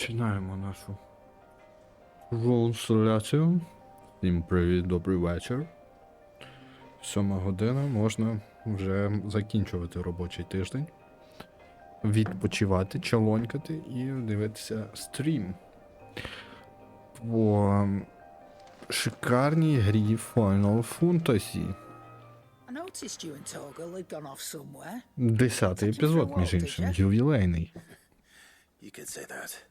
Починаємо нашу інсталяцію. Всім привіт, добрий вечір. 7 година, можна вже закінчувати робочий тиждень, відпочивати, чалонькати і дивитися стрім по шикарній грі Final Fantasy. 10-й епізод, між іншим, ювілейний. You could say that.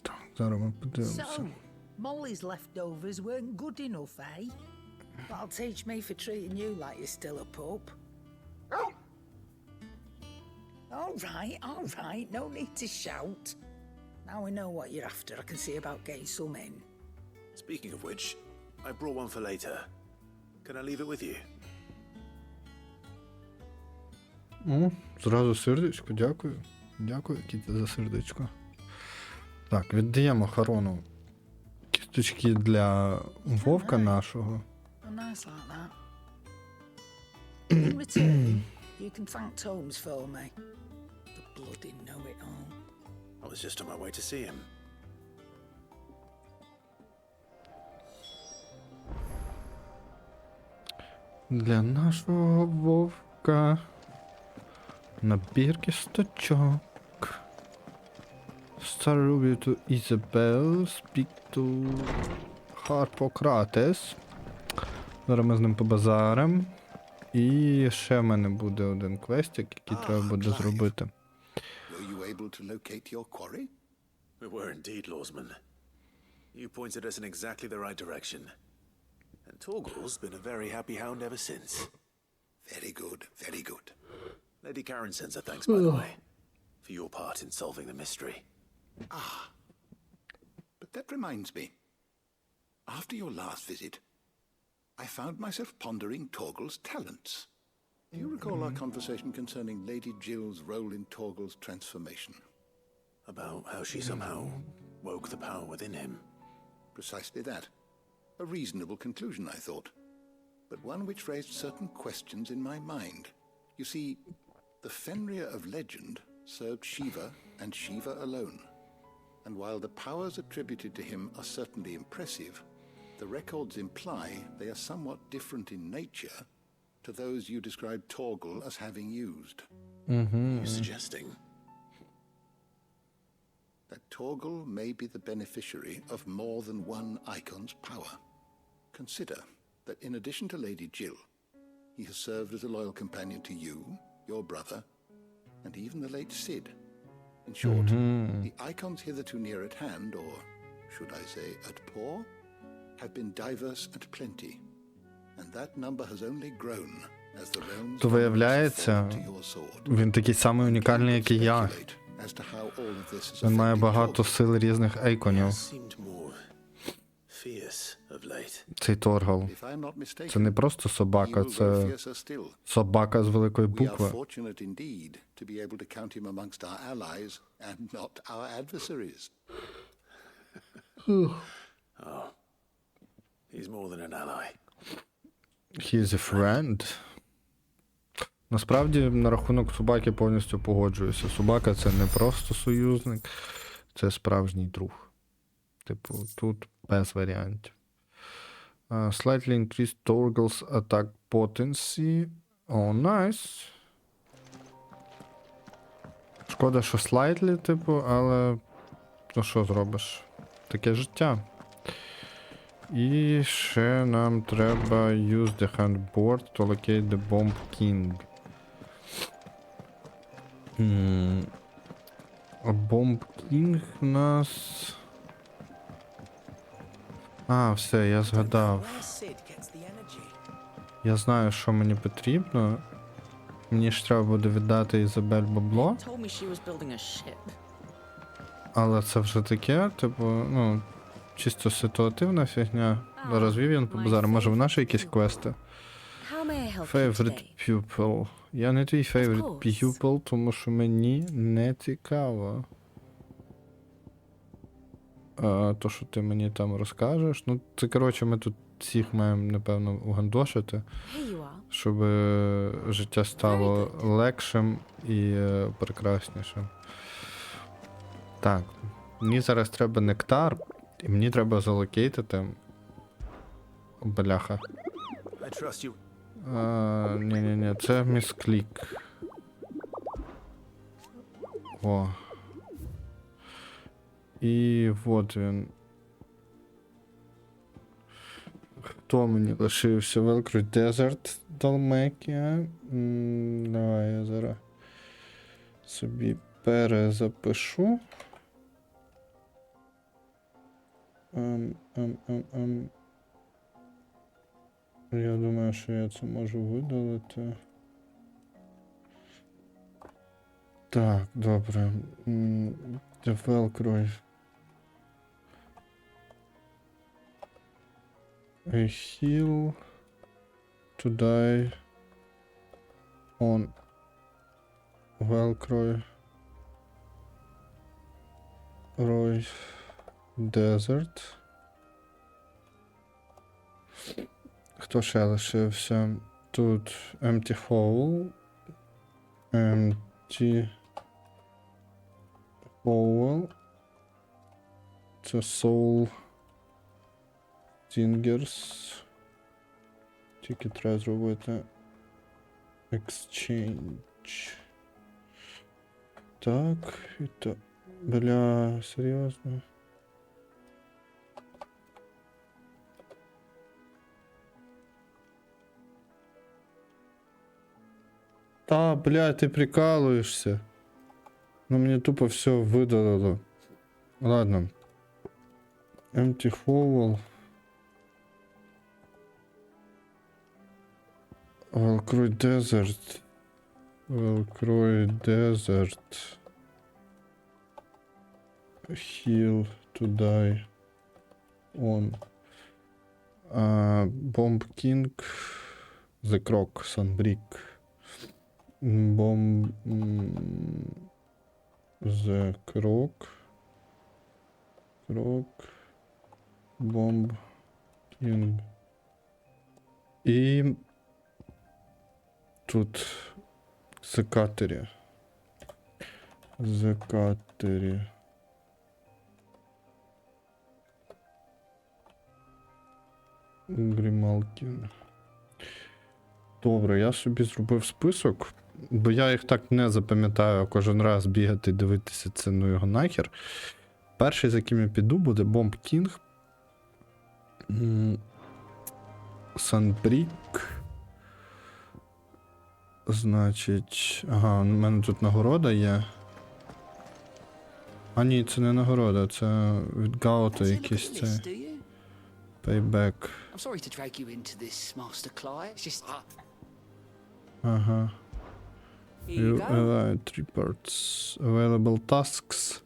Так, зараз ми подивимося. So, Molly's leftovers weren't good enough, eh? That'll teach me for treating you like you're still a pup. All right, no need to shout. Now we know what you're after, I can see about getting some in. Speaking of which, I brought one for later. Can I leave it with you? О, зразу сердечко, дякую. Дякую, Кіті, за сердечко. Так, віддаємо Харону кісточки для вовка нашого. Oh, nice like that. In return, you can thank Tomes for me. The bloody know-it-all. I was just on my way to see him. Для нашого вовка набір кісточок. Старую to Isabel, speak to Harpocrates. Зараз ми з ним побазаримо. І ще в мене буде один квестик, який треба буде зробити. Were you able to locate your quarry? We were indeed, Lawsman. You pointed us in exactly the right direction. And Torgal's been a very happy hound ever since. Very good, very good. Lady Karen sends her thanks, by the way, for your part in solving the mystery. But that reminds me. After your last visit, I found myself pondering Torgal's talents. Do you recall our conversation concerning Lady Jill's role in Torgal's transformation? About how she somehow woke the power within him. Precisely that. A reasonable conclusion, I thought, but one which raised certain questions in my mind. You see, the Fenrir of legend served Shiva and Shiva alone. And while the powers attributed to him are certainly impressive, the records imply they are somewhat different in nature to those you described Torgal as having used. Are you suggesting? That Torgal may be the beneficiary of more than one icon's power. Consider that in addition to Lady Jill, he has served as a loyal companion to you, your brother, and even the late Cid. In short, the icons hitherto near at hand, or should I say at paw, have been diverse and plenty, and that number has only grown as the realms То виявляється, to your sword. він такий самий унікальний, як і я. Speculate as to how all of this has Він має affected багато Torgal. сил різних ейконів. Seemed more fierce of late. Цей Торгал. If I'm not mistaken, Це не просто he собака, will grow це fiercer still. собака з великої We are букви. fortunate indeed to be able to count him amongst our allies and not our adversaries. He's more than an ally. He is a friend. Насправді, на рахунок собаки повністю погоджуюся. Собака — це не просто союзник, це справжній друг. Типу, тут без варіантів. Slightly increased Torgal's attack potency. Oh, nice. Шкода, що slightly, типу, але ну що зробиш? Таке життя. І ще нам треба use the handboard to locate the bomb king. А Bomb King у нас... А, все, я згадав. Я знаю, що мені потрібно. Мені ж треба буде віддати Ізабель бабло. Told me she was building a ship. Але це вже таке, типу, ну, чисто ситуативна фігня. Розвів він по базару. Може в наші якісь квести? How may I help you Favorite today? pupil. Я не твій favorite course. pupil, тому що мені не цікаво. То, що ти мені там розкажеш. Ну, це, коротше, ми тут всіх маємо, напевно, угандошити, Here you are. щоб життя стало легшим і прекраснішим. Так, мені зараз треба нектар, і мені треба залокейтити. Бляха. I trust you. Ні-ні-ні, це місклік. О. І от він. Хто мені лишився? Велкрой Desert Далмекія. Давай я зараз собі перезапишу. Я думаю, що я це можу видалити. Так, добре. Велкрой. A heal to die on Velcroy Roy Desert. Хто ще лишився? Тут Empty Hole. Empty Hole. Це Soul Tingers. Тільки треба зробити Exchange. Так, і так. Бля, серйозно? Та, бля, ти прикалуєшся. Ну мені тупо все видалило. Ладно. Empty Hole. Велкрой Desert. Велкрой Desert. Heal to die on. Bomb King. The Croc. Sunbrick. Bomb. The Croc. Croc. Bomb King. І тут Закатері. Закатері. Грімалкін. Добре, я собі зробив список, бо я їх так не запам'ятаю кожен раз бігати і дивитися це, ну його нахер. Перший, за яким я піду, буде Бомб Кінг. Санбрік. Значить. Ага, у мене тут нагорода є. А ні, це не нагорода, це від Гаута якийсь це. Payback. I'm sorry to drag you into this, Master Cly. It's just Ага. Here you You go. allied reports. Available tasks.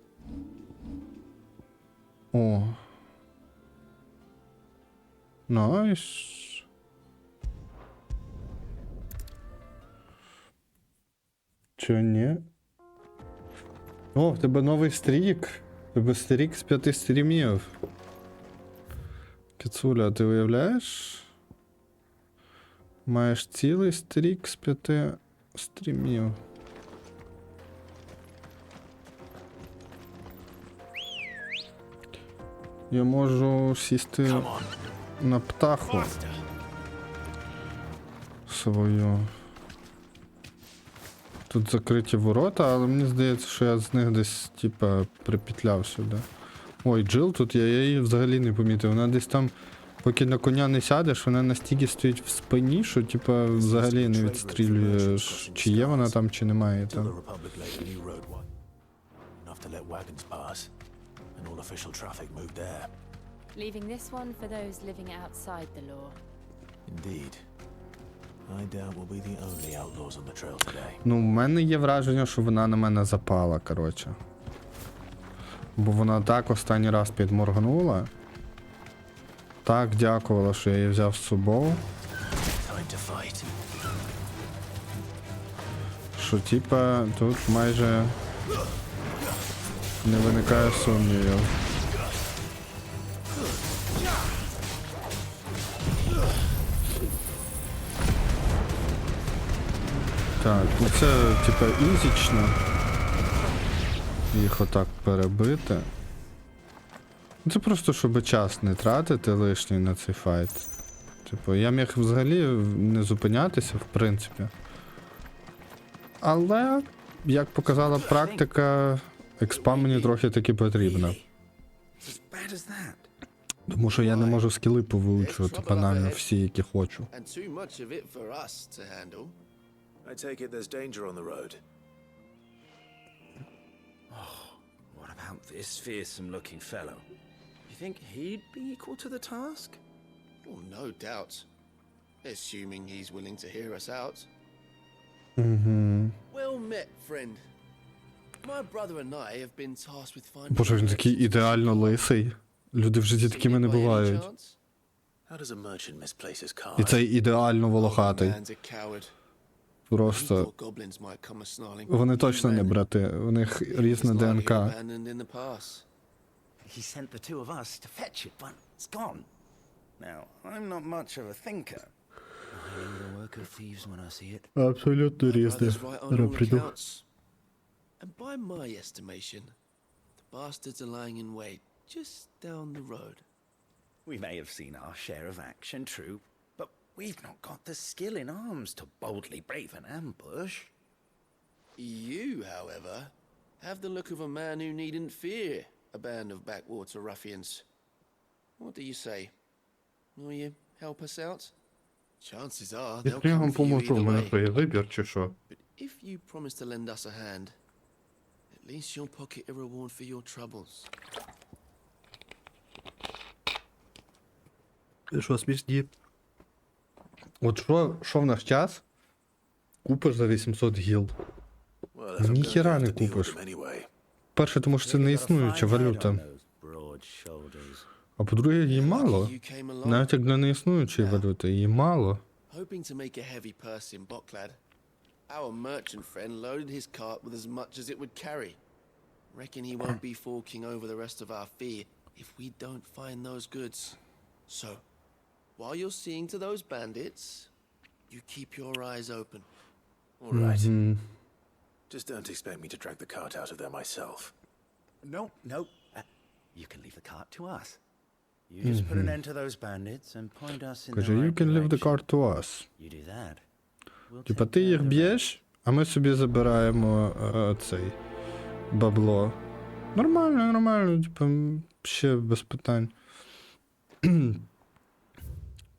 О. Найс. Чо ні? О, в тебе новий стрік. В тебе стрік з 5 стрімів. Кицуля, ти уявляєш? Маєш цілий стрік з 5 стрімів. Я можу сісти на птаху свою. Тут закриті ворота, але мені здається, що я з них десь, типа, припетляв сюди. Ой, Джил тут я її взагалі не помітив. Вона десь там, поки на коня не сядеш, вона настільки стоїть в спині, що, типа, взагалі не відстрілюєш, чи є вона там, чи немає Till там. the Republic laid a new roadway. Enough to let wagons pass, and all official traffic moved there. Leaving this one for those living outside the law. Indeed. I doubt we'll be the only outlaws on the trail today. Ну, в мене є враження, що вона на мене запала, коротше. Бо вона так останній раз підморгнула. Так дякувала, що я її взяв з собою. Time to fight. Що, типа, тут майже не виникає сумнівів. Так, ну це типа ізічно. Їх отак перебити. Це просто, щоб час не тратити лишній на цей файт. Типу, я міг взагалі не зупинятися, в принципі. Але, як показала практика, експа мені трохи таки потрібна. As bad as that. Тому що я не можу скіли повилучувати банально всі, які хочу. And too much of it for us to handle. I take it there's danger on the road. What about this fearsome-looking fellow? You think he'd be equal to the task? Oh, no doubt. Assuming he's willing to hear us out. Well met, friend. My brother and I have been tasked with finding... Боже, він такий ідеально лисий. Люди в житті такими не бувають. How does a merchant misplace his car? І цей ідеально волохатий. Man's a coward. Просто Thought goblins might come a-snarling. вони точно не брати, у них різна It's likely ДНК. abandoned in the pass. He sent the two of us to fetch it, but it's gone. Now, I'm not much of a thinker. I know the work of thieves when I see it. Абсолютно різне. Brother's right on all accounts. And by my estimation, the bastards are lying in wait just down the road. We may have seen our share of action, true, but we've not got the skill in arms to boldly brave an ambush. You, however, have the look of a man who needn't fear a band of backwater ruffians. What do you say? Will you help us out? Chances are they'll Я come вам for you поможу, у either мене way. твій вибір чи що? But if you promise to lend us a hand, at least you'll pocket a reward for your troubles. Що смішні? От що в наш час купиш за 800 гіл? Well, if I'm going to Ніхіра have не to deal with купиш. them anyway. Перше, тому що це не існуюча валюта. А по-друге, її мало. You came along, Навіть як для неіснуючої валюти, її мало. hoping to make a heavy purse in Bocklad. Our merchant friend loaded his cart with as much as it would carry. Reckon he won't be forking over the rest of our fee if we don't find those goods. So, while you're seeing to those bandits, you keep your eyes open. All right. Just don't expect me to drag the cart out of there myself. No. You can leave the cart to us. You just put an end to those bandits and point us in the Каже, you right can leave the direction. card to us. You do that. We'll Типа take ти care їх of the б'єш, а ми собі забираємо цей бабло. Нормально, типа, ще без питань.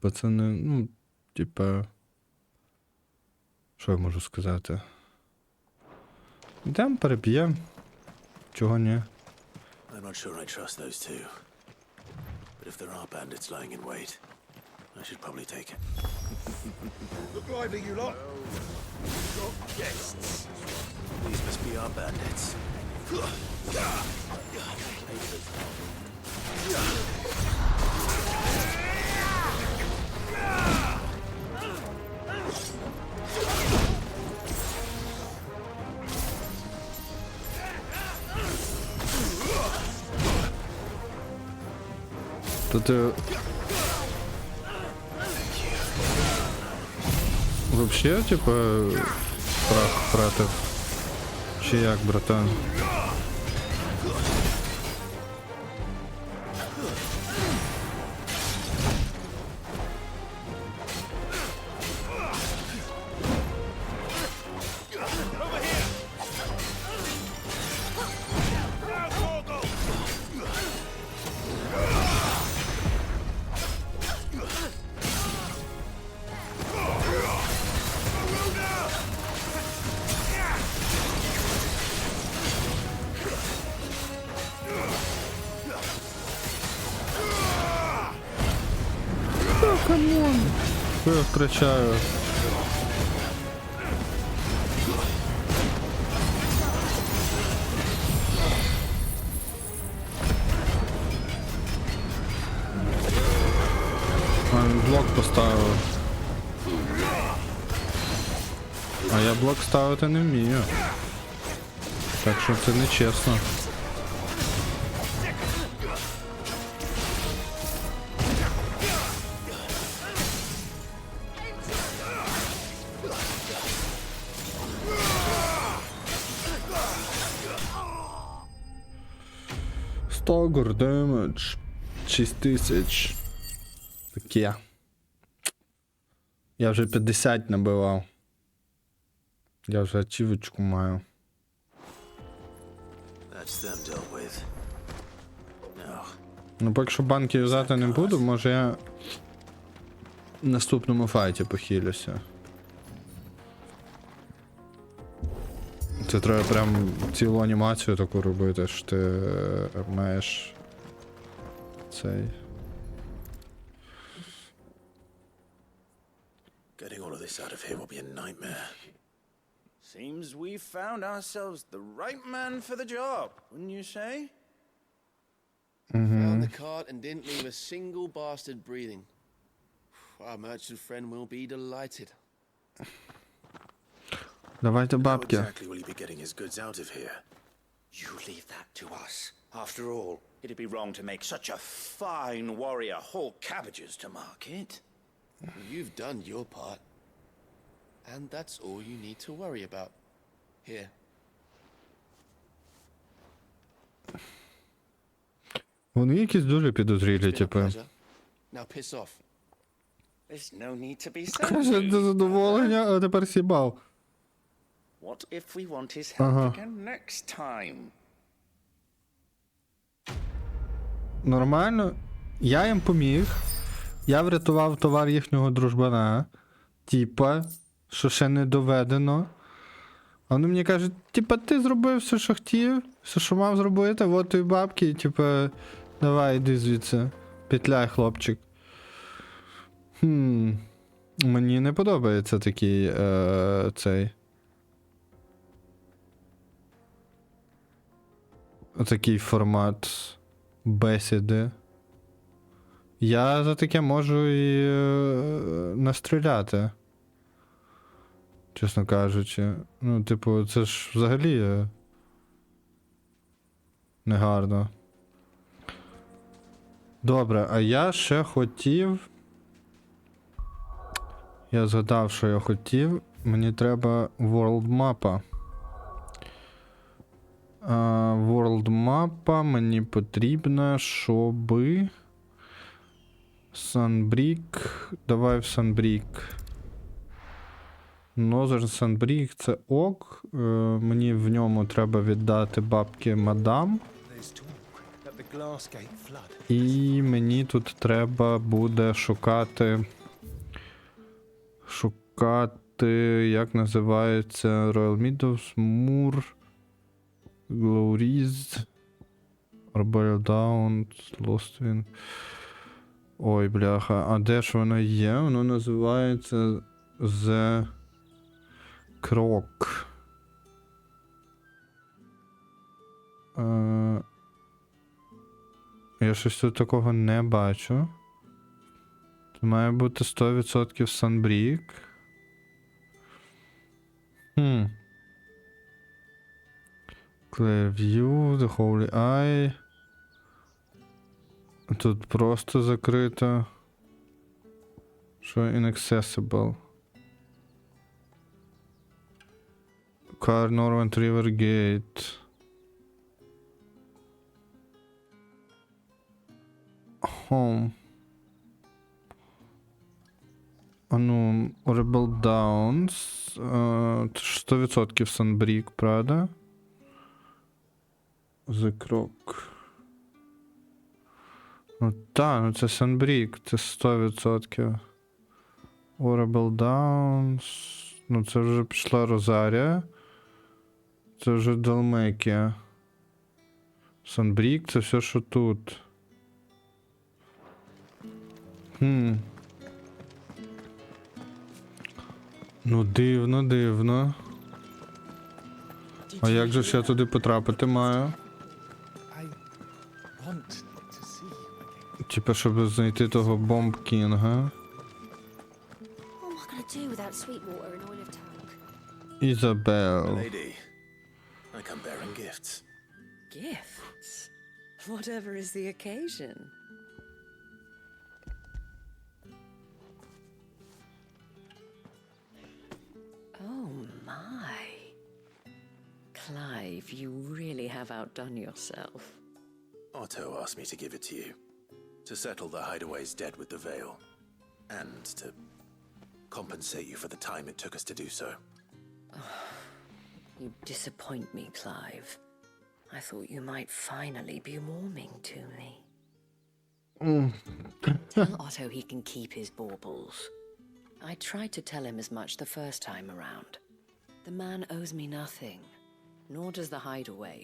Пацани, ну, типа. Що я можу сказати? Йдемо, переб'ємо. Чого ні? I'm not sure I trust those two. But if there are bandits lying in wait, I should probably take it. Look lively, you lot! Guests. These must be our bandits. То ти... Вообще, типа, прах втратив? Чи як, братан? Камон! Що я втрачаю? А він блок поставив. А я блок ставити не вмію. Так що це не чесно. Stagger damage. 6000. Таке. Я вже 50 набивав. Я вже ачівочку маю. That's them dealt with. Now, Ну, поки що банки юзати не буду, може я в наступному файті похилюся. Це треба прям цілу анімацію таку робити, що ти маєш цей. getting all of this out of here will be a nightmare. Seems we found ourselves the right man for the job, wouldn't you say? Found the cart and didn't leave a single bastard breathing. Our merchant friend will be delighted. Давайте How бабки. exactly will he be getting his goods out of here? You leave that to us. After all, it'd be wrong to make such a fine warrior haul cabbages to market. You've done your part. And that's all you need to worry about. Here. Вони якісь дуже підозрілі, Been a типу. pleasure. Now piss off. There's no need to be so Каже, rude, до задоволення, а тепер сібав. What if we want his help Uh-huh. again next time? Нормально. Я їм поміг. Я врятував товар їхнього дружбана. Типа, що ще не доведено. А вони мені кажуть, типа, ти зробив все, що хотів, все, що мав зробити, от тобі бабки, і типа, давай, йди звідси. Петляй, хлопчик. Мені не подобається такий цей. Такий формат бесіди. Я за таке можу і настріляти. Чесно кажучи. Ну, типу, це ж взагалі негарно. Добре, а я ще хотів. Я згадав, що я хотів. Мені треба World Map. World Map мені потрібна, щоби... Sunbreak. Давай в Sunbreak. Northern Sunbreak це ок. Мені в ньому треба віддати бабки мадам. І мені тут треба буде шукати. Як називається Royal Meadows, Moor, Glorious, Arbor Downs, Lostwing. Ой, бляха, а де ж воно є? Воно називається The Croc. Я щось тут такого не бачу. Тут має бути 100% Sunbreak. Clearview, The Holy Eye. Тут просто закрито. Що inaccessible. Car Norwent River Gate. Home. Ну, Rebel Downs. 100% Sunbreak, правда? The Croc. Ну так, ну це Sunbreak, це 100%. Rebel Downs. Ну це вже пішла Розарія. Це вже Далмекія. Sunbreak це все, що тут. Ну дивно, дивно. А як же ж я туди потрапити маю? Типа, щоб знайти того Бомб Кінга. What am I gonna do without sweet water and oil of talc? Ізабел. Lady, I come bearing gifts. Gifts? Whatever is the occasion. Oh my. Clive, you really have outdone yourself. Otto asked me to give it to you. To settle the Hideaway's debt with the Veil. And to compensate you for the time it took us to do so. You disappoint me, Clive. I thought you might finally be warming to me. Tell Otto he can keep his baubles. I tried to tell him as much the first time around. The man owes me nothing, nor does the Hideaway.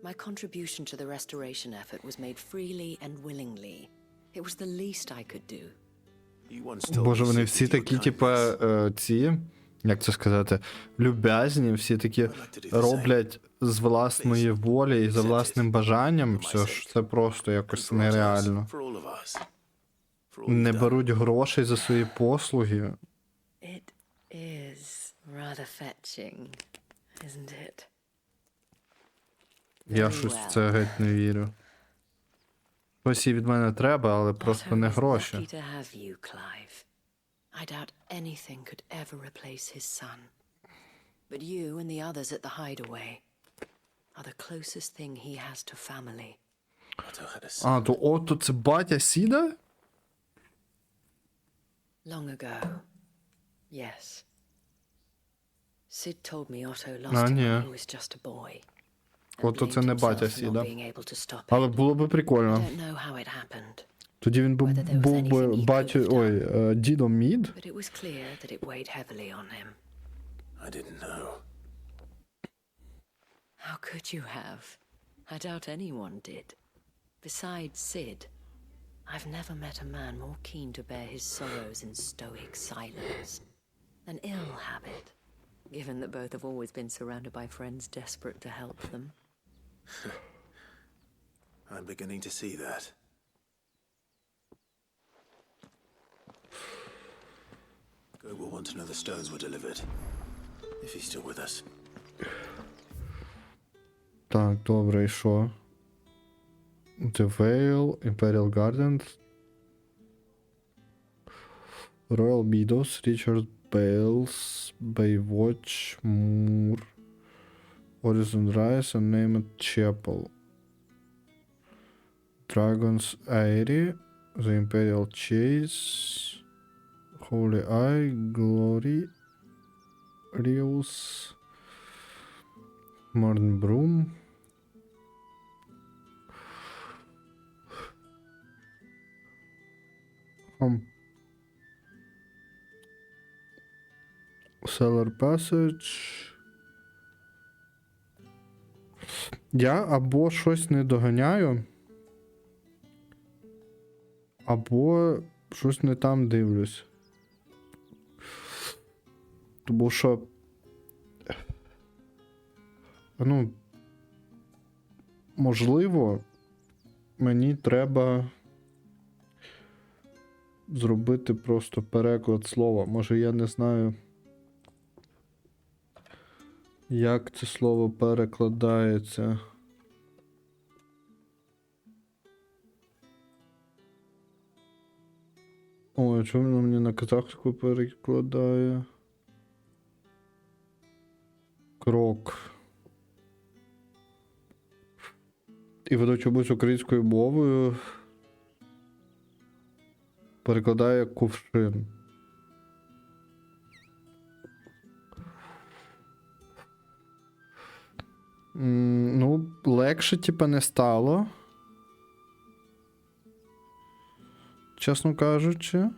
My contribution to the restoration effort was made freely and willingly. It was the least I could do. You once told Боже, me вони simply всі your такі, типа, ці, як це сказати, люб'язні, всі такі роблять з власної волі і за власним бажанням. Все ж це просто якось нереально. For all of us. For all Не you've done. беруть грошей за свої послуги. It is rather fetching, isn't it? Я щось в це геть не вірю. Щось їй від мене треба, але просто не Otto is гроші. lucky to have you, Clive. I doubt anything could ever replace his son. But you and the others at the Hideaway are the closest thing he has to family. Otto had a son. А, то Отто це батя Сіда? Long ago, yes. Sid told me Otto Ah, lost him ні. when he was just a boy. and Отто це blamed не himself батя for not Сіда. being able to stop Але it. було би I прикольно. don't know how it happened, Тоді він був би батю, дідом Мід. but it was clear that it weighed heavily on him. I didn't know. How could you have? I doubt anyone did. Besides Sid, I've never met a man more keen to bear his sorrows in stoic silence. An ill habit, given that both have always been surrounded by friends desperate to help them. I'm beginning to see that. Go will want to know the stones were delivered. If he's still with us. Так, добре, і що? The Vale, Imperial Gardens, Royal Meadows, Richard Bales, Baywatch, Moor, Horizon Rise, and Named Chapel. Dragon's Eyrie, The Imperial Chase, Holy Eye, Glory, Rios, Modern Broom. Cellar Passage. Я або щось не доганяю, або щось не там дивлюсь. Тому що. Ну. Можливо, мені треба зробити просто переклад слова. Може, я не знаю, як це слово перекладається. Ой, чому воно мені на казахську перекладає? Крок. І воно чомусь українською мовою перекладає кувшин. Ну, легше, типа, не стало. Чесно кажучи.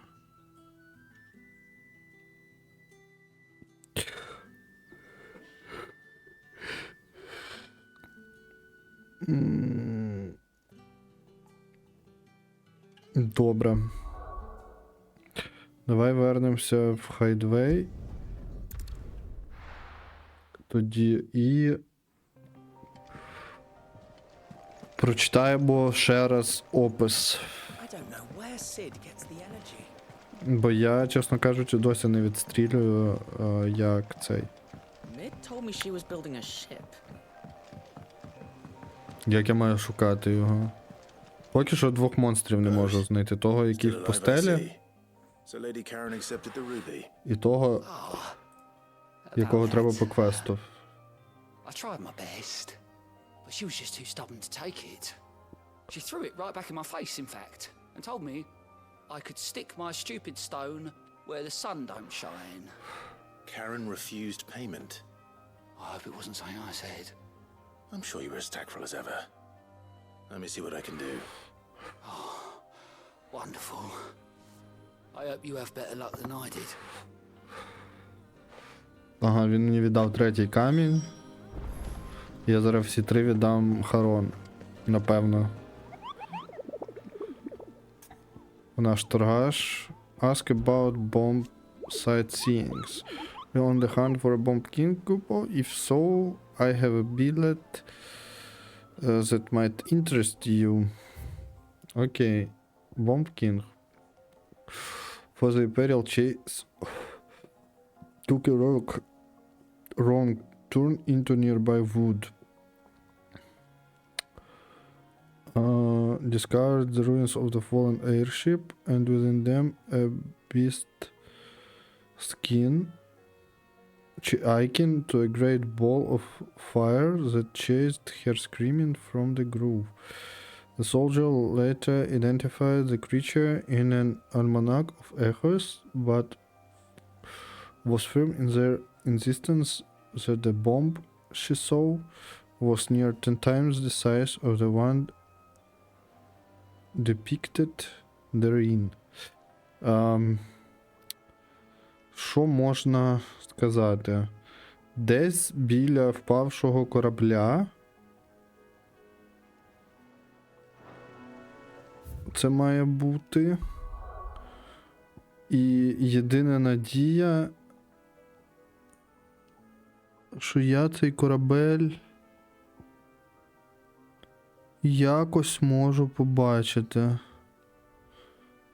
Добре. Давай вернемося в Хайдвей. Тоді і прочитаємо ще раз опис. I don't know where Sid gets the energy. Бо я, чесно кажучи, досі не відстрілюю, як цей. Mid told me she was building a ship. Як я маю шукати його? Поки що двох монстрів не можу знайти. Того, який в постелі, So Lady Karen accepted the ruby. і того, якого треба по квесту. I tried my best, but she was just too stubborn to take it. She threw it right back in my face, in fact, and told me I could stick my stupid stone where the sun don't shine. Karen refused payment. I hope it wasn't something I said. I'm sure you were as tactful as ever. Let me see what I can do. Wonderful. I hope you have better luck than I did. Ага, він мені віддав третій камінь. Я зараз всі три віддам Харон. Напевно. Наш торгаш. Ask about bomb sightseeings. We're on the hunt for a bomb king couple? If so, I have a billet that might interest you. Okay. Bomb king. For the Imperial chase. Took a wrong turn into nearby wood. Discovered the ruins of the fallen airship, and within them a beast skin akin to a great ball of fire that chased her screaming from the grove. The soldier later identified the creature in an almanac of echoes, but was firm in their insistence that the bomb she saw was near 10 times the size of the one depicted therein. Що можна сказати? Десь біля впавшого корабля це має бути. І єдина надія, що я цей корабель якось можу побачити.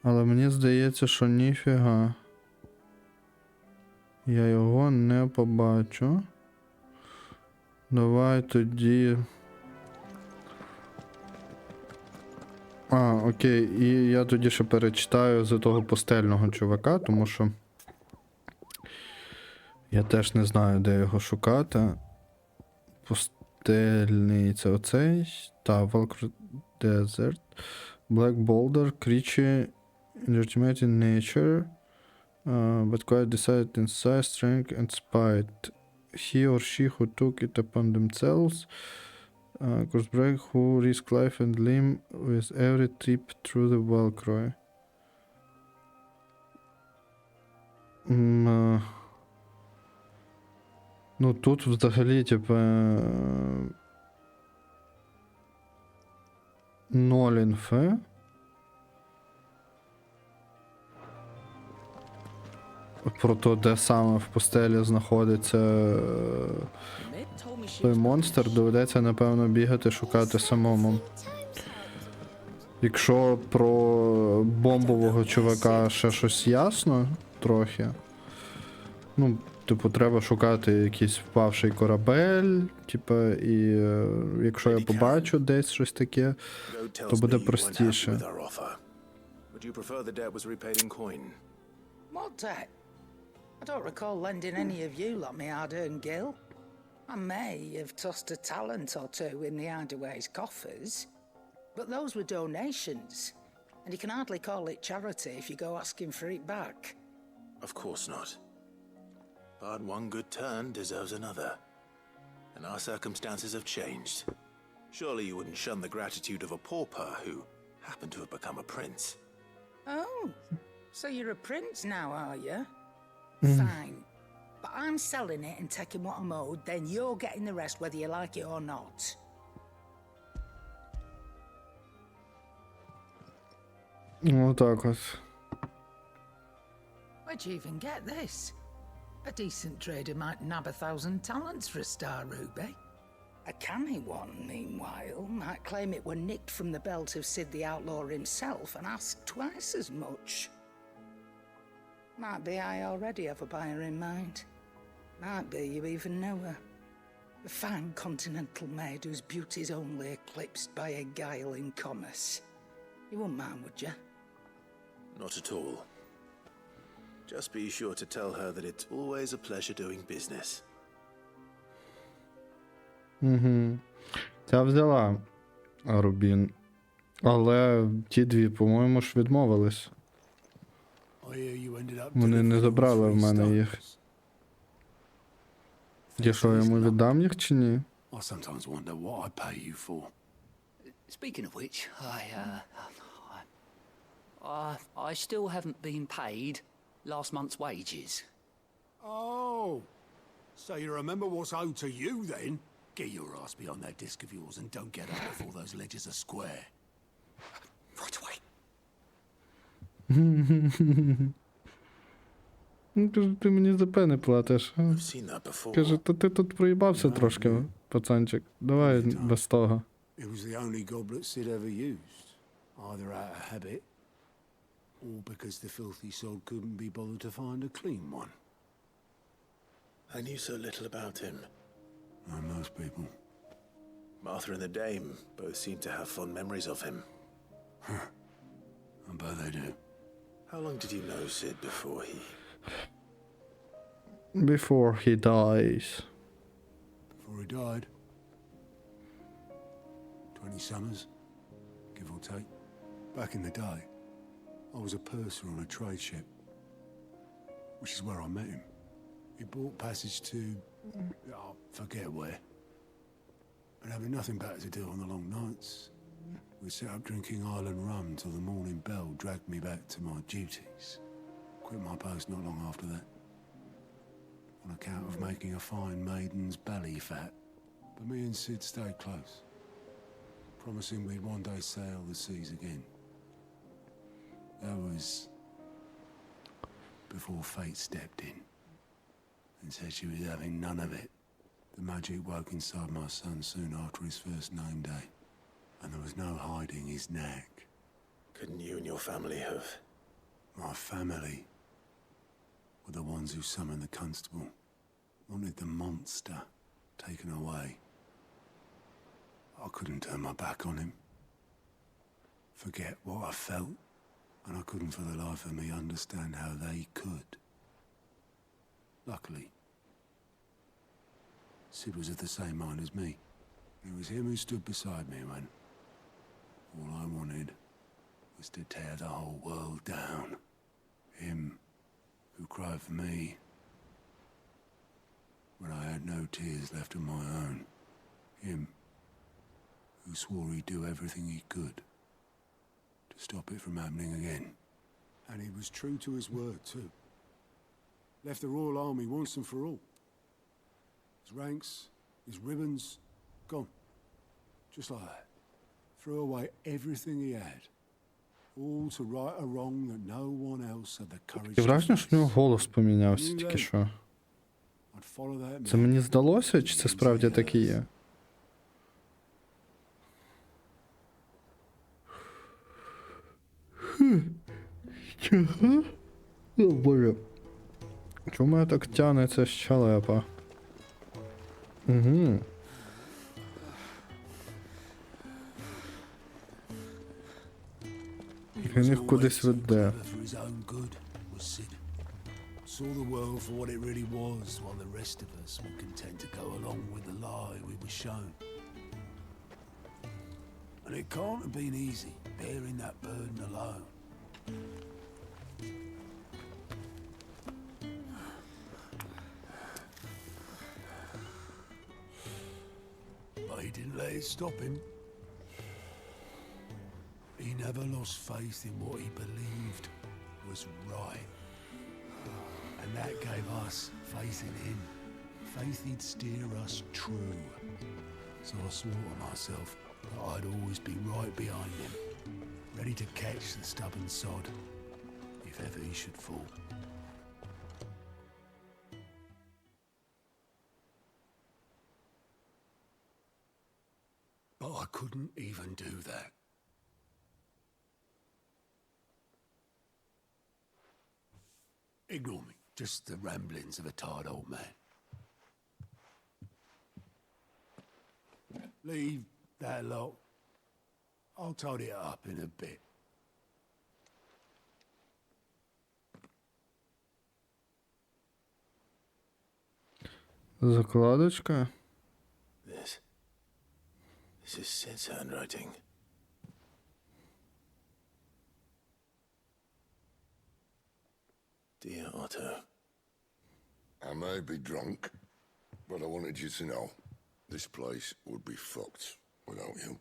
Але мені здається, що ніфіга. Я його не побачу. Давай тоді. Окей, і я тоді ще перечитаю за того пустельного чувака, тому що я теж не знаю, де його шукати. Пустельний це оцей. Та, Valkyrie Desert. Black Boulder, creature legitimate in nature, but quite decided in size, strength and spite. He or she who took it upon themselves, Crossbreak who risk life and limb with every trip through the Valkyrie. Ну тут взагалі, типа, 0 інфи. Про то, де саме в пустелі знаходиться той монстр, доведеться, напевно, бігати, шукати самому. Якщо про бомбового чувака ще щось ясно, трохи. Ну, типу, треба шукати якийсь впавший корабель, типу, і якщо я побачу десь щось таке, то буде простіше. What debt? I don't recall lending any of you like me hard-earned gil. I may have tossed a talent or two in the Hideaway's coffers, but those were donations, and you can hardly call it charity if you go asking for it back. Of course not. But one good turn deserves another. And our circumstances have changed. Surely you wouldn't shun the gratitude of a pauper who happened to have become a prince. Oh, so you're a prince now, are you? Fine. But I'm selling it and taking what I'm owed, then you're getting the rest whether you like it or not. Отак от. Where'd you even get this? A decent trader might nab 1,000 talents for a star ruby. A canny one, meanwhile, might claim it were nicked from the belt of Sid the Outlaw himself and ask twice as much. Might be I already have a buyer in mind. Might be you even know her. A fine continental maid whose beauty's only eclipsed by a guile in commerce. You wouldn't mind, would you? Not at all. Just be sure to tell her that it's always a pleasure doing business. Ця взяла Рубін. Але ті дві, по-моєму, ж відмовились. Вони не забрали в мене їх. Я що, йому віддам їх чи ні? I sometimes wonder what I pay you for. Speaking of which, I still haven't been paid last month's wages. Oh, so you remember what's owed to you then? Get your ass behind that disc of yours and don't get up before those ledgers are square. Right away. Ну, каже, ти мені за пени платиш. I've seen that before. Каже, та ти тут проїбався трошки, пацанчик. Давай без того. It was the only goblet Sid ever used, either out of habit or because the filthy sod couldn't be bothered to find a clean one. I knew so little about him. Like most people. Martha and the Dame both seem to have fond memories of him. I bet they do. How long did you know Sid before he... Before he dies. Before he died? 20 summers, give or take. Back in the day, I was a purser on a trade ship, which is where I met him. He bought passage to, forget where. But having nothing better to do on the long nights, we set up drinking island rum till the morning bell dragged me back to my duties. Quit my post not long after that, on account of making a fine maiden's belly fat. But me and Sid stayed close, promising we'd one day sail the seas again. That was before fate stepped in and said she was having none of it. The magic woke inside my son soon after his first name day, and there was no hiding his knack. Couldn't you and your family have? My family were the ones who summoned the constable, wanted the monster taken away. I couldn't turn my back on him, forget what I felt, and I couldn't for the life of me understand how they could. Luckily, Sid was of the same mind as me. It was him who stood beside me when all I wanted was to tear the whole world down. Him who cried for me when I had no tears left of my own. Him who swore he'd do everything he could to stop it from happening again. And he was true to his word, too. Left the Royal Army once and for all. His ranks, his ribbons, gone. Just like that. Threw away everything he had. All to right a wrong that no one else had the courage І to враження, що в нього face. голос помінявся тільки що. I'd follow that Це мені здалося, чи це справді так і є? Чого? О, Боже. Чому мене так тягне ця щелепа? Угу. Він їх кудись веде. Saw the world for what it really was, while the rest of us were content to go along with the lie we were shown. And it can't have been easy, bearing that burden alone. But he didn't let it stop him. He never lost faith in what he believed was right. And that gave us faith in him. Faith he'd steer us true. So I swore to myself that I'd always be right behind him, ready to catch the stubborn sod, if ever he should fall. But I couldn't even do that. Ignore me. Just the ramblings of a tired old man. Leave that lot. I'll tidy it up in a bit. Закладочка. This is Sid's handwriting. Dear Otto. I may be drunk, but I wanted you to know this place would be fucked without you.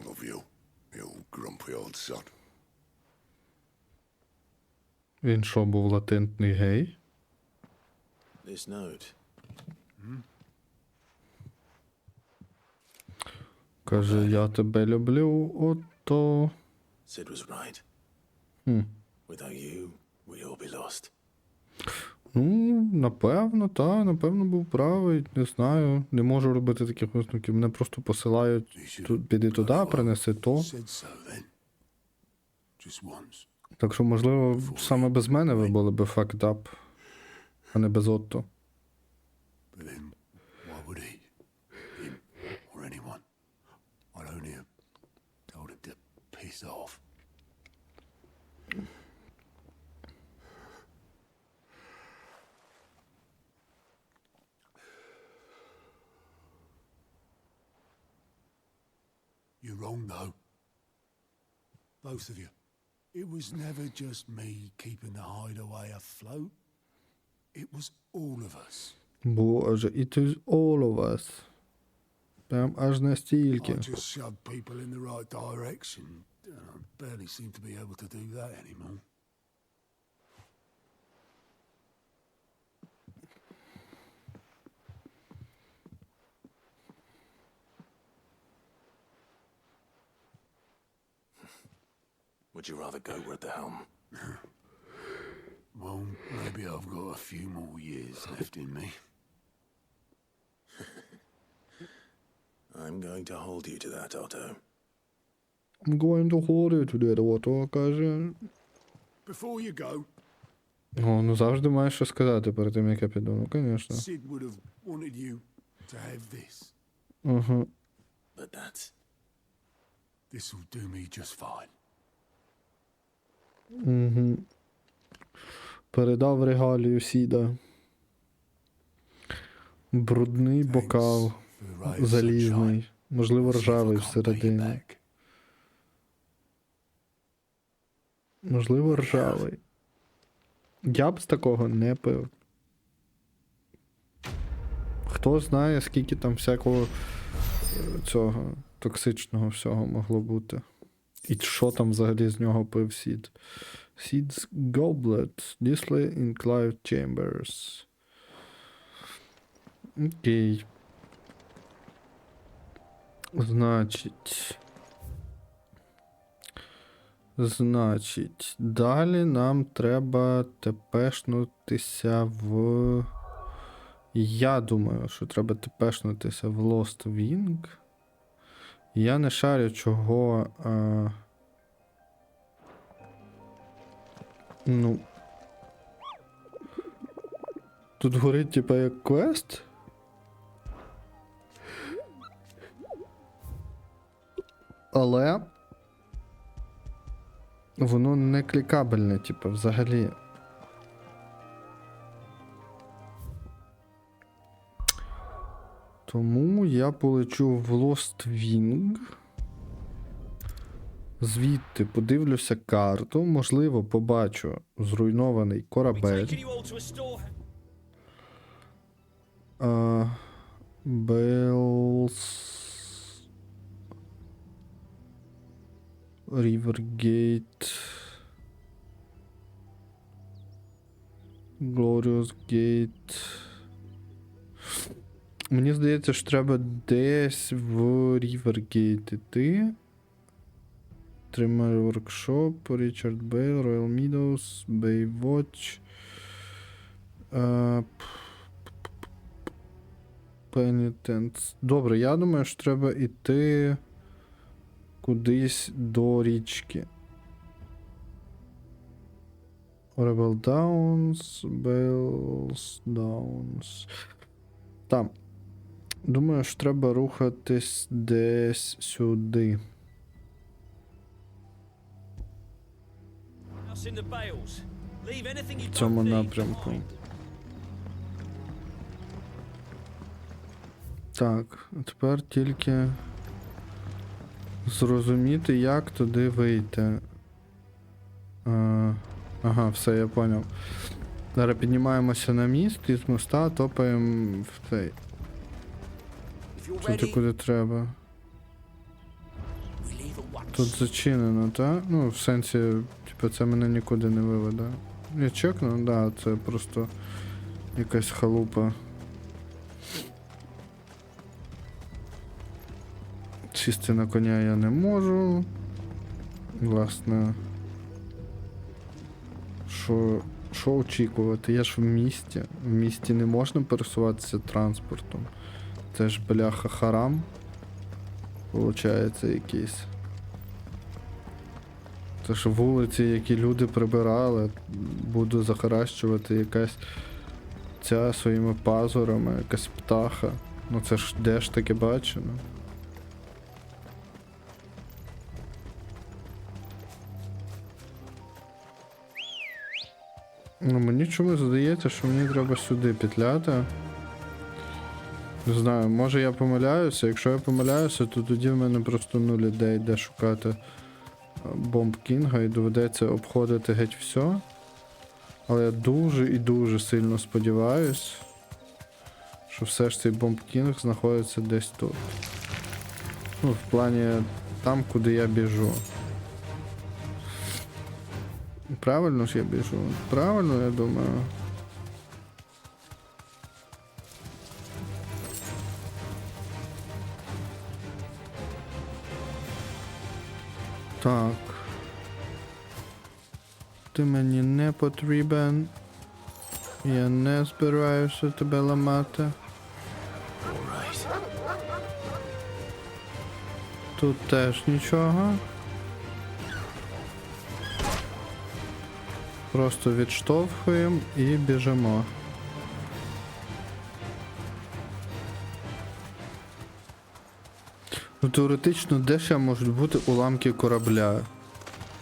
Love you, you grumpy old sod. Він що, був латентний гей? This note. Каже, я тебе люблю, ото. Sid was right. Without you, we'd all be lost. Ну, напевно, напевно був правий, не знаю. Не можу робити таких висновків. Мене просто посилають, піди туди, принеси то. Said so then. Just once. Так що, можливо, саме без мене ви були би fucked up, а не без Отто. But then, why would he? Him or anyone? I'd only have told him to piss off. You're wrong, though. Both of you. It was never just me keeping the hideaway afloat. It was all of us. Боже, it is all of us. Прям аж настільки. I just shoved people in the right direction. I barely seem to be able to do that anymore. Would you rather go where at the helm? Well, maybe I've got a few more years left in me. I'm going to hold you to that, Otto. I'm going to hold you to that, Otto, каже. Before you go, О, ну завжди маєш що сказати перед тим, як я піду. Ну, звісно. Sid would have wanted you to have this. Угу. But that's... This will do me just fine. Угу. Передав регалію Сіда. Брудний бокал. Залізний. Можливо, ржавий всередині. Можливо, ржавий. Я б з такого не пив. Хто знає, скільки там всякого цього токсичного всього могло бути. І що там взагалі з нього пив Сід. Seed's Goblet. Display in Clive Chambers. Окей. Значить, далі нам треба тепешнутися в... Я думаю, що треба тепешнутися в Lost Wing. Я не шарю, чого... Ну... Тут горить, типа, як квест? Але... Воно не клікабельне, типу, взагалі. Тому я полечу в Lost Wing. Звідти подивлюся карту. Можливо, побачу зруйнований корабель. Белс... Rivergate, Glorious Gate. Мені здається, що треба десь в Rivergate іти. Тример Workshop, Річард Бейл, Royal Meadows, Baywatch. Penitence. Добре, я думаю, що треба іти кудись до річки. Rebel Downs, Bells Downs. Там. Думаю, що треба рухатись десь сюди. В цьому напрямку. Так, а тепер тільки зрозуміти, як туди вийти. Ага, все, я поняв. Зараз піднімаємося на міст і з моста топаємо в цей. Туди, куди треба. Тут зачинено, так? Ну, в сенсі, типу, це мене нікуди не виведе. Я чекну, да, це просто якась халупа. Сісти на коня я не можу. Власне. Що очікувати? Я ж в місті. В місті не можна пересуватися транспортом. Це ж бляха харам. Получається якийсь. Це ж вулиці, які люди прибирали. Буду захаращувати якась ця своїми пазурами, якась птаха. Ну це ж де ж таке бачено? Ну мені чомусь здається, що мені треба сюди петляти. Не знаю, може я помиляюся. Якщо я помиляюся, то тоді в мене просто нуль ідей, де шукати Бомб Кінга і доведеться обходити геть все. Але я дуже і дуже сильно сподіваюсь, що все ж цей Бомб Кінг знаходиться десь тут. Ну, в плані там, куди я біжу. Правильно ж я біжу? Правильно, я думаю. Так. Ти мені не потрібен. Я не збираюся тебе ламати. Тут теж нічого. Просто відштовхуємо і біжимо. Ну, теоретично, де ще можуть бути уламки корабля?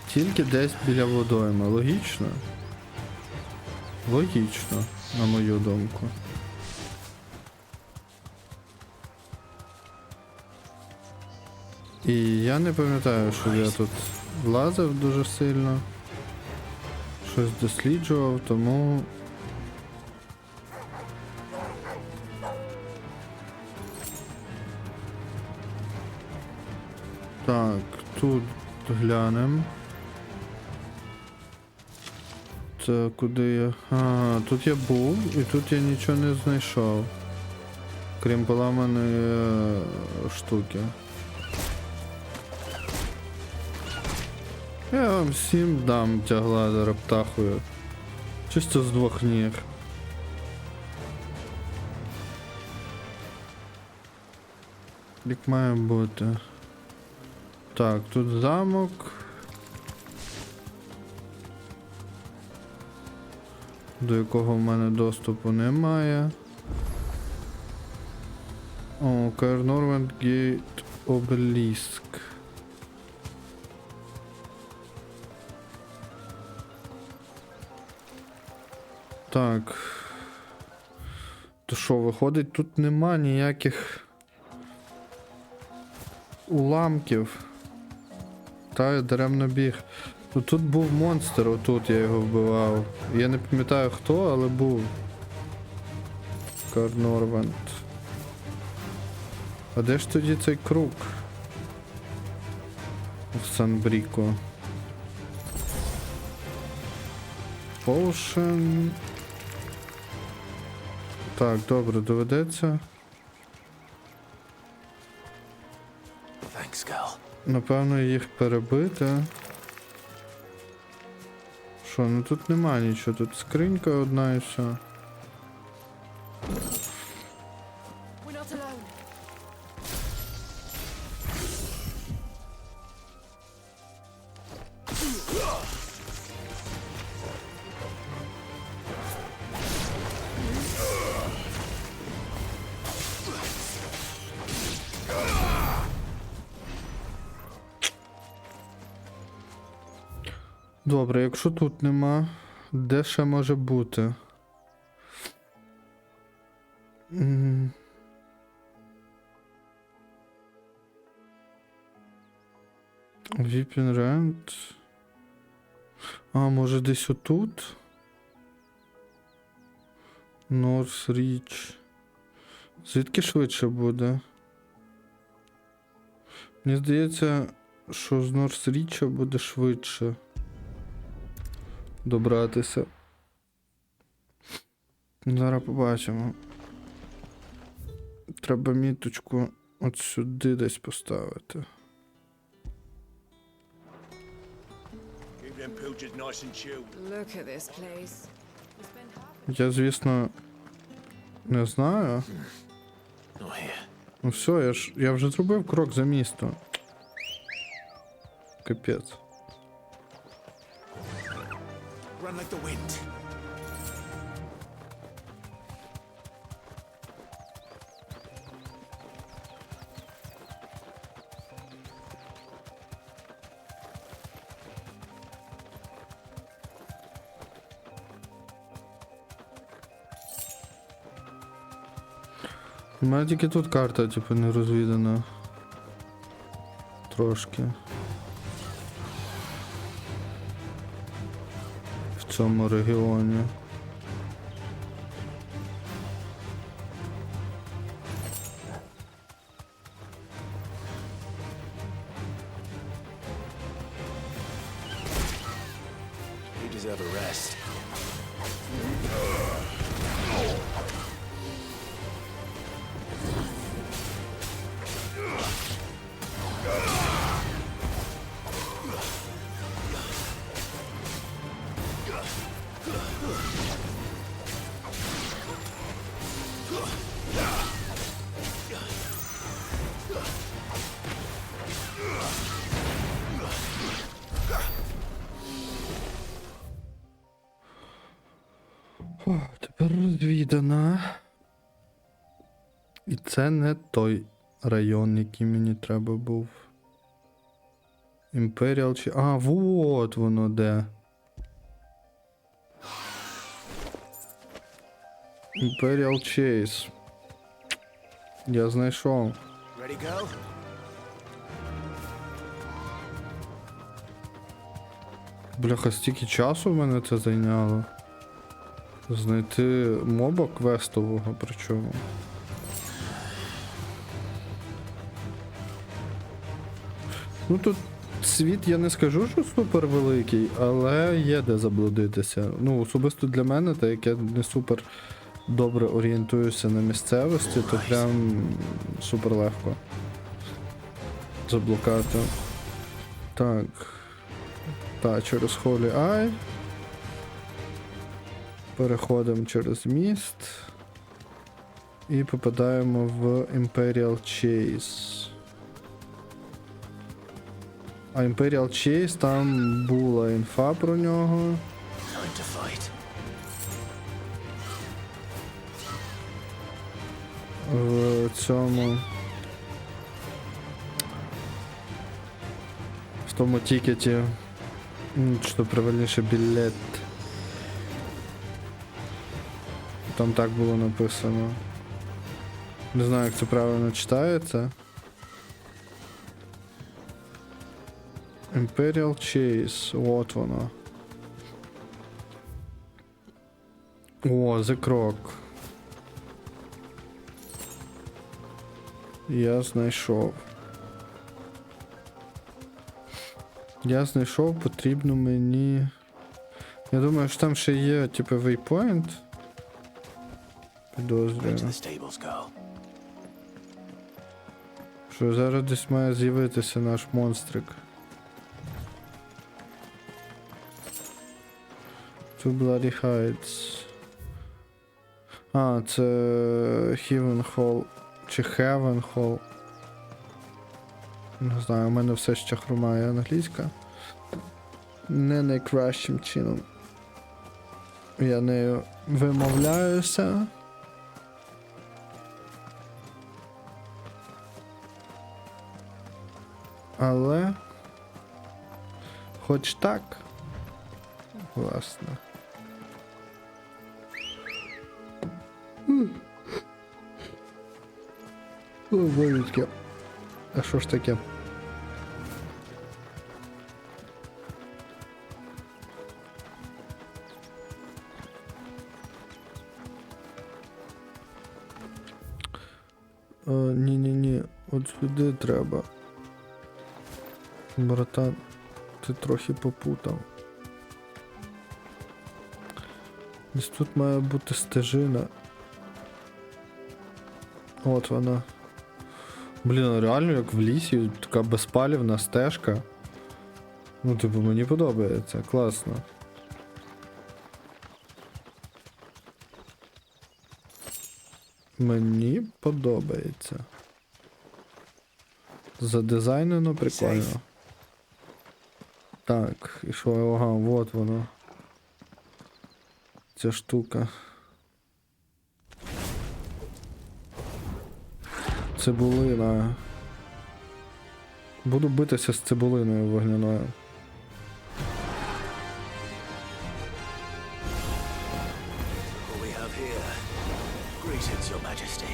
Тільки десь біля водойми. Логічно? Логічно, на мою думку. І я не пам'ятаю, що я тут влазив дуже сильно. Щось досліджував, тому... Так, тут глянемо. Це куди я... А, тут я був, і тут я нічого не знайшов. Крім поламаної штуки. Я вам всім дам тягладера птахою. Чисто з двох ніг. Як має бути. Так, тут замок. До якого в мене доступу немає. О, Карнорвенд Гейт Обеліск. Так. То що, виходить, тут нема ніяких уламків. Та я даремно біг. Тут був монстр, отут я його вбивав. Я не пам'ятаю хто, але був. Карнорвенд. А де ж тоді цей круг? В Санбріку. Potion. Так, добре, доведеться. Напевно, їх перебити. Що, ну тут нема нічого, тут скринька одна і все. Добре, якщо тут нема, де ще може бути? Віпінренд. А, може десь отут? Норс Річ. Звідки швидше буде? Мені здається, що з Норс Річа буде швидше добратися. Зараз побачимо. Треба міточку от сюди десь поставити. Look at this place. Я, звісно, не знаю. Ну все, я вже зробив крок за місто. Капець. Run like the wind. У мене тільки тут карта, типу, не розвідана. Трошки. В цьому регіоні. You deserve a rest. О, тепер розвідана. І це не той район, який мені треба був. Імперіал чи... А, вот воно де. Імперіал Чейз. Я знайшов. Ready, go? Бляха, стільки часу в мене це зайняло. Знайти моба квестового, причому. Ну тут світ, я не скажу, що супер великий, але є де заблудитися. Ну, особисто для мене, так як я не супер добре орієнтуюся на місцевості, то прям супер легко заблукати. Так. Так, через Холі Ай. Переходимо через міст. І попадаємо в Imperial Chase. А Imperial Chase, там була інфа про нього. Time to fight. В цьому. В тому тікеті. Що правильніше, білет. Там так було написано. Не знаю, як це правильно читається. Imperial Chase, от воно. О, The Croc. Я знайшов. Я знайшов потрібну мені... Я думаю, що там ще є, типу, waypoint. Підозрюю. To the stables, girl. Що зараз десь має з'явитися наш монстрик. Two Bloody Heights. А, це Heaven Hall. Чи Heaven Hall. Не знаю, у мене все ще хромає англійська. Не найкращим чином. Я нею вимовляюся. Але... Хоч так. Власне. О, божечки. А що ж таке? Ні-ні-ні, от сюди треба. Братан, ти трохи попутав. Десь тут має бути стежина. От вона. Блін, реально як в лісі, така безпалівна стежка. Ну, типу, мені подобається, класно. Мені подобається. Задизайнено прикольно. Так, і що, ага, вот воно. Ця штука. Цибулина. Буду битися з цибулиною вогняною. What we have here? Greetings, Your Majesty.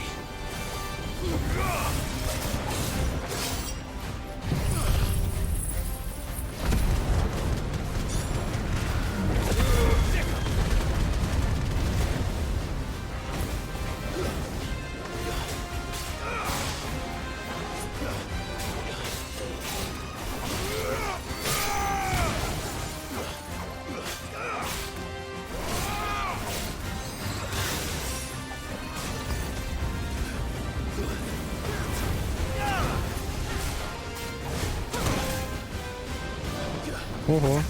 Ого.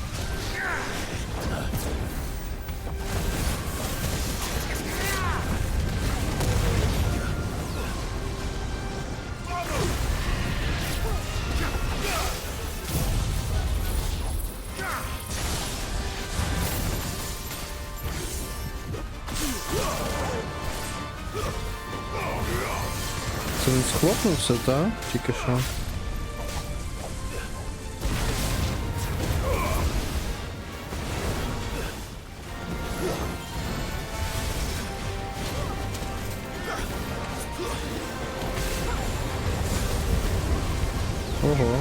Це він схлопнувся, так? Тільки що. Ого.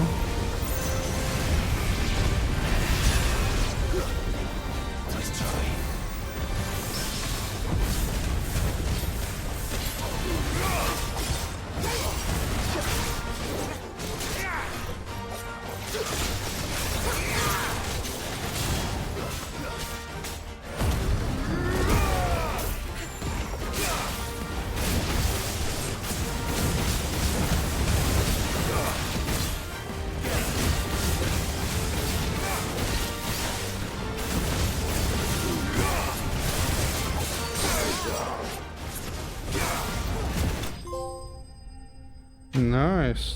Найс.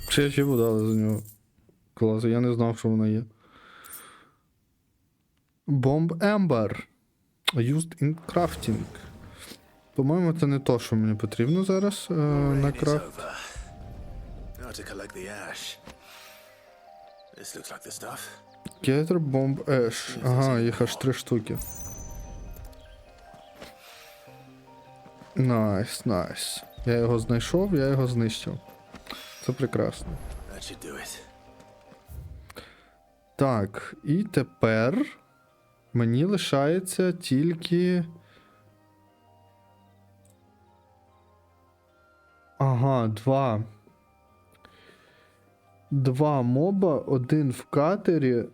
Ще чого дали за нього. Клас, я не знав, що вона є. Bomb Ember. Used in crafting. По-моєму, це не то, що мені потрібно зараз на крафт. Now to collect the ash. This looks like the stuff. Gather Bomb Ash. Ага, їх аж 3 штуки. Найс, найс. Я його знайшов, я його знищив. Це прекрасно. That should do it. Так, і тепер мені лишається тільки. Ага, два моба, один в катері,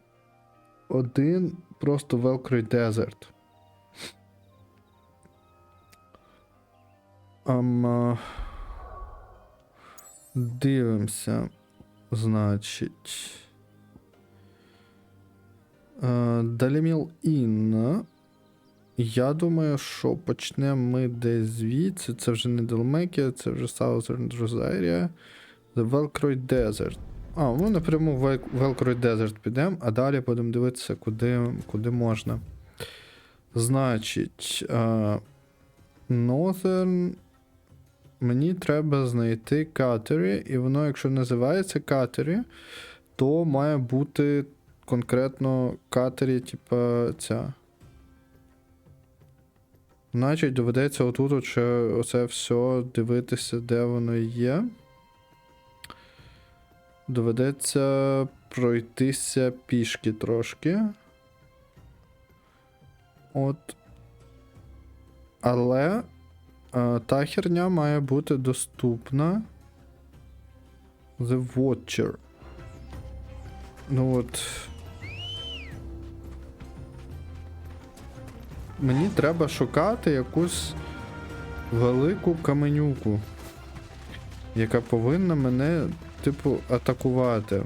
один просто в Велкрой Дезерт. Дивимося. Значить. Даліміл Ін. Я думаю, що почнемо ми десь звідси. Це вже не Делмекія, це вже Southern Rosaria. The Velcroy Desert. Ми напряму в Velcroy Desert підемо, а далі будемо дивитися, куди можна. Значить, Northern. Мені треба знайти катері, і воно, якщо називається катері, то має бути конкретно катері, типа ця. Значить, доведеться отут ще оце все дивитися, де воно є. Доведеться пройтися пішки трошки. От. Та херня має бути доступна. The Watcher. Ну от. Мені треба шукати якусь велику каменюку, яка повинна мене, типу, атакувати.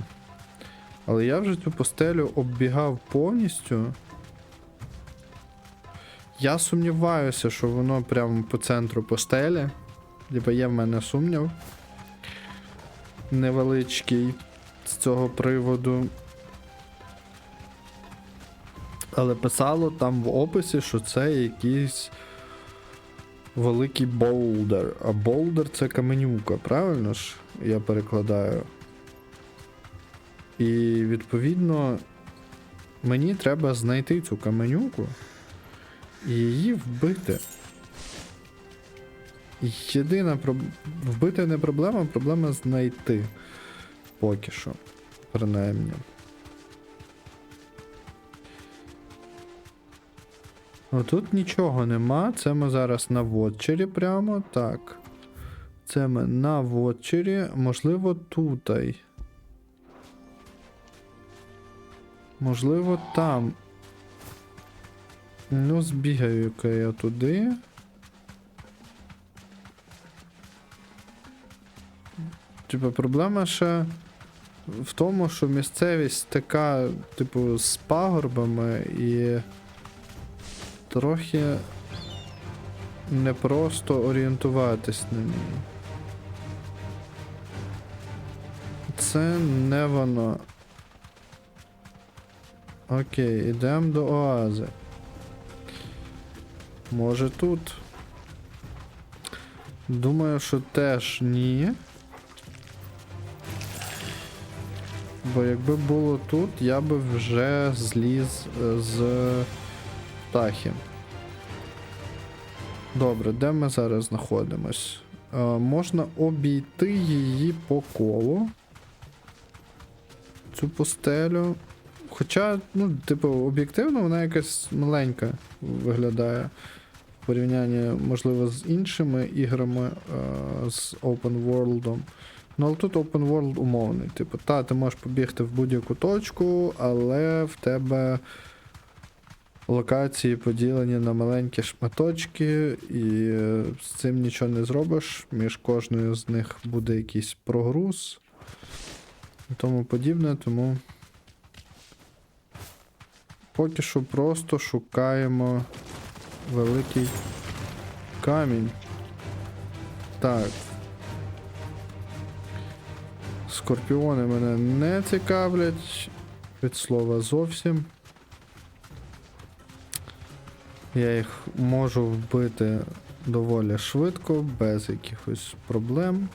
Але я вже цю постелю оббігав повністю. Я сумніваюся, що воно прямо по центру постелі. Типа є в мене сумнів невеличкий з цього приводу. Але писало там в описі, що це якийсь великий болдер. А болдер це каменюка, правильно ж? Я перекладаю. І відповідно мені треба знайти цю каменюку і її вбити. Єдина вбити не проблема, проблема знайти. Поки що. Принаймні. Тут нічого нема. Це ми зараз на вотчері прямо. Так. Це ми на вотчері. Можливо, тутай. Можливо, там. Ну, збігаю-ка я туди. Типа, проблема ще в тому, що місцевість така, типу, з пагорбами і трохи непросто орієнтуватись на ній. Це не воно. Окей, ідемо до оази. Може тут? Думаю, що теж ні. Бо якби було тут, я би вже зліз з птахи. Добре, де ми зараз знаходимось? Можна обійти її по колу. Цю постелю. Хоча, ну, типу, об'єктивно вона якась маленька виглядає. В порівнянні, можливо, з іншими іграми з Open World. Ну, але тут Open World умовний. Типу, ти можеш побігти в будь-яку точку, але в тебе локації поділені на маленькі шматочки, і з цим нічого не зробиш. Між кожною з них буде якийсь прогруз і тому подібне, тому поки що просто шукаємо великий камінь. Так. Скорпіони мене не цікавлять. Від слова зовсім. Я їх можу вбити доволі швидко, без якихось проблем.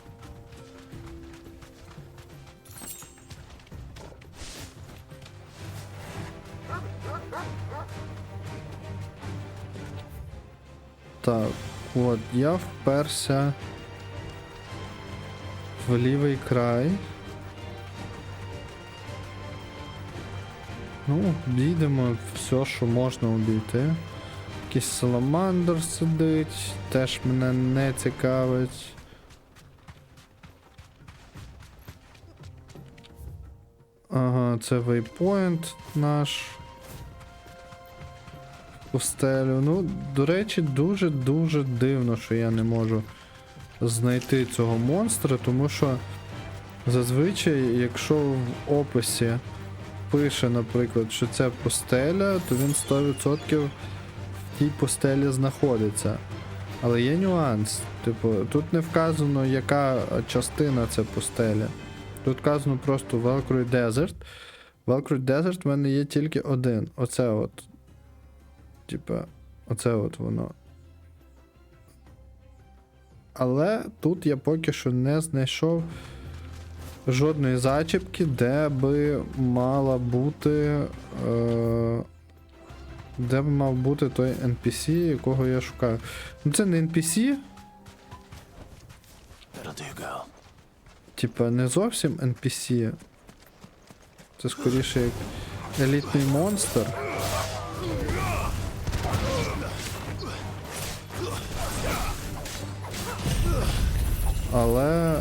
Так, от, я вперся в лівий край. Ну, обійдемо все, що можна обійти. Якийсь саламандр сидить, теж мене не цікавить. Ага, це вейпоінт наш. Пустелю. Ну, до речі, дуже-дуже дивно, що я не можу знайти цього монстра, тому що зазвичай, якщо в описі пише, наприклад, що це пустеля, то він 100% в тій пустелі знаходиться. Але є нюанс. Типу, тут не вказано, яка частина це пустеля. Тут вказано просто Valkyrie Desert. Valkyrie Desert в мене є тільки один. Оце от. Типа, оце от воно. Але тут я поки що не знайшов жодної зачіпки, де би мала бути. Де б мав бути той NPC, якого я шукаю. Ну це не NPC. Типа, не зовсім NPC. Це скоріше як елітний монстр. Але...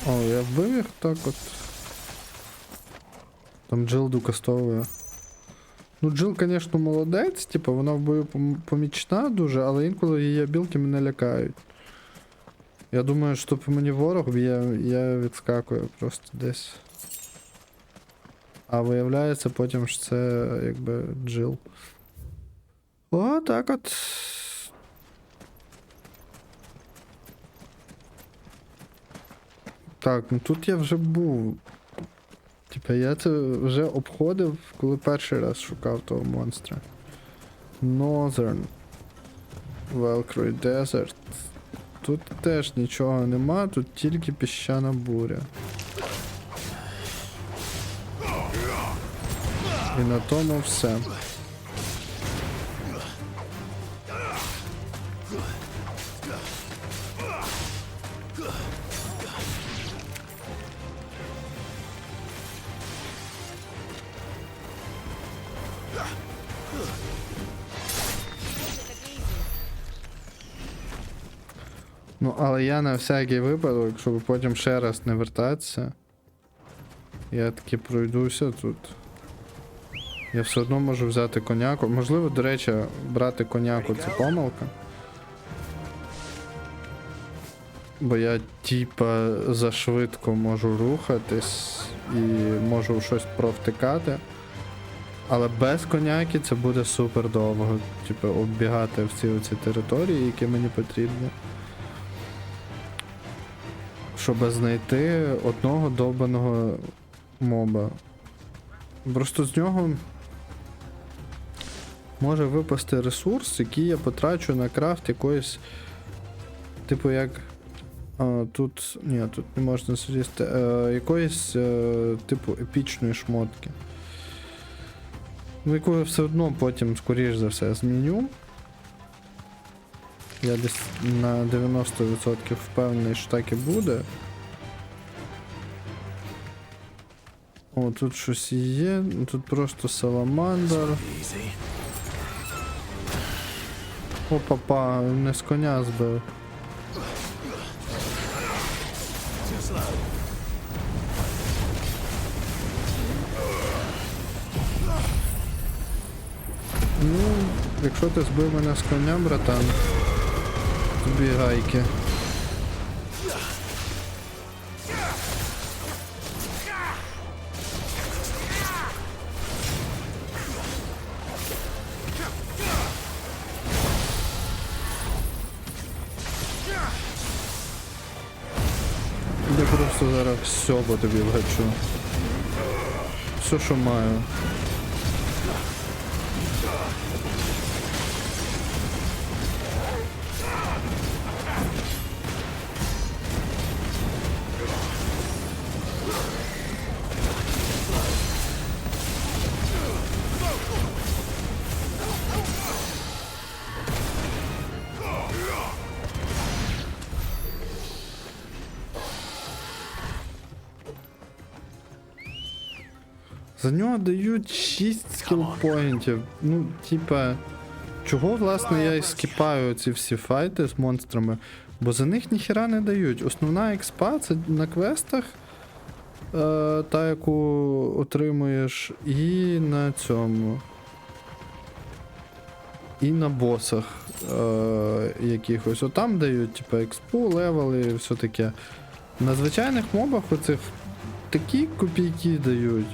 О, я вбив їх так от. Там Джил докастовує. Ну, Джил, звісно, молодець, типу, вона в бою помічна дуже, але інколи її білки мене лякають. Я думаю, що по мені ворог б'є, я відскакую просто десь. А виявляється потім, що це якби Джил. О, так от. Так, ну тут я вже був. Типа я це вже обходив, коли перший раз шукав того монстра. Northern Valkyrie Desert. Тут теж нічого нема, тут тільки піщана буря. І на тому все. Ну, але я на всякий випадок, щоб потім ще раз не вертатися, я таки пройдуся тут. Я все одно можу взяти коняку. Можливо, до речі, брати коняку це помилка. Бо я типа зашвидко можу рухатись і можу щось провтикати. Але без коняки це буде супер довго. Типу оббігати всі оці території, які мені потрібні. Щоб знайти одного довбаного моба. Просто з нього може випасти ресурс, який я потрачу на крафт якоїсь, типу як... тут... Ні, тут не можна зрізти. Якоїсь, типу, епічної шмотки. Ну, яку я все одно потім, скоріш за все, зміню. Я десь на 90% впевнений, що так і буде. О, тут щось є, тут просто саламандр. О, папа, не з коня збив. Ну, якщо ти збив мене з коня, братан, тобі гайки. Я просто зараз все по тобі вгачу. Все, що маю. За нього дають 6 скілпоінтів. Ну, типа, чого, власне, я і скіпаю ці всі файти з монстрами? Бо за них ніхіра не дають. Основна експа це на квестах, та, яку отримуєш, і на цьому. І на босах якихось. Отам дають, типа, експу, левели і все таке. На звичайних мобах оцих такі копійки дають.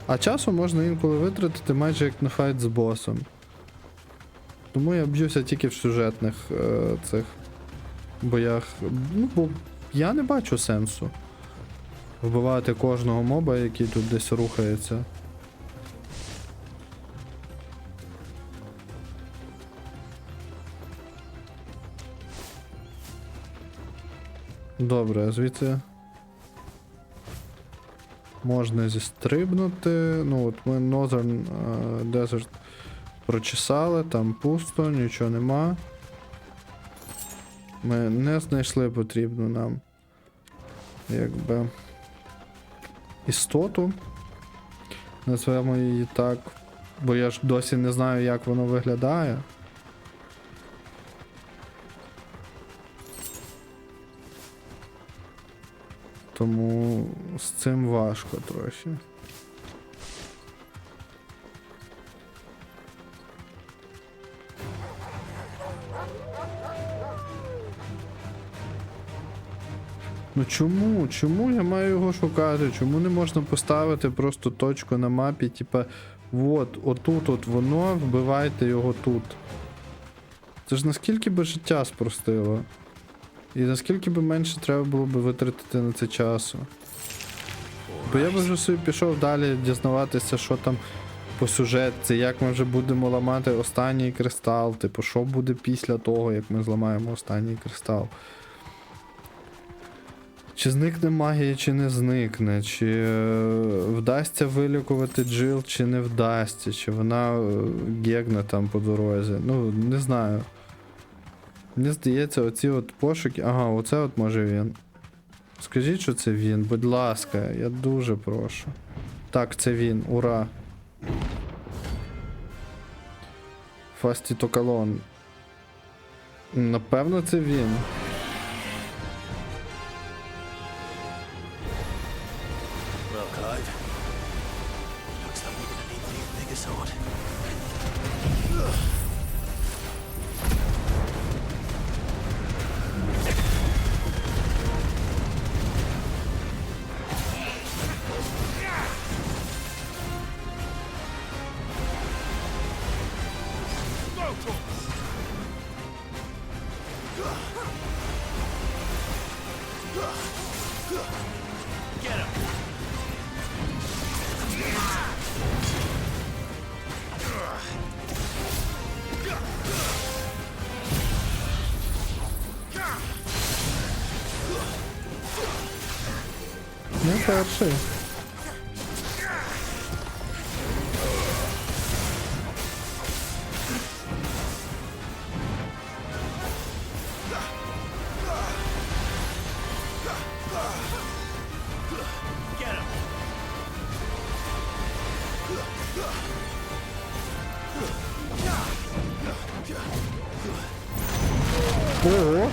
А часу можна інколи витратити майже як на файт з босом. Тому я б'юся тільки в сюжетних цих боях. Ну, бо я не бачу сенсу вбивати кожного моба, який тут десь рухається. Добре, звідси можна зістрибнути. Ну от ми Northern Desert прочесали, там пусто, нічого нема. Ми не знайшли потрібну нам якби істоту. Назвемо її так. Бо я ж досі не знаю, як воно виглядає. Тому з цим важко трохи. Ну чому? Чому я маю його шукати? Чому не можна поставити просто точку на мапі, типа, от, отут от воно, вбивайте його тут. Це ж наскільки би життя спростило. І наскільки би менше треба було би витратити на це часу. Бо я би вже собі пішов далі дізнаватися, що там по сюжетці, як ми вже будемо ламати останній кристал, типу, що буде після того, як ми зламаємо останній кристал. Чи зникне магія, чи не зникне, чи вдасться вилікувати Джил, чи не вдасться, чи вона гегне там по дорозі. Ну, не знаю. Мені здається, оці от пошуки... Ага, оце от може він. Скажіть, що це він, будь ласка, я дуже прошу. Так, це він, ура. Фастітокалон. Напевно, це він. Well, Clive, looks like we're gonna need the bigger sword. Не перший. Ого.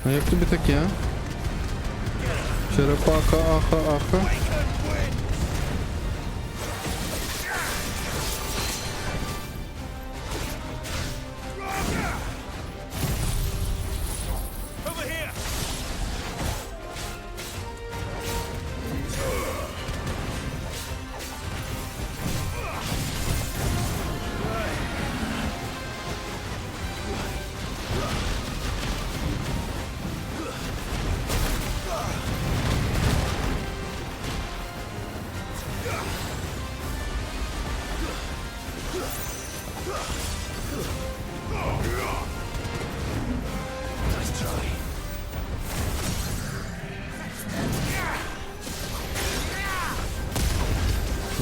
А як тобі таке? Черепаха, аха.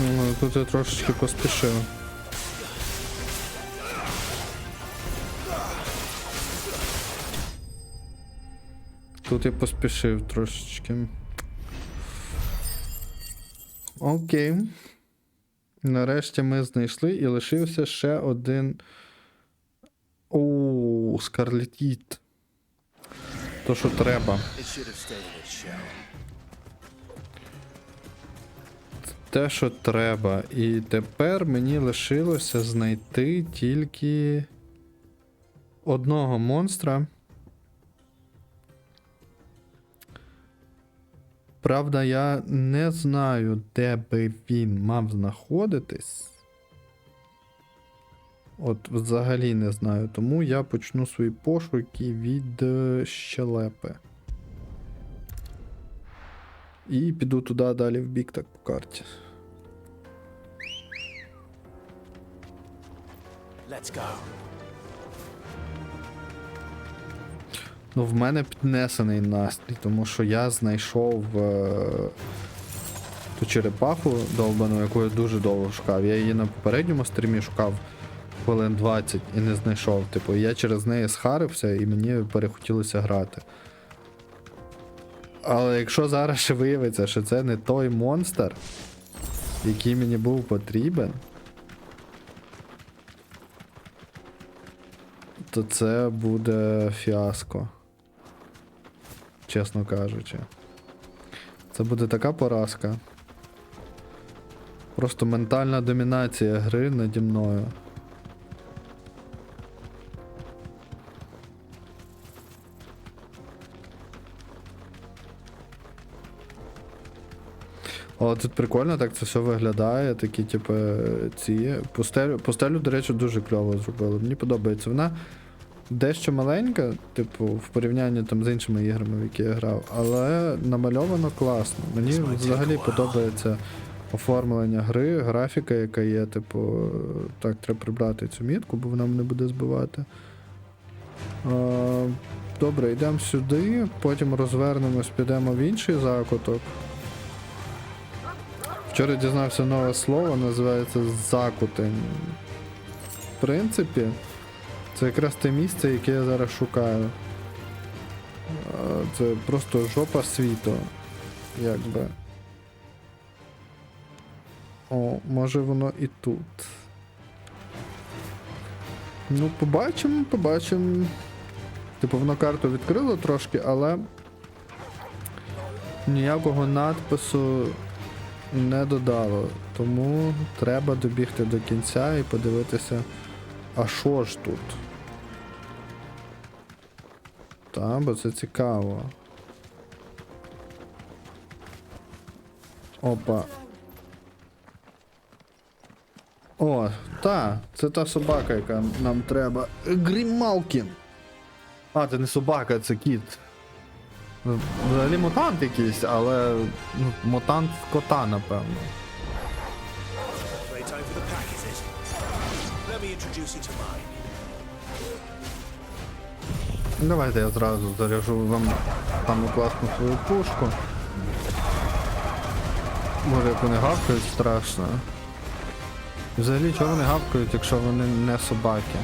Ну, тут я трошечки поспішив. Тут я поспішив трошечки. Окей. Нарешті ми знайшли і лишився ще один. Оу, Скарлетіт. То, що треба. те, що треба. І тепер мені лишилося знайти тільки одного монстра. Правда, я не знаю, де би він мав знаходитись. От взагалі не знаю. Тому я почну свої пошуки від щелепи. І піду туди далі в бік, так по карті. Let's go. Ну, в мене піднесений настрій, тому що я знайшов ту черепаху довбану, яку я дуже довго шукав. Я її на попередньому стрімі шукав хвилин 20 і не знайшов. Типу, я через неї схарився і мені перехотілося грати. Але якщо зараз ще виявиться, що це не той монстр, який мені був потрібен, то це буде фіаско. Чесно кажучи. Це буде така поразка. Просто ментальна домінація гри наді мною. Але тут прикольно так це все виглядає, такі, типу, ці. Пустелю, до речі, дуже кльово зробили. Мені подобається. Вона дещо маленька, типу, в порівнянні там з іншими іграми, в які я грав, але намальовано класно. Мені взагалі подобається оформлення гри, графіка, яка є, типу, так, треба прибрати цю мітку, бо вона мене буде збивати. Добре, йдемо сюди, потім розвернемось, підемо в інший закуток. Вчора дізнався нове слово, називається закутень. В принципі, це якраз те місце, яке я зараз шукаю. Це просто жопа світу. Якби. О, може воно і тут. Ну, побачимо. Типу, воно карту відкрило трошки, але ніякого надпису не додало. Тому треба добігти до кінця і подивитися, а що ж тут? Та, бо це цікаво. Опа. О, це та собака, яка нам треба. Грімалкін! А, це не собака, це кіт. Взагалі мутант якийсь, але мутант кота, напевно. Давайте я зразу заряжу вам саму класну свою пушку. Може, як вони гавкають, страшно. Взагалі, чого вони гавкають, якщо вони не собаки?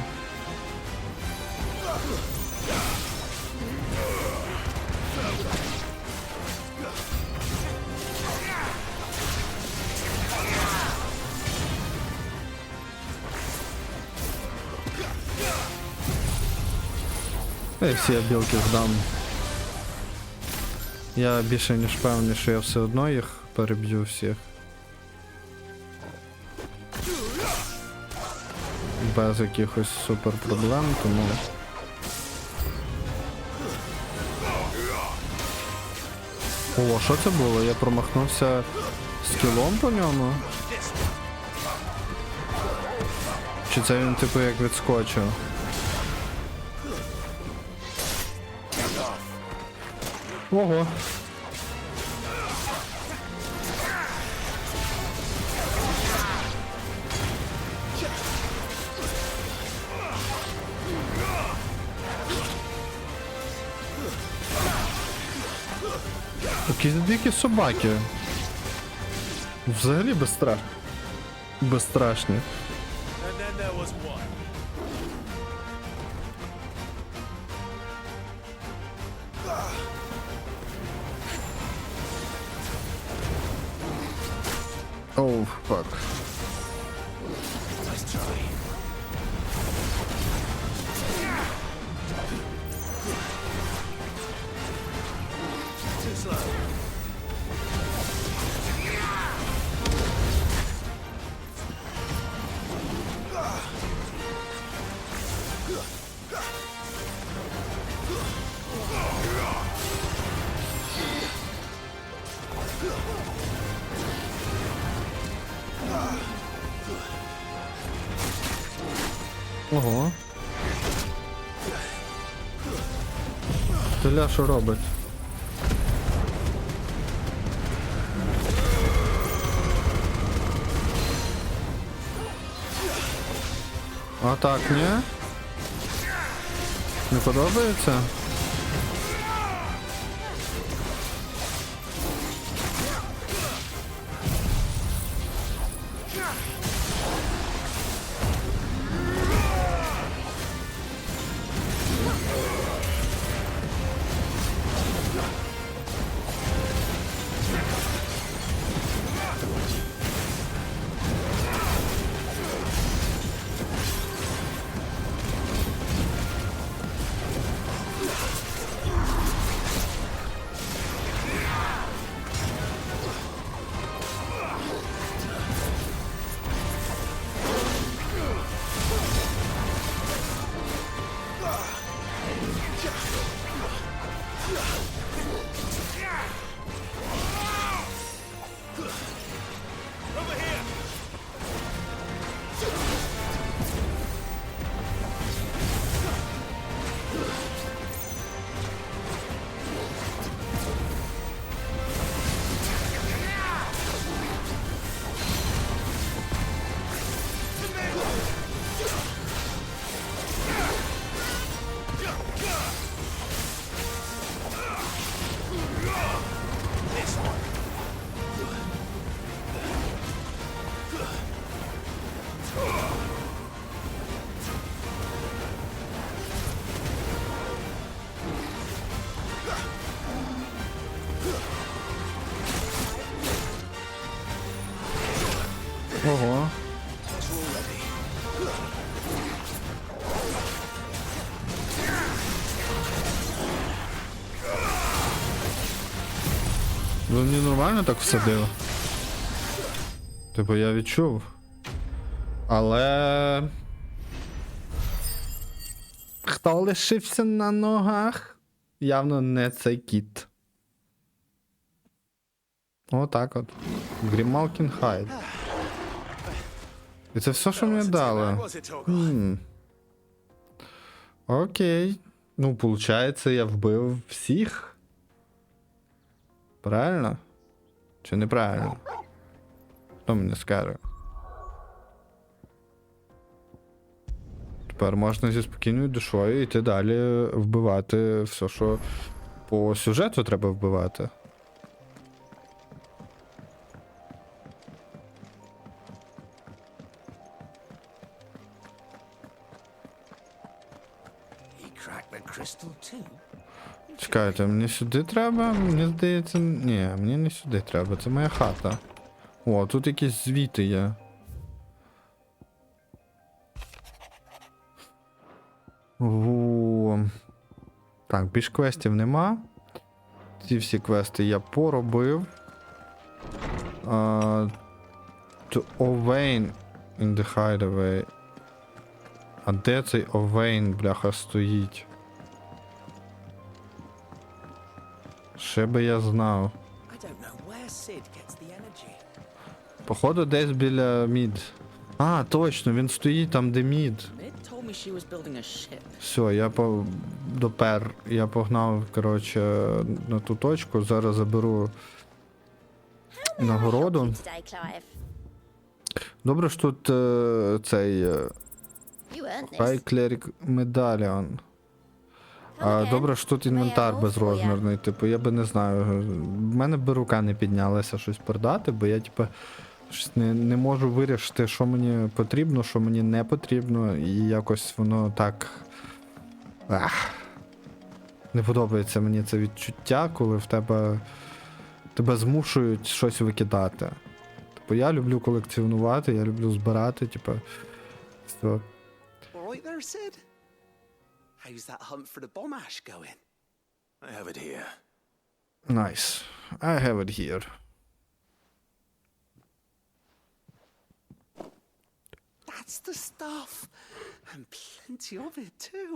Всі я білки здам. Я більше ніж певний, що я все одно їх переб'ю всіх. Без якихось супер проблем, тому... О, що це було? Я промахнувся скілом по ньому? Чи це він типу як відскочив? Ого. Якісь дикі собаки. Взагалі безстрашні. Оу, фак. Ого. Теля що робить? А так, ні? Не подобається? Ого. Ви мені нормально так всадили? Типу я відчув. Але... Хто лишився на ногах? Явно не цей кіт. Отак от. Грімалкін Хайд. І це все, що мені дали. Окей. Ну, виходить, я вбив всіх. Правильно? Чи неправильно? Хто мені скаже? Тепер можна зі спокійною душою йти далі вбивати все, що по сюжету треба вбивати. Чекайте, мені сюди треба? Мені здається... Ні, мені не сюди треба, це моя хата. О, тут якісь звіти є. О. Так, більш квестів нема. Ці всі квести я поробив. To Owain in the Hideaway. А де цей Овейн, бляха, стоїть? Ще би я знав. Походу десь біля Мід. А, точно, він стоїть там, де Мід. Все, я допер. Я погнав, коротше, на ту точку. Зараз заберу нагороду. Добре ж тут цей... High Cleric Medallion. Добре, що тут інвентар безрозмірний. Типу, я би не знаю. В мене би рука не піднялася щось продати, бо я, типу, щось не можу вирішити, що мені потрібно, що мені не потрібно, і якось воно так. Не подобається мені це відчуття, коли в тебе змушують щось викидати. Типу, я люблю колекціонувати, я люблю збирати, типу. Все. Right there, Sid? How's that hunt for the bomb ash going? I have it here. Nice. I have it here. That's the stuff. And plenty of it, too.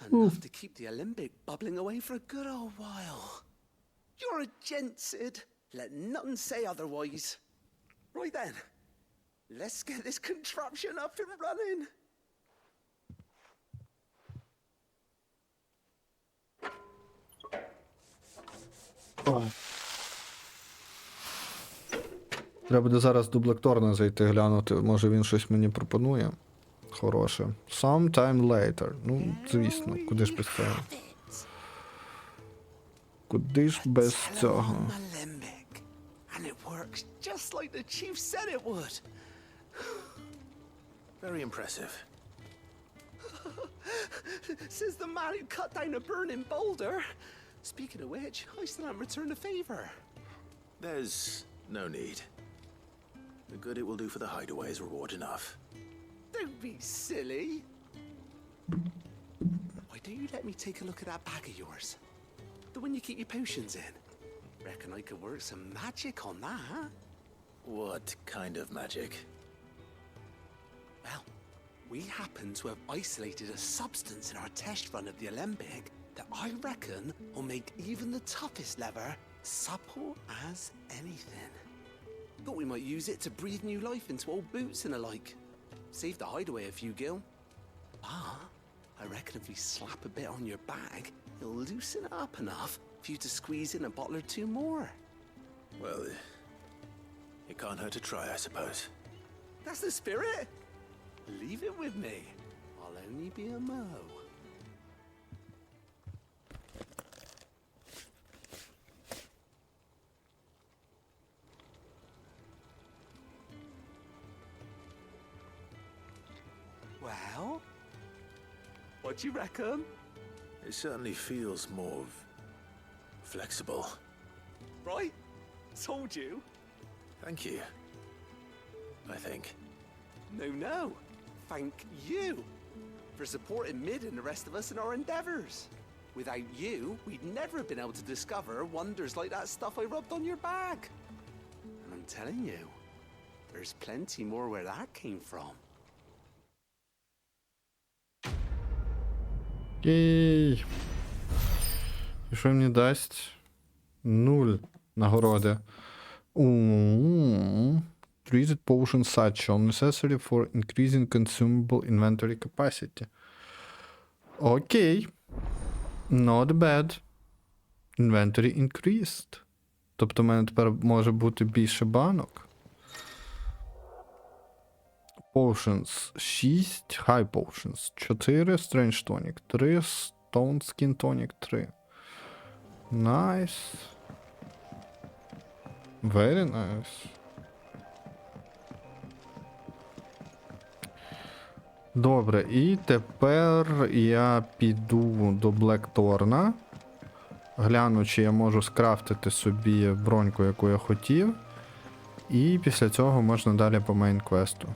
Enough to keep the Olympic bubbling away for a good old while. You're a gent, Sid. Let none say otherwise. Right then. Let's get this contraption up and running. Треба буде зараз до Блекторна зайти глянути, може він щось мені пропонує. Хороше. Sometime later. Ну, звісно, куди ж без цього? Куди ж без цього? And it works just like the chief said it would. Very impressive. Says the man who cut down a burning boulder. Speaking of which, I still haven't returned the favor. There's no need. The good it will do for the hideaway is reward enough. Don't be silly. Why don't you let me take a look at that bag of yours? The one you keep your potions in. Reckon I could work some magic on that. What kind of magic? Well, we happen to have isolated a substance in our test run of the Alembic that I reckon will make even the toughest leather supple as anything. Thought we might use it to breathe new life into old boots and the like. Save the hideaway a few gil. But I reckon if we slap a bit on your bag, it'll loosen it up enough for you to squeeze in a bottle or two more. Well, it can't hurt to try, I suppose. That's the spirit. Leave it with me. I'll only be a mo. Well, what do you reckon? It certainly feels more flexible. Right? Told you. Thank you. I think. No. Thank you for supporting Mid and the rest of us in our endeavors. Without you, we'd never have been able to discover wonders like that stuff I rubbed on your bag. And I'm telling you, there's plenty more where that came from. Єй. І що мені дасть? 0 нагороди. Treated potion satchel necessary for increasing consumable inventory capacity. Окей. Not bad. Inventory increased. Тобто в мене тепер може бути більше банок. Potions 6, High Potions 4, Strange Tonic 3, Stone Skin Tonic 3. Nice. Very nice. Добре, і тепер я піду до Блекторна. Гляну, чи я можу скрафтити собі броньку, яку я хотів. І після цього можна далі по мейн-квесту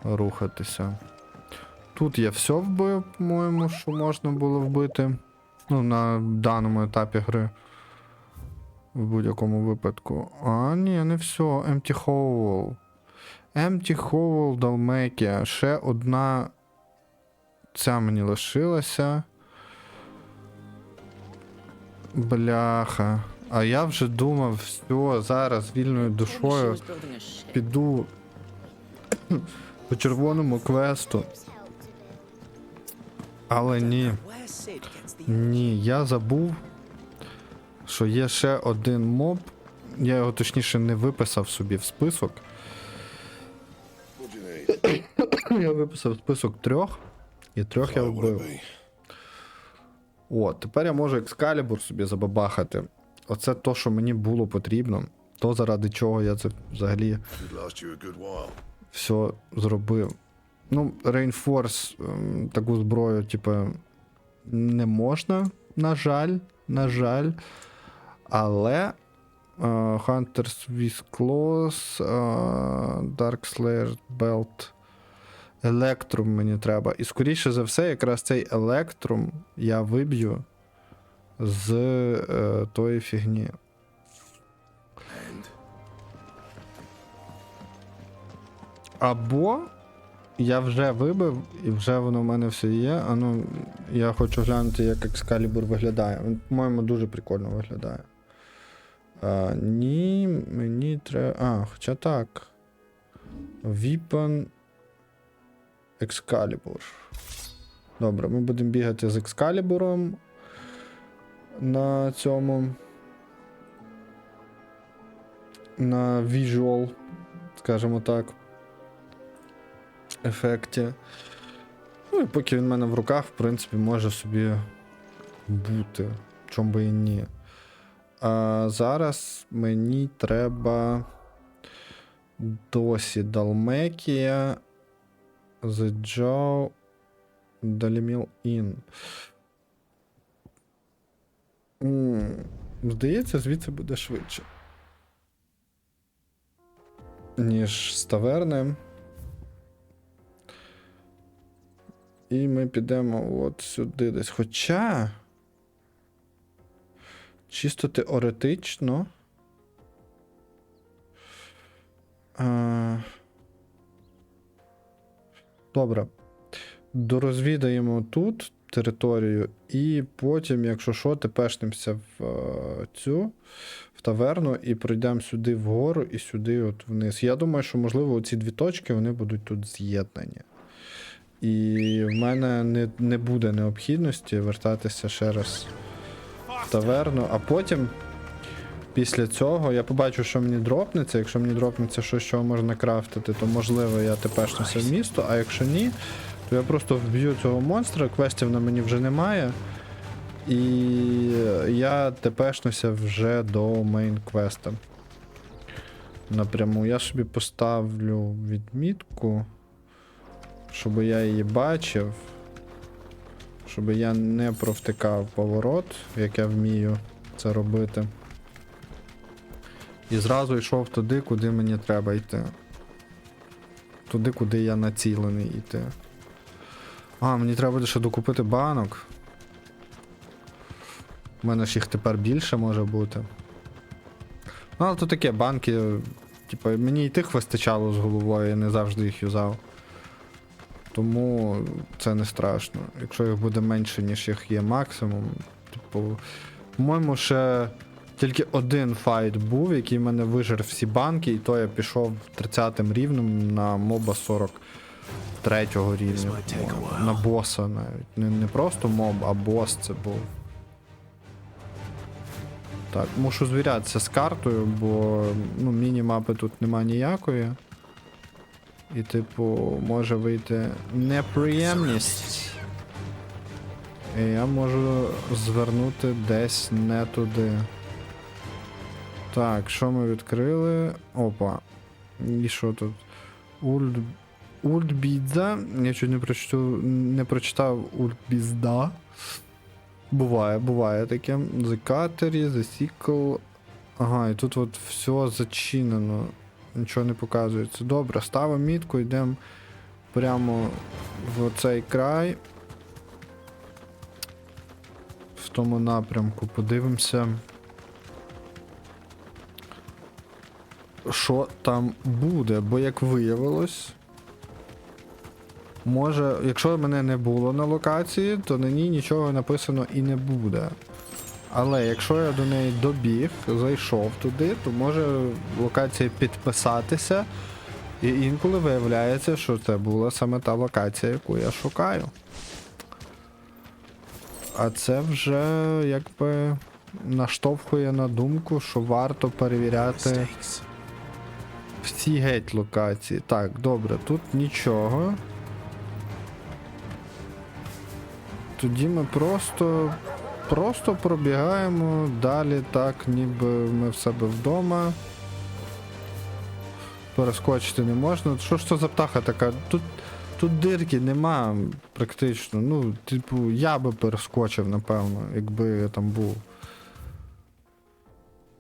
рухатися. Тут я все вбив, по-моєму, що можна було вбити. Ну, на даному етапі гри. В будь-якому випадку. А, ні, не все. Empty Hole. Empty Hole, Далмекія. Ще одна. Ця мені лишилася. Бляха. А я вже думав, все, зараз вільною душою піду по червоному квесту. Але ні. Ні, я забув, що є ще один моб. Я його точніше не виписав собі в список. Я виписав список 3, і 3 я вбив. О, тепер я можу екскалібур собі забабахати. Оце то, що мені було потрібно. То, заради чого я це взагалі все зробив. Ну, Reinforce таку зброю, типу, не можна, на жаль. Але Hunter's with Claws, Dark Slayer Belt, Електрум мені треба. І скоріше за все, якраз цей Електрум я виб'ю з тої фігні. Або я вже вибив, і вже воно в мене все є. А ну, я хочу глянути, як екскалібур виглядає. Він, по-моєму, дуже прикольно виглядає. Ні, мені треба... хоча так. Weapon Excalibur. Добре, ми будемо бігати з екскалібуром на цьому. на visual, скажімо так, ефекті. Ну і поки він в мене в руках, в принципі, може собі бути. Чом би і ні. А зараз мені треба досі Далмекія, The Joe, Даліміл Ін. Здається, звідси буде швидше, ніж з таверни. І ми підемо от сюди десь. Хоча, чисто теоретично, добре, дорозвідаємо тут територію, і потім, якщо що, тепешнемося в таверну і пройдемо сюди вгору і сюди от вниз. Я думаю, що, можливо, ці дві точки, вони будуть тут з'єднані. І в мене не буде необхідності вертатися ще раз в таверну, а потім, після цього, я побачу, що мені дропнеться. Якщо мені дропнеться щось, що можна крафтити, то, можливо, я тепешнуся в місто, а якщо ні, то я просто вб'ю цього монстра, квестів на мені вже немає, і я тепешнуся вже до мейн-квеста. Напряму. Я собі поставлю відмітку, щоб я її бачив, щоб я не провтикав поворот, як я вмію це робити. І зразу йшов туди, куди мені треба йти. Туди, куди я націлений йти. Мені треба буде ще докупити банок. У мене ж їх тепер більше може бути. Ну, але то таке, банки, типу, мені і тих вистачало з головою, я не завжди їх юзав. Тому це не страшно. Якщо їх буде менше, ніж їх є максимум, типу, по-моєму, ще тільки один файт був, який мене вижер всі банки, і то я пішов 30-м рівнем на моба 43-го рівня. На боса навіть. Не просто моб, а бос це був. Так, мушу звірятися з картою, бо міні-мапи тут нема ніякої. І, типу, може вийти неприємність. І я можу звернути десь не туди. Так, що ми відкрили? Опа. І що тут? Ультбідза. Я чуть не прочитав Ультбізда. Буває таке. The Cattery, The Sickle. Ага, і тут от все зачинено. Нічого не показується. Добре, ставимо мітку, йдемо прямо в цей край. В тому напрямку подивимося, що там буде. Бо, як виявилось, може, якщо мене не було на локації, то на ній нічого написано і не буде. Але якщо я до неї добіг, зайшов туди, то може локація підписатися, і інколи виявляється, що це була саме та локація, яку я шукаю. А це вже якби наштовхує на думку, що варто перевіряти всі геть локації. Так, добре, тут нічого. Тоді ми просто пробігаємо далі так, ніби ми в себе вдома. Перескочити не можна. Що ж це за птаха така? Тут дирки нема практично. Ну, типу, я би перескочив, напевно, якби я там був.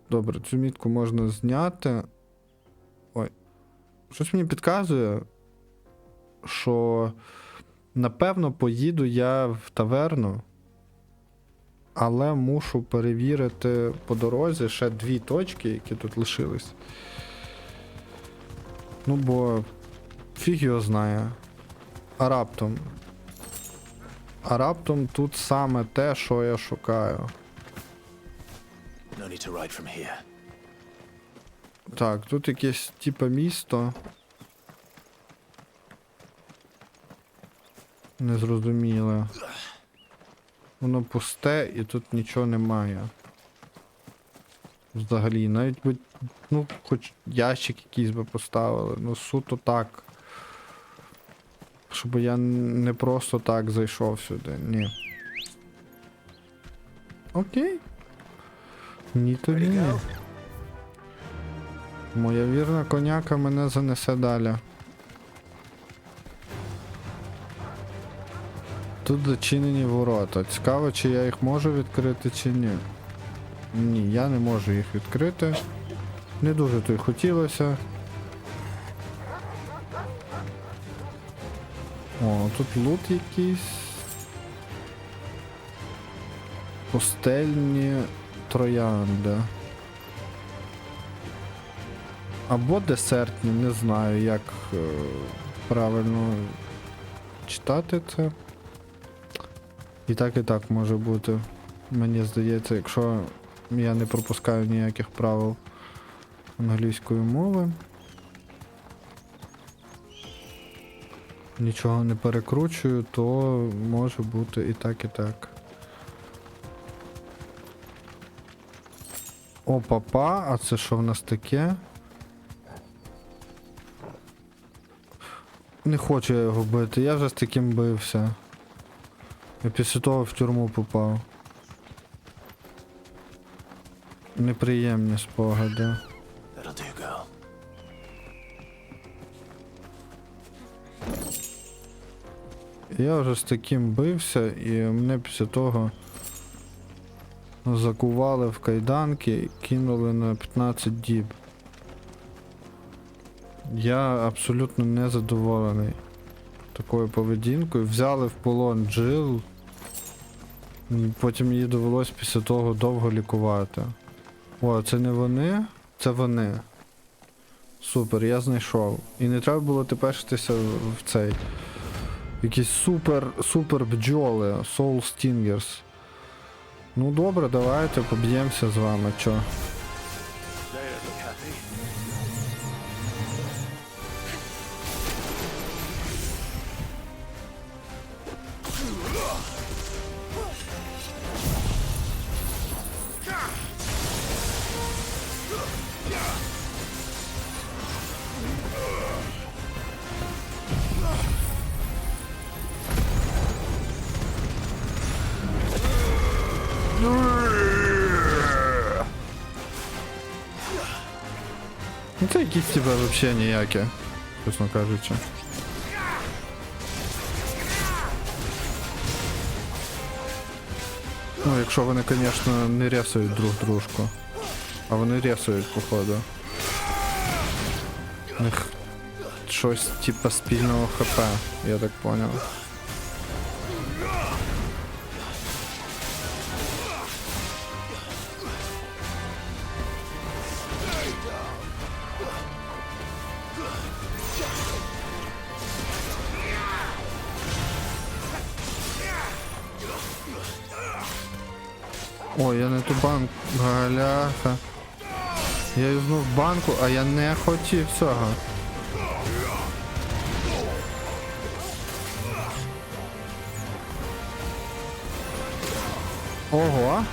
Добре, цю мітку можна зняти. Ой. Щось мені підказує, що напевно поїду я в таверну. Але мушу перевірити по дорозі ще дві точки, які тут лишились. Ну, бо фіг його знає. А раптом тут саме те, що я шукаю. Так, тут якесь типа місто. Незрозуміле. Воно пусте і тут нічого немає. Взагалі, навіть би, ну, хоч ящик якийсь би поставили, ну суто так. Щоб я не просто так зайшов сюди, ні. Окей. Ні тобі ні. Моя вірна коняка мене занесе далі. Тут зачинені ворота. Цікаво, чи я їх можу відкрити, чи ні. Ні, я не можу їх відкрити. Не дуже то й хотілося. О, тут лут якийсь. Пустельні троянди. Або десертні, не знаю, як правильно читати це. І так може бути. Мені здається, якщо я не пропускаю ніяких правил англійської мови. Нічого не перекручую, то може бути і так, і так. О, папа, а це що в нас таке? Не хочу я його бити, я вже з таким бився. Я після того в тюрму попав. Неприємні спогади. That'll do, girl. Я вже з таким бився, і мене після того закували в кайданки і кинули на 15 діб. Я абсолютно не задоволений такою поведінкою. Взяли в полон Джил, потім її довелось після того довго лікувати. О, це не вони, це вони. Супер, я знайшов. І не треба було тепешитися в цей. Якісь супер бджоли, Soul Stingers. Ну добре, давайте поб'ємося з вами, чо. Ну це якісь тебе взагалі ніякі, чесно кажучи. Ну, якщо вони, звісно, не ресують друг дружку. А вони ресують, походу. У них щось типа спільного ХП, я так поняв. Ой, я не ту банку, галяха. Я юзнув банку, а я не хотів цього. Ого.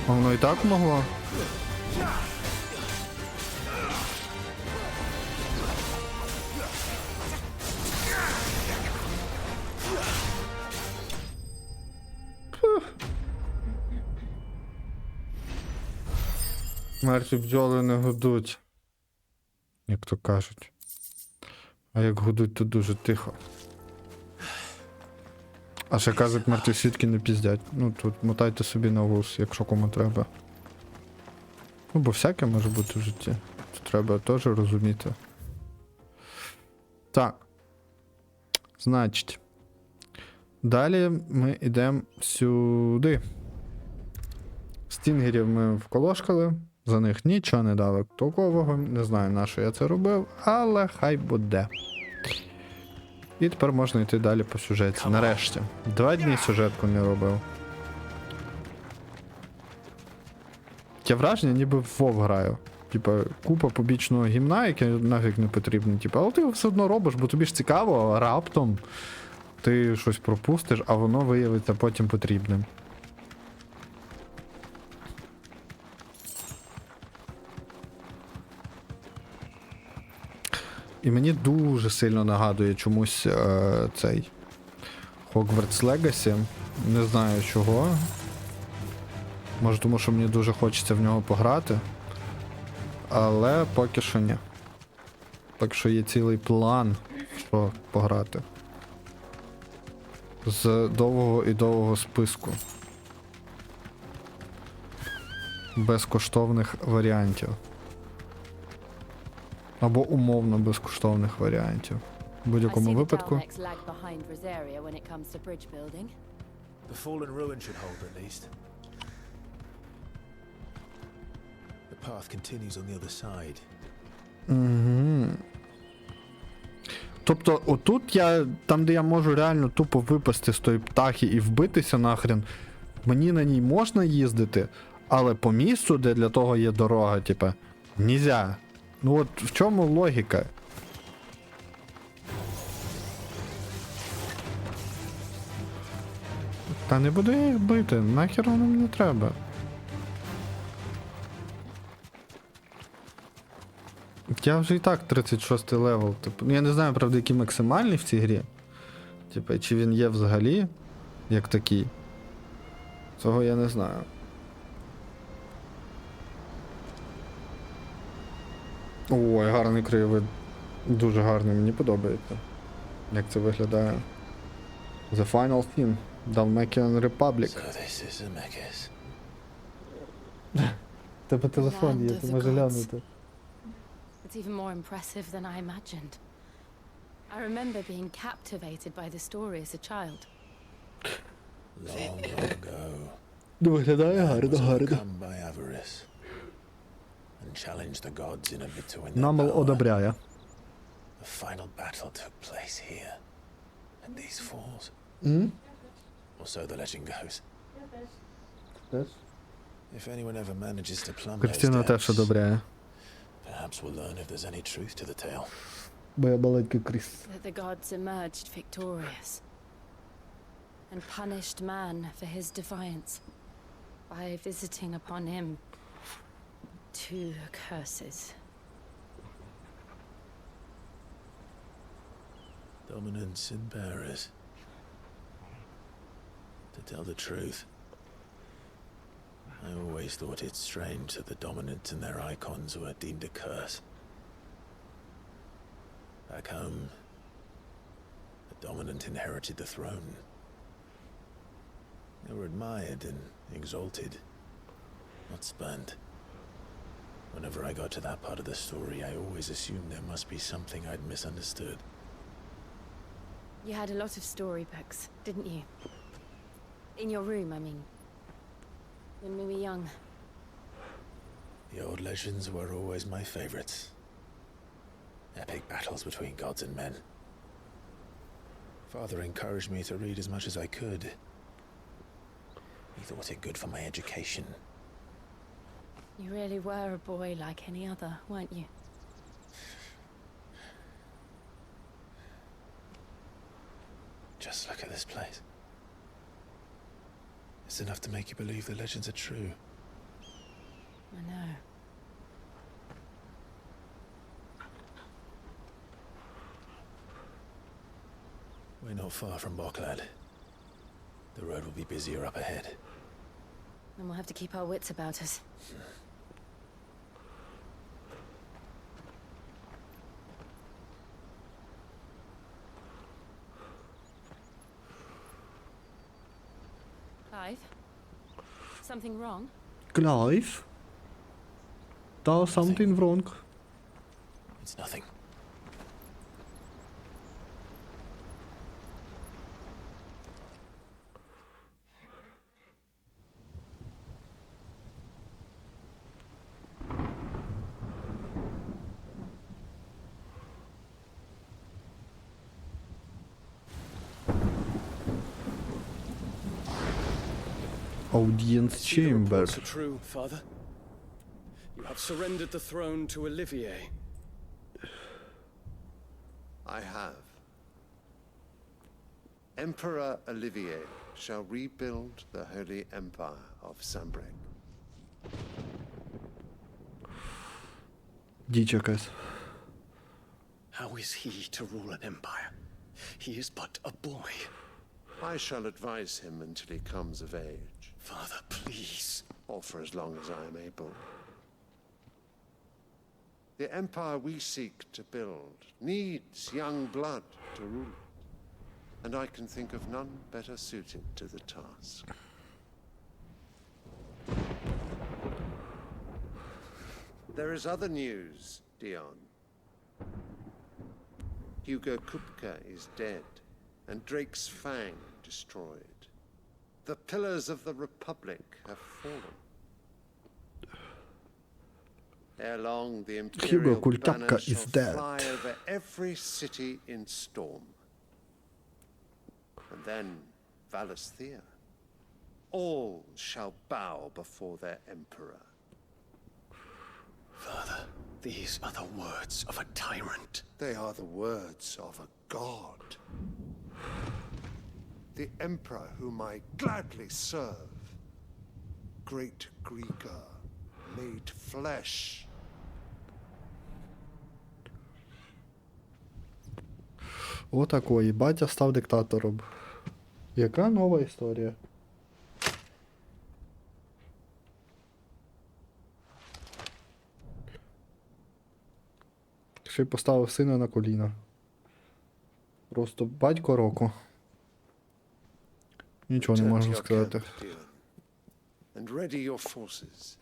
А воно і так могло? Мертві бджоли не гудуть, як то кажуть. А як гудуть, то дуже тихо. А ще кажуть, мертві свідки не піздять. Ну тут мотайте собі на вус, якщо кому треба. Ну бо всяке може бути в житті. Це треба теж розуміти. Так. Значить. Далі ми йдемо сюди. Стінгерів ми вколошкали. За них нічого не дали толкового. Не знаю, на що я це робив, але хай буде. І тепер можна йти далі по сюжеті. Нарешті. 2 дні сюжетку не робив. Таке враження, ніби в WoW граю. Типа, купа побічного гімна, яке нафіг не потрібно. Типа, але ти його все одно робиш, бо тобі ж цікаво, а раптом ти щось пропустиш, а воно виявиться потім потрібним. І мені дуже сильно нагадує чомусь цей Hogwarts Legacy. Не знаю чого. Може тому, що мені дуже хочеться в нього пограти. Але поки що ні. Поки що є цілий план, що пограти. З довгого і довгого списку безкоштовних варіантів. Або умовно безкоштовних варіантів. В будь-якому випадку. The fallen ruin should hold at least. The path continues on the other side. Тобто, отут я, там де я можу реально тупо випасти з тої птахи і вбитися нахрен, мені на ній можна їздити, але по місту, де для того є дорога, типа, нельзя. Ну от в чому логіка? Та не буду я їх бити, нахер воно мені треба. Я вже і так 36 левел, типу. Ну я не знаю, правда, який максимальний в цій грі. Типу, чи він є взагалі, як такий. Цього я не знаю. Ой, гарний краєвид. Дуже гарний, мені подобається. Як це виглядає. The Final Theme. Dalmatian Republic. So this is Zemeckis. Тебе телефон є, ти можеш глянути. It's even more impressive than I imagined. I remember being captivated by the story as a child. Long, long ago. Виглядає гарно, was гарно. overcome by avarice and challenged the gods in a bid to win their Намал power. одобряє. The final battle took place here, at these falls. Or so the legend goes. If anyone ever manages to plumb those Кристина теж depths, одобряє. perhaps we'll learn if there's any truth to the tale. Моя маленька Кріс. That the gods emerged victorious and punished man for his defiance by visiting upon him two curses. Dominance and bearers. To tell the truth, I always thought it strange that the dominant and their icons were deemed a curse. Back home, the dominant inherited the throne. They were admired and exalted, not spurned. Whenever I got to that part of the story, I always assumed there must be something I'd misunderstood. You had a lot of storybooks, didn't you? In your room, I mean. When we were young. The old legends were always my favorites. Epic battles between gods and men. Father encouraged me to read as much as I could. He thought it good for my education. You really were a boy like any other, weren't you? Just look at this place. It's enough to make you believe the legends are true. I know. We're not far from Boklad. The road will be busier up ahead. Then we'll have to keep our wits about us. Clive? Something wrong? Clive? Does something wrong? It's nothing. Audience chamber. Reports are true, Father. You have surrendered the throne to Olivier. I have. Emperor Olivier shall rebuild the Holy Empire of Sanbreque. Діч якась. How is he to rule an empire? He is but a boy. I shall advise him until he comes of age. Father, please. Or for as long as I am able. The empire we seek to build needs young blood to rule it, and I can think of none better suited to the task. There is other news, Dion. Hugo Kupka is dead, and Drake's Fang destroyed. The pillars of the Republic have fallen. Ere long, the Imperial banner shall fly over every city in storm. And then, Valisthea. All shall bow before their emperor. Father, these are the words of a tyrant. They are the words of a god. The emperor whom I gladly serve. Great Greeker, made flesh. Отакої. Батя став диктатором. Яка нова історія? Ще й поставив сина на коліна. Просто батько року. Нічого не можу сказати. And ready your forces.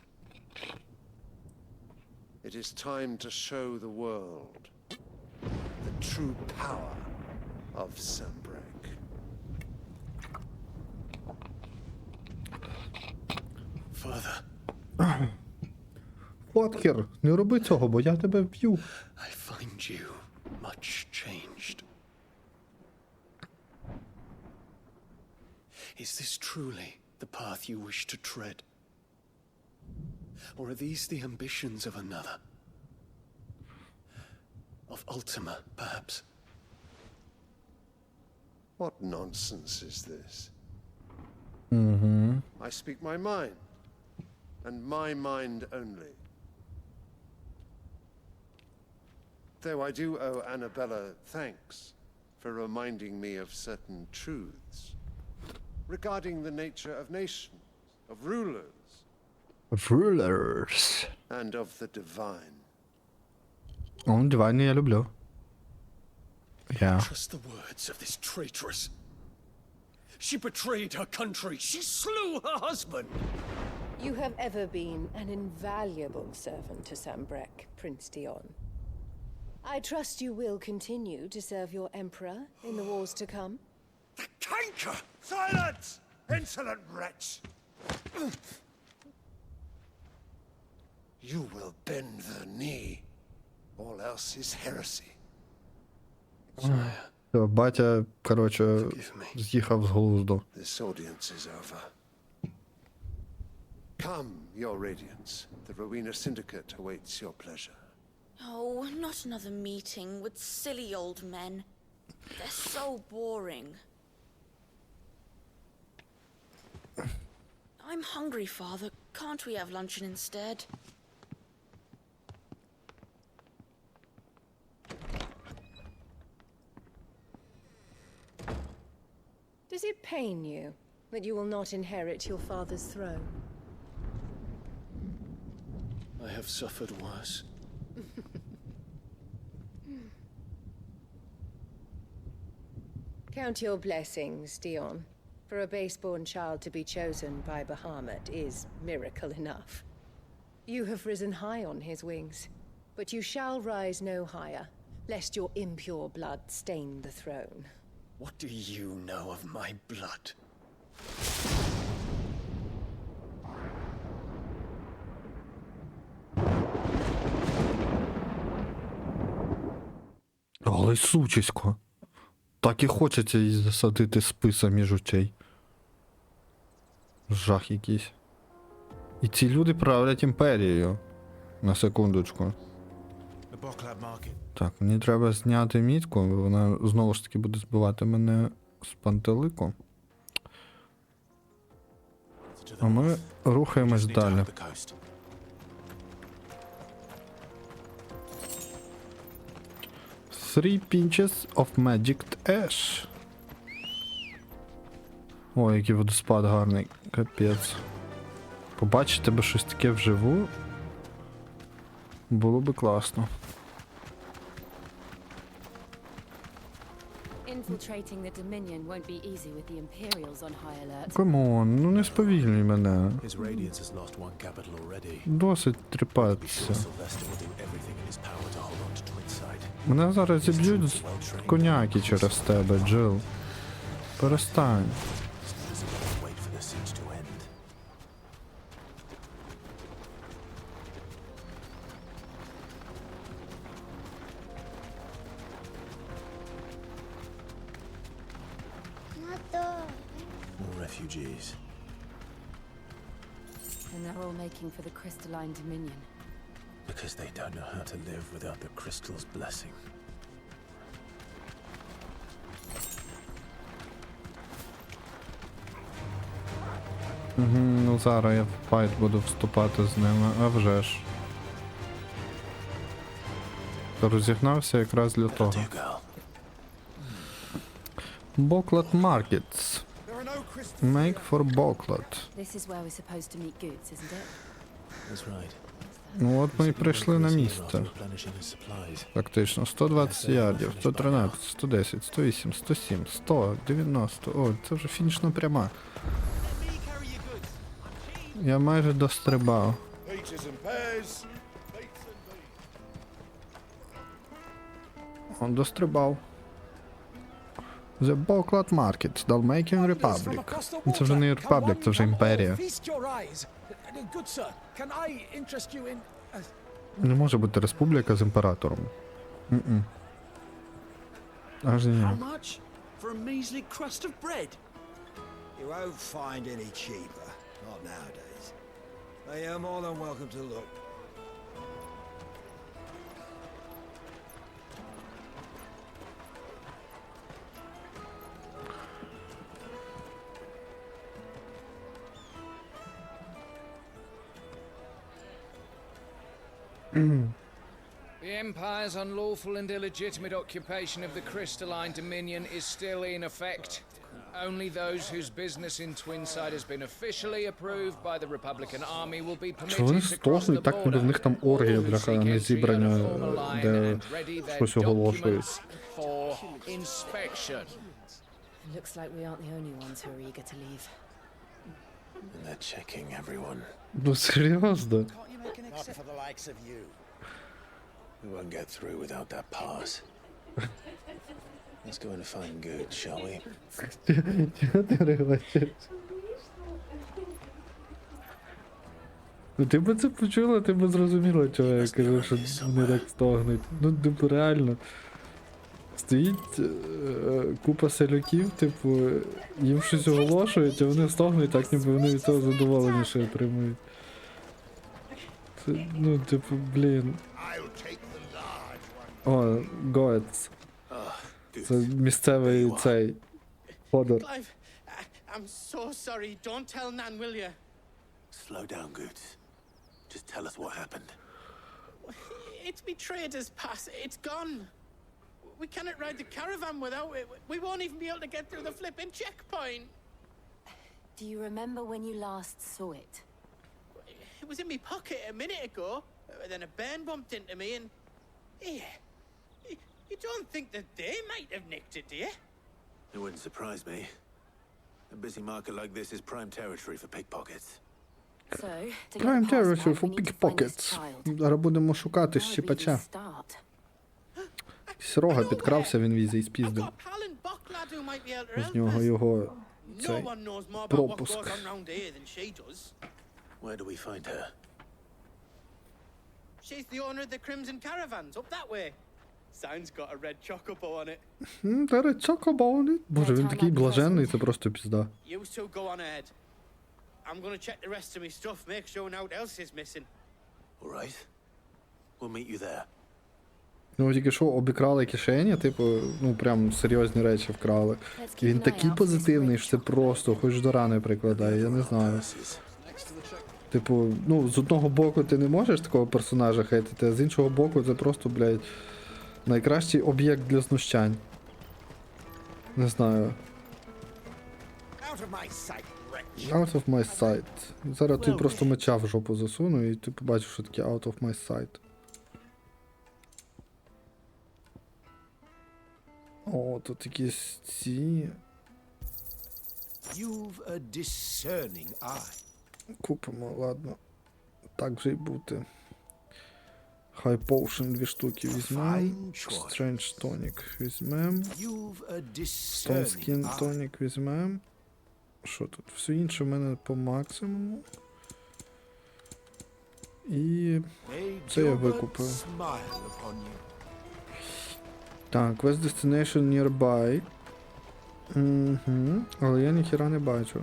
It is time to show the world the true power of Sanbreque. Father. Фоткер, не роби цього, бо я тебе вб'ю. I find you much changed. Is this truly the path you wish to tread? Or are these the ambitions of another? Of Ultima, perhaps? What nonsense is this? Mm-hmm. I speak my mind, and my mind only. Though I do owe Annabella thanks for reminding me of certain truths regarding the nature of nations, of rulers, and of the divine. О, дивайне я люблю. Trust the words of this traitress. She betrayed her country. She slew her husband. You have ever been an invaluable servant to Sanbreque, Prince Dion. I trust you will continue to serve your emperor in the wars to come. The canker! Silence! Insolent wretch! You will bend the knee. All else is heresy. Все, батя, коротше, з'їхав з глузду. This audience is over. Come, your radiance. The Rowena Syndicate awaits your pleasure. Oh, not another meeting with silly old men. They're so boring. I'm hungry, Father. Can't we have luncheon instead? Does it pain you that you will not inherit your father's throne? I have suffered worse. Count your blessings, Dion. For a base-born child to be chosen by Bahamut is miracle enough. You have risen high on his wings, but you shall rise no higher, lest your impure blood stain the throne. What do you know of my blood? Але сучисько. Так і хочеться їй засадити списа між очей. Жах якийсь. І ці люди правлять імперією. На секундочку. Так, мені треба зняти мітку, бо вона знову ж таки буде збивати мене з пантелику. А ми рухаємось далі. 3 pinches of magic ash. Ой, який водоспад гарний. Капець. Побачити би щось таке вживу. Було би класно. Infiltrating the Dominion won't be easy with the Imperials on high alert. Камон, ну не сповільнюй мене. His Radiance has lost one capital already. Досить тріпатися. Sylvester will do everything in his power to hold on to Twinside. Мене зараз зіб'ють з коняки через тебе, Джил. Перестань. Wait for the siege to end. More refugees. And they're all making for the crystalline Dominion. Because they don't know how to live without the crystal's blessing. Ну зараз я в файт буду вступати з ними, а вже ж. Розігнався якраз для того. Boklat Markets. Make for Boklat. This is where we're supposed to meet goods, isn't it? That's right. Ну от ми і прийшли на місце. Replenishing his supplies. Фактично, 120 ярдів, 113, 110, 108, 107, 100, 90. О, це вже фінішна пряма. Я майже дострибав. Он дострибав. The Boklat Market, Dalmatian Republic. Це вже не Republic, це вже імперія. Не може бути республіка з імператором. Аж ні. How much for a measly crust of bread? You won't find any cheaper. Not nowadays. They are more than welcome to look. The Empire's unlawful and illegitimate occupation of the crystalline dominion is still in effect. Only those whose business in Twinside has been officially approved by the Republican Army will be Чи вони permitted to cross the стогнуть? Так ніби в border. них там оргія, бляха, а не зібрання, де щось оголошують. For inspection. Looks like we aren't the only ones who are eager to leave. And they're checking everyone. Ну серйозно? Not for the likes of you. We won't get through without that pass. Let's go and find good, shall we? Чого ти регочеш? Ну ти б це почула, ти б зрозуміла, чого я кажу, що вони так стогнуть. Ну, типу, реально. Стоїть купа селюків, типу, їм щось оголошують, а вони стогнуть, так ніби вони від цього задоволеніше отримують. Це, ну, типу, блін. О, Гоец. Це місцевий цей ходор. Clive, I'm so sorry. Don't tell Nan, will you? Slow down, Goods. Just tell us what happened. It's me trader's pass. It's gone. We cannot ride the caravan without it. We won't even be able to get through the flipping checkpoint. Do you remember when you last saw it? It was in my pocket a minute ago. Then a bairn bumped into me and... Here. You don't think that they might have nicked it, do you? It wouldn't surprise me. A busy market like this is prime territory for pickpockets. So, to get Prime past territory that, for we need to find this pickpockets. child. Зараз будемо шукати Where would we щіпача. even start? Срога підкрався, він візі і спіздив. Pal and Buck lad who might be able to З help нього us. його No цей one knows more about what пропуск. goes on round here than she does. Where do we find her? She's the owner of the Crimson Caravans, up that way. Sign's got a red chocobo on it. Зараз чокобони. Боже, він такий блаженний, це просто пізда. You two go on ahead. I'm gonna check the rest of my stuff, make sure nothing else is missing. All right. We'll meet you there. Ну тільки що обікрали кишені, типу, ну прям серйозні речі вкрали. І він такий позитивний, що це просто хоч до рани прикладає, я не знаю. Типу, ну з одного боку ти не можеш такого персонажа хейтити, а з іншого боку це просто, блядь, Найкращий об'єкт для знущань. Не знаю. Out of my sight. Зараз тобі просто меча в жопу засуну і ти побачиш, що таке out of my sight. О, тут якісь ці... You've a discerning eye. Купимо, ладно. Так вже й бути. High Potion 2 штуки візьмем. Strange Tonic візьмем. Stone Skin Tonic візьмем. Що тут? Все інше в мене по максимуму. І це я викупив. Так, Quest Destination Nearby. Угу. Але я ніхіра не бачу.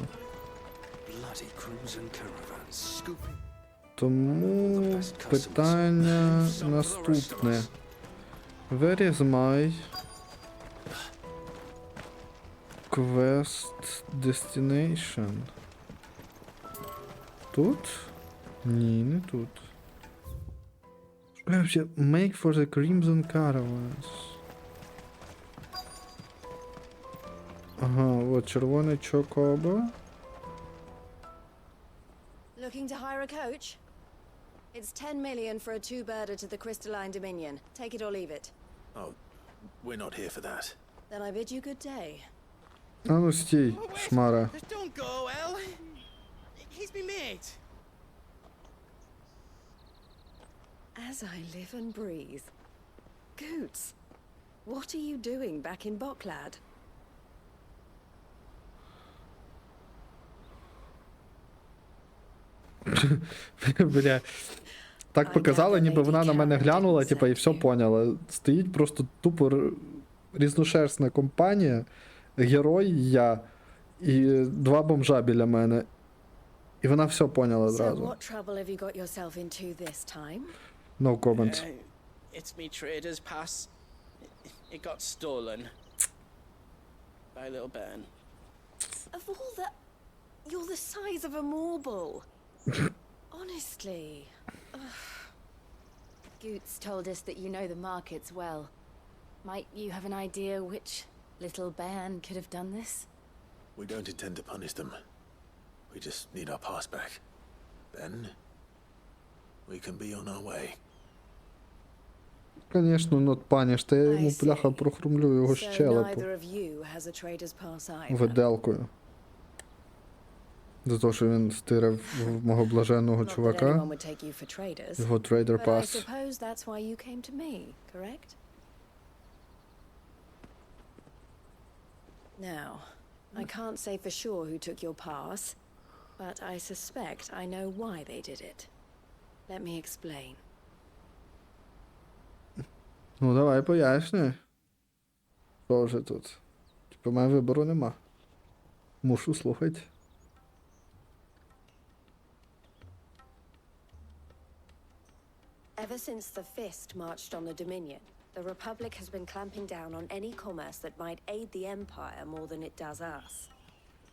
Тому питання наступне. Where is my quest destination? Тут? Ні, не тут. Що я вообще? Make for the Crimson Caravans. Ага, от червоний чокоба. Looking to hire a coach? It's 10 million for a two-birder to the Crystalline Dominion. Take it or leave it. Oh, we're not here for that. Then I bid you good day. А ну стій, шмара. Don't go, El. He's my mate. As I live and breathe. Goots, what are you doing back in Boklad? Бля. Так показали, ніби вона на мене глянула, типа, і все поняла. Стоїть просто тупо різношерстна компанія, герой я і два бомжа біля мене. І вона все поняла So одразу. what trouble have you got yourself into this time? No comment. It's me trader's pass. It got stolen. By little Ben. Of all the... You're the size of a marble. Honestly. Goots told us that you know the markets well. Might you have an idea which little bairn could have done this? We don't intend to punish them. We just need our pass back. Then we can be on our way. Звісно, not punish, та я йому, бляха, прохрумлю його So щелепу. neither of you has a trader's pass either. Виделкою. За те, що він стирив в мого блаженного Not that чувака. anyone would take you for traders. Його трейдер But I пас. suppose that's why you came to me, correct? Now, I can't say for sure who took your pass, but I suspect I know why they did it. Let me explain. Ну давай пояснюй. Що вже тут? Типу, мене вибору нема. Мушу слухати. Ever since the Fist marched on the Dominion, the Republic has been clamping down on any commerce that might aid the Empire more than it does us.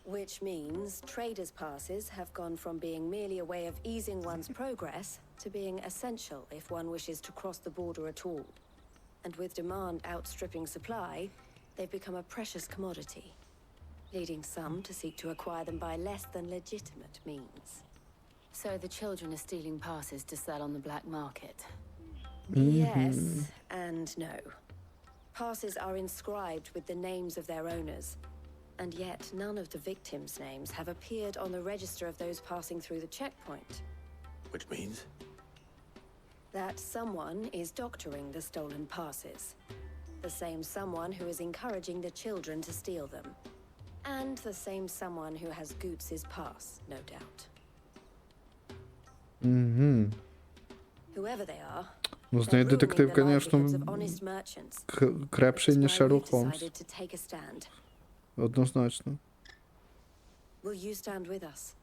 Which means traders' passes have gone from being merely a way of easing one's progress to being essential if one wishes to cross the border at all. And with demand outstripping supply, they've become a precious commodity, leading some to seek to acquire them by less than legitimate means. So the children are stealing passes to sell on the black market. Yes and no. Passes are inscribed with the names of their owners, and yet none of the victims' names have appeared on the register of those passing through the checkpoint. Which means? That someone is doctoring the stolen passes. The same someone who is encouraging the children to steal them. And the same someone who has Goots' pass, no doubt. Угу. Whoever they are, Ну, з неї детектив, звісно, крепший, ніж Шерлок Холмс. Однозначно. Will you stand with us?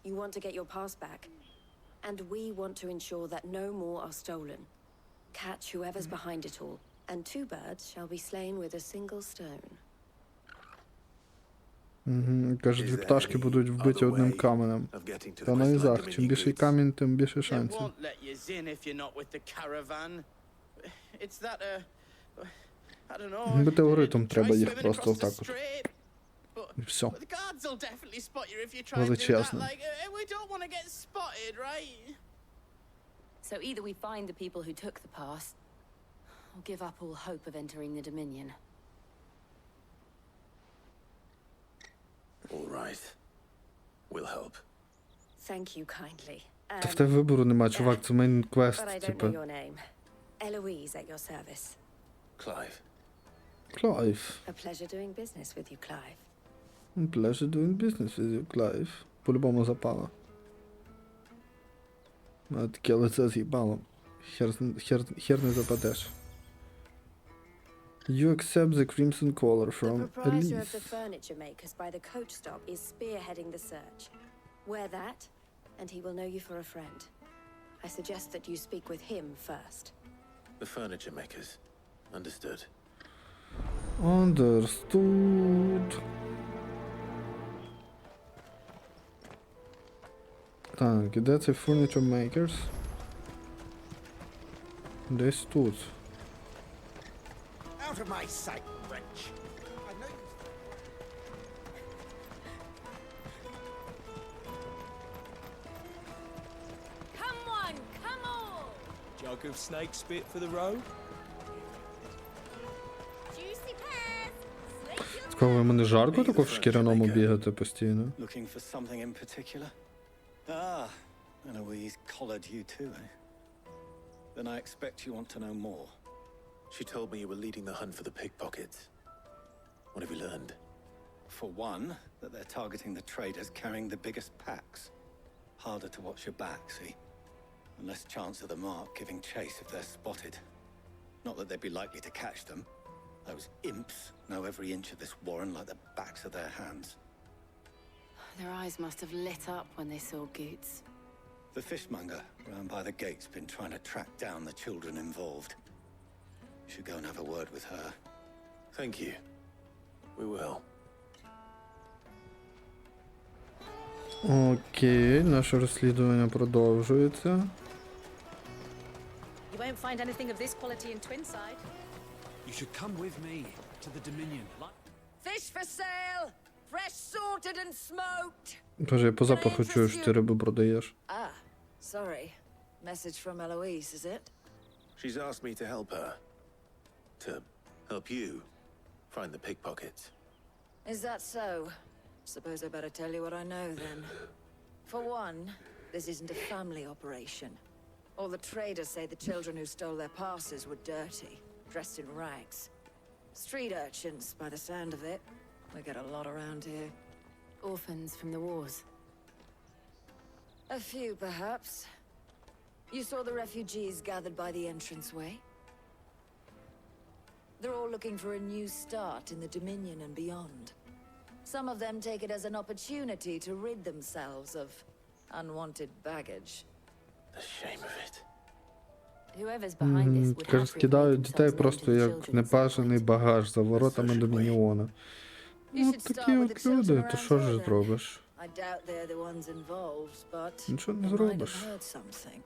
You want to get your pass back, and we want to ensure that no more are stolen. Catch whoever's behind it all, and two birds shall be slain with a single stone. Угу. Каже, дві пташки будуть вбиті одним каменем. Та на ізах, чим більший камінь, тим більше They шансів. won't let you in if you're not with the caravan. It's that, I don't know. Метеоритом треба їх Swimming просто across the отак от. strip. І все. But the guards will definitely spot you if you try and do that. Величезно. Like, we don't want to get spotted, right? So either we find the people who took the pass, or give up all hope of entering the Dominion. All right. We'll help. Thank you kindly. Та в тебе вибору нема, чувак, це мейн квест, But I don't know типа. your name. Eloise at your service. Clive. Клайв. A pleasure doing business with you, Clive. Pleasure doing business with you, Clive. По-любому запало. А таке лице з'їбало. Хер не западеш. You accept the crimson collar The from proprietor of the Elise. furniture makers by the coach stop is spearheading the search. Wear that, and he will know you for a friend. I suggest that you speak with him first. The furniture makers. Understood. Understood. Так, і де цей Furniture Makers? Десь тут. Out of my sight, wretch. I know you. Come one, come all! Jug of snake spit for the road? Juicy pears! Slip your Цікаво, йому не жарко тако в шкіряному бігати постійно? Looking for something in particular? Ah, Eloise collared you too, eh? Then I expect you want to know more. She told me you were leading the hunt for the pickpockets. What have you learned? For one, that they're targeting the traders carrying the biggest packs. Harder to watch your back, see? And less chance of the mark giving chase if they're spotted. Not that they'd be likely to catch them. Those imps know every inch of this warren like the backs of their hands. Their eyes must have lit up when they saw Goots. The fishmonger round by the gate's been trying to track down the children involved. You should go and have a word with her. Thank you. We will. Окей, наше розслідування продовжується. You won't find anything of this quality in Twinside. You should come with me to the Dominion. Fish for sale! Fresh sorted and smoked! Боже, я по запаху чую, що ти рибу продаєш. Ah, sorry. Message from Eloise, is it? She's asked me to help her. To help you find the pickpockets. Is that so? Suppose I better tell you what I know then. For one, this isn't a family operation. All the traders say the children who stole their passes were dirty, dressed in rags. Street urchins, by the sound of it. We get a lot around here. Orphans from the wars. A few, perhaps. You saw the refugees gathered by the entranceway? They're all looking for a new start in the Dominion and beyond. Some of them take it as an opportunity to rid themselves of unwanted baggage. The shame of it. Whoever's behind this would Каже, have to скидають equate дітей themselves просто to the як children. непажаний багаж за воротами Домініона. Ну, такі от люди, то що ж зробиш? I doubt they're the ones involved, but Нічого не they might have зробиш. heard something.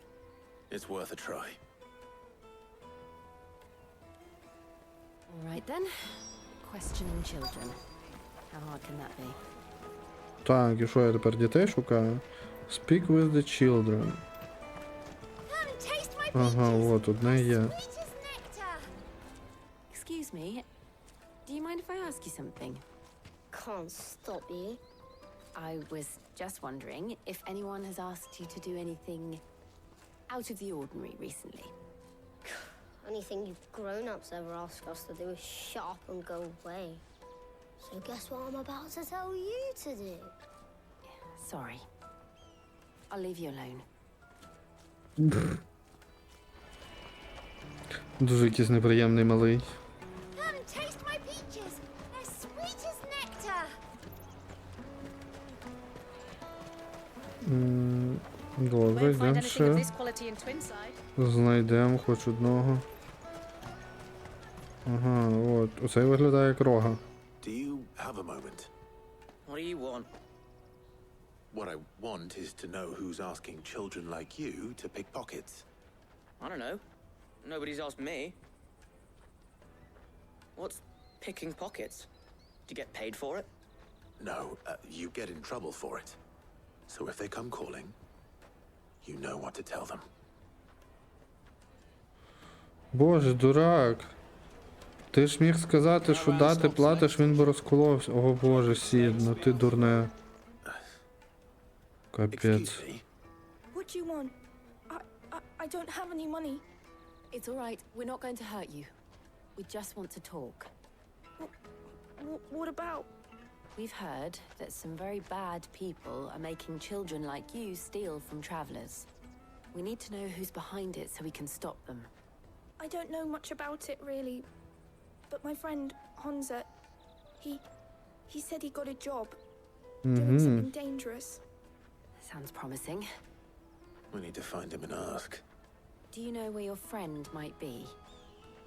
It's worth a try. All right then. Questioning children. How hard can that be? Так, і що я тепер дітей шукаю? Speak with the children. Ага, от, одне є. Excuse me. Do you mind if I ask you something? Can't stop you. I was just wondering if anyone has asked you to do anything out of the ordinary recently. Anything you grown-ups ever ask us to do is shut up and go away. So guess what I'm about to tell you to do? Sorry. I'll leave you alone. Дуже якийсь неприємний малий. Come and taste my peaches. They're sweet as nectar. Добре, йдемо ще. Знайдемо хоч одного. Ага, от. Оцей виглядає як рога. Do you have a moment? What do you want? What I want is to know who's asking children like you to pick pockets. I don't know. Nobody's asked me. What's picking pockets? Do you get paid for it? No, you get in trouble for it. So if they come calling, you know what to tell them. Боже, дурак. Ти ж міг сказати, що дати платиш, він би розколовся. О боже, Сід, ну ти дурне. Капець. What do you want? I don't have any money. It's all right. We're not going to hurt you. We just want to talk. What about? We've heard that some very bad people are making children like you steal from travelers. We need to know who's behind it so we can stop them. I don't know much about it, really. But my friend, Honza, he said he got a job. Doing something dangerous. Sounds promising. We need to find him and ask. Do you know where your friend might be?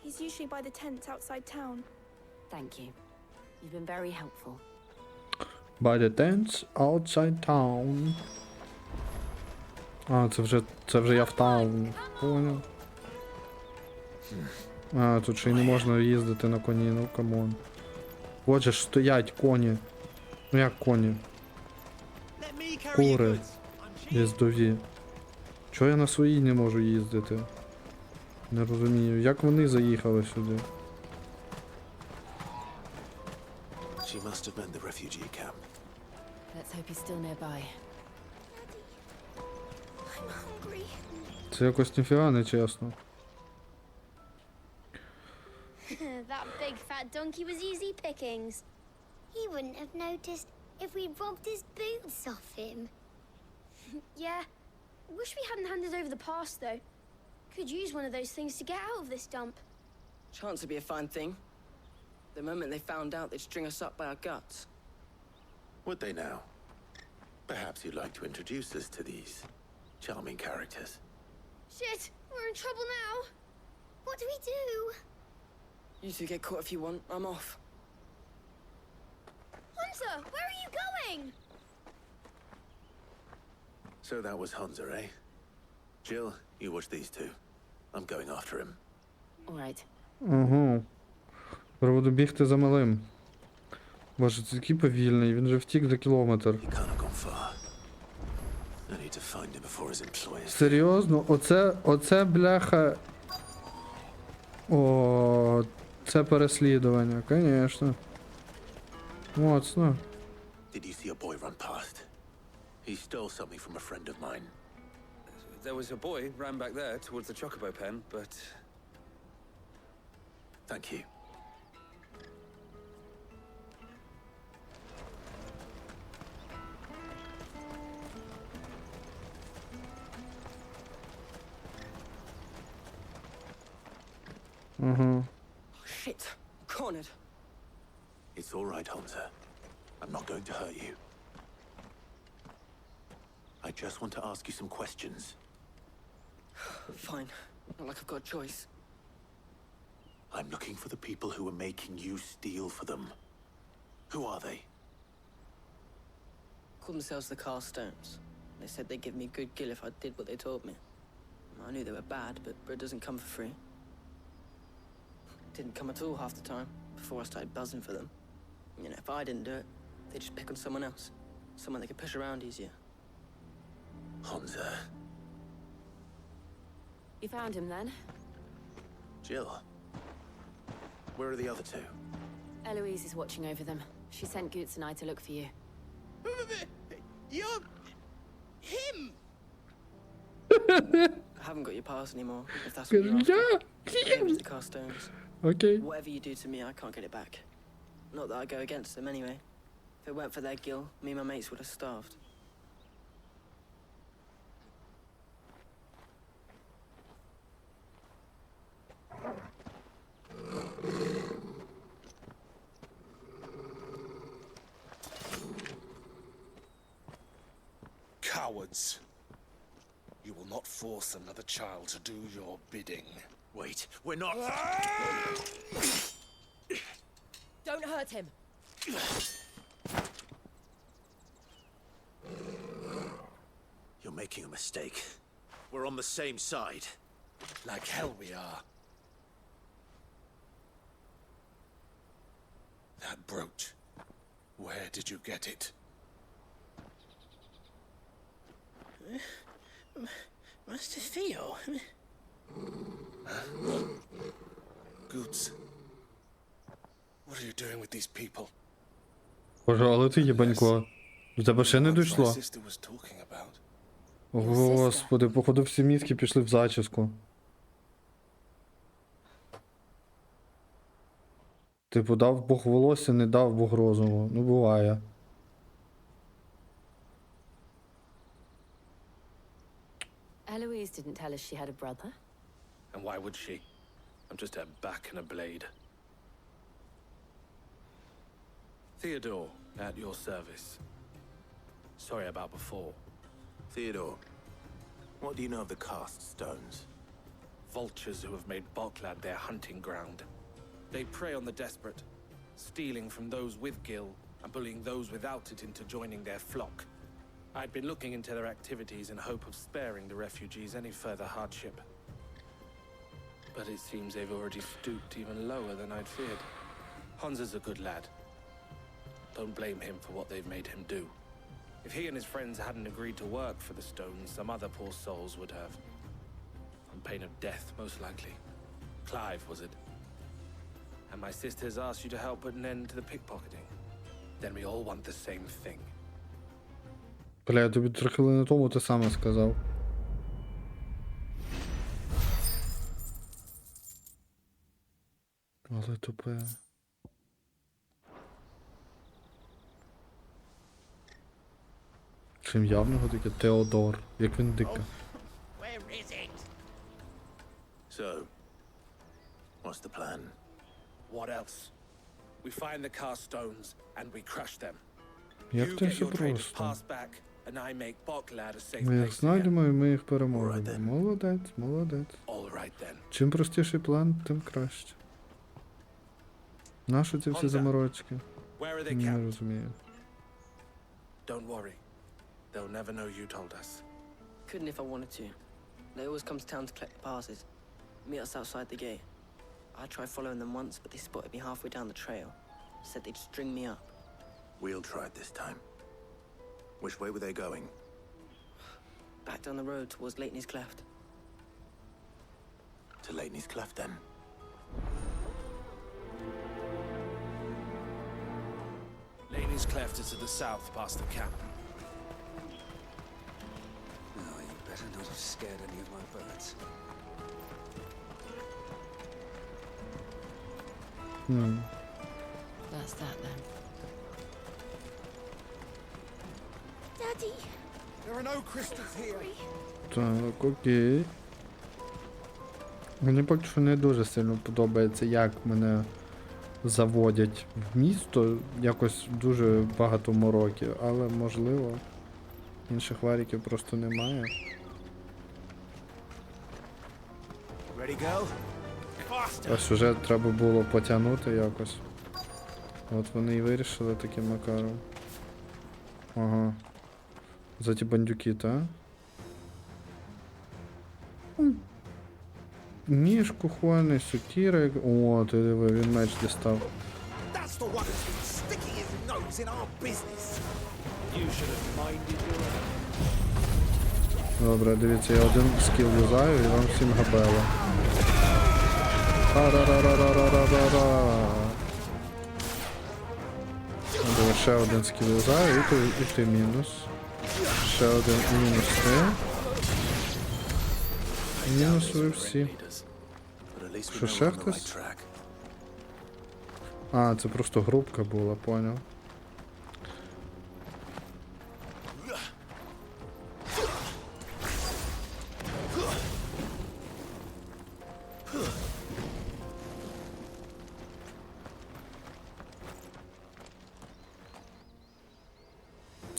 He's usually by the tents outside town. Thank you. You've been very helpful. By the tents outside town. А, це вже я в таун. Понял. А, тут ще й не можна їздити на коні, ну камон. От же ж стоять коні. Ну як коні? Кури. Їздові. Чого я на своїй не можу їздити? Не розумію. Як вони заїхали сюди? She must have been the refugee camp. Let's hope he's still nearby. I'm hungry. Це якось ніфіга не чесно. That big fat donkey was easy pickings. He wouldn't have noticed if we'd robbed his boots off him. Yeah. Wish we hadn't handed over the pass, though. Could use one of those things to get out of this dump. Chance would be a fine thing. The moment they found out, they'd string us up by our guts. Would they now? Perhaps you'd like to introduce us to these charming characters. Shit, we're in trouble now. What do we do? You two get caught if you want. I'm off. Hunter, where are you going? So that was Hunza, eh? Jill, you watch these two. I'm going after him. All right. Ага. Треба буду бігти за малим. Боже, це такий повільний, він же втік за кілометр. Can't have gone far. I need to find him before his employers. Серйозно? Оце бляха. О, це переслідування, звісно. Моцно. Did you see a boy run past? He stole something from a friend of mine. There was a boy ran back there towards the chocobo pen, but... Thank you. Ага. Oh, shit. Cornered. It's all right, Hunter. I'm not going to hurt you. I just want to ask you some questions. Fine. Not like I've got a choice. I'm looking for the people who are making you steal for them. Who are they? Call themselves the Carstones. They said they'd give me good gill if I did what they told me. I knew they were bad, but bread doesn't come for free. Didn't come at all half the time, before I started buzzing for them. You know, if I didn't do it, they'd just pick on someone else. Someone they could push around easier. Hunter. You found him then? Jill. Where are the other two? Eloise is watching over them. She sent Goots and I to look for you. You're... him! I haven't got your pass anymore, if that's what you're after. It was the Carstones. Okay. Whatever you do to me, I can't get it back. Not that I go against them anyway. If it weren't for their gill, me and my mates would have starved. Cowards. You will not force another child to do your bidding. Wait, we're not... Don't hurt him. You're making a mistake. We're on the same side. Like hell we are. That brooch. Where did you get it? Master Theo. Goots. What are you doing with these people? Боже, але ти єбанько. До тебе ще не My дійшло? sister was talking about. Господи, походу всі мізки пішли в зачіску. Типу, дав Бог волосся, не дав Бог розуму. Ну, буває. Eloise didn't tell us she had a brother. And why would she? I'm just a back and a blade. Theodore, at your service. Sorry about before. Theodore, what do you know of the cast stones? Vultures who have made Boklad their hunting ground. They prey on the desperate, stealing from those with gil and bullying those without it into joining their flock. I'd been looking into their activities in hope of sparing the refugees any further hardship. But it seems they've already stooped even lower than I'd feared. Hansa's a good lad. Don't blame him for what they've made him do. If he and his friends hadn't agreed to work for the stones, some other poor souls would have. On pain of death, most likely. Clive, was it? And my sisters asked you to help put an end to the pickpocketing. Then we all want the same thing. Бля, я тобі 3 хвилини тому те саме сказав. Але тупе. Чим явного таке Теодор, як він дике. Where is it? So, what's the plan? What else? We find the cast stones and we crush them. Як You це get все your traders просто? passed back, and I make Boklad a safe Ми їх place. знайдемо і ми їх переможемо. Молодець, молодець. All right then. Чим простіший план, тим краще. Нащо ці всі заморочки? Where are they Не camped? розумію. Don't worry. They'll never know you told us. Couldn't if I wanted to. They always come to town to collect the passes. Meet us outside the gate. I tried following them once, but they spotted me halfway down the trail. Said they'd string me up. We'll try it this time. Which way were they going? Back down the road towards Lateney's Cleft. To Lateney's Cleft, then. Laney's Cleft is to the south, past the camp. Oh, you better not have scared any of my birds. That's that then. Daddy. There are no crystals here. Так, окей. Мені поки що не дуже сильно подобається, як мене заводять в місто. Якось дуже багато мороків, але можливо інших варіків просто немає. Ready, girl? А сюжет треба було потягнути якось. От вони і вирішили таким макаром. Ага. За ті бандюки, та? Ніж кухонний, сокіра. О, ти диви, він меч дістав. That's the one who's been sticking his nose in our business. You should have minded your own. Добре, дивіться, я один скіл юзаю і вам всім габела. Ра-ра-ра-ра-ра-ра-ра-ра. Добре, ще один скіл юзаю і ти мінус. Ще один і мінус ти. І мінус ви всі. Що, ще хтось? А, це просто групка була, поняв.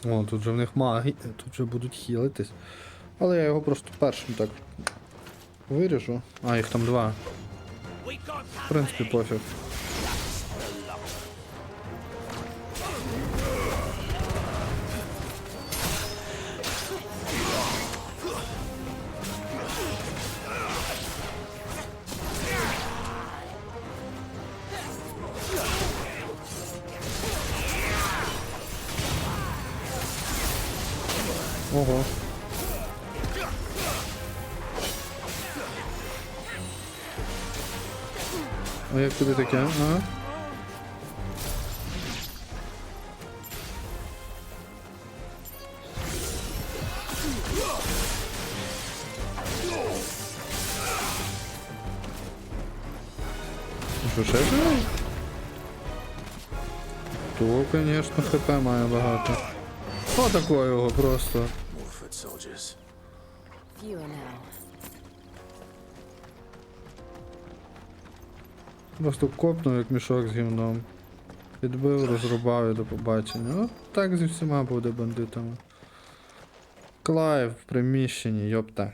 О, тут же в них маги, тут же будуть хілитись. Але я його просто першим так виріжу. А, їх там 2. В принципі, пофіг. Ого. А як тобі таке, а? Що, ще живий? То, конечно, хп має багато. О, такого його просто. More foot soldiers. Fewer now. Просто копнув, як мішок з гівном. Підбив, розрубав і до побачення. От так зі всіма буде бандитами. Клайв в приміщенні, йопта.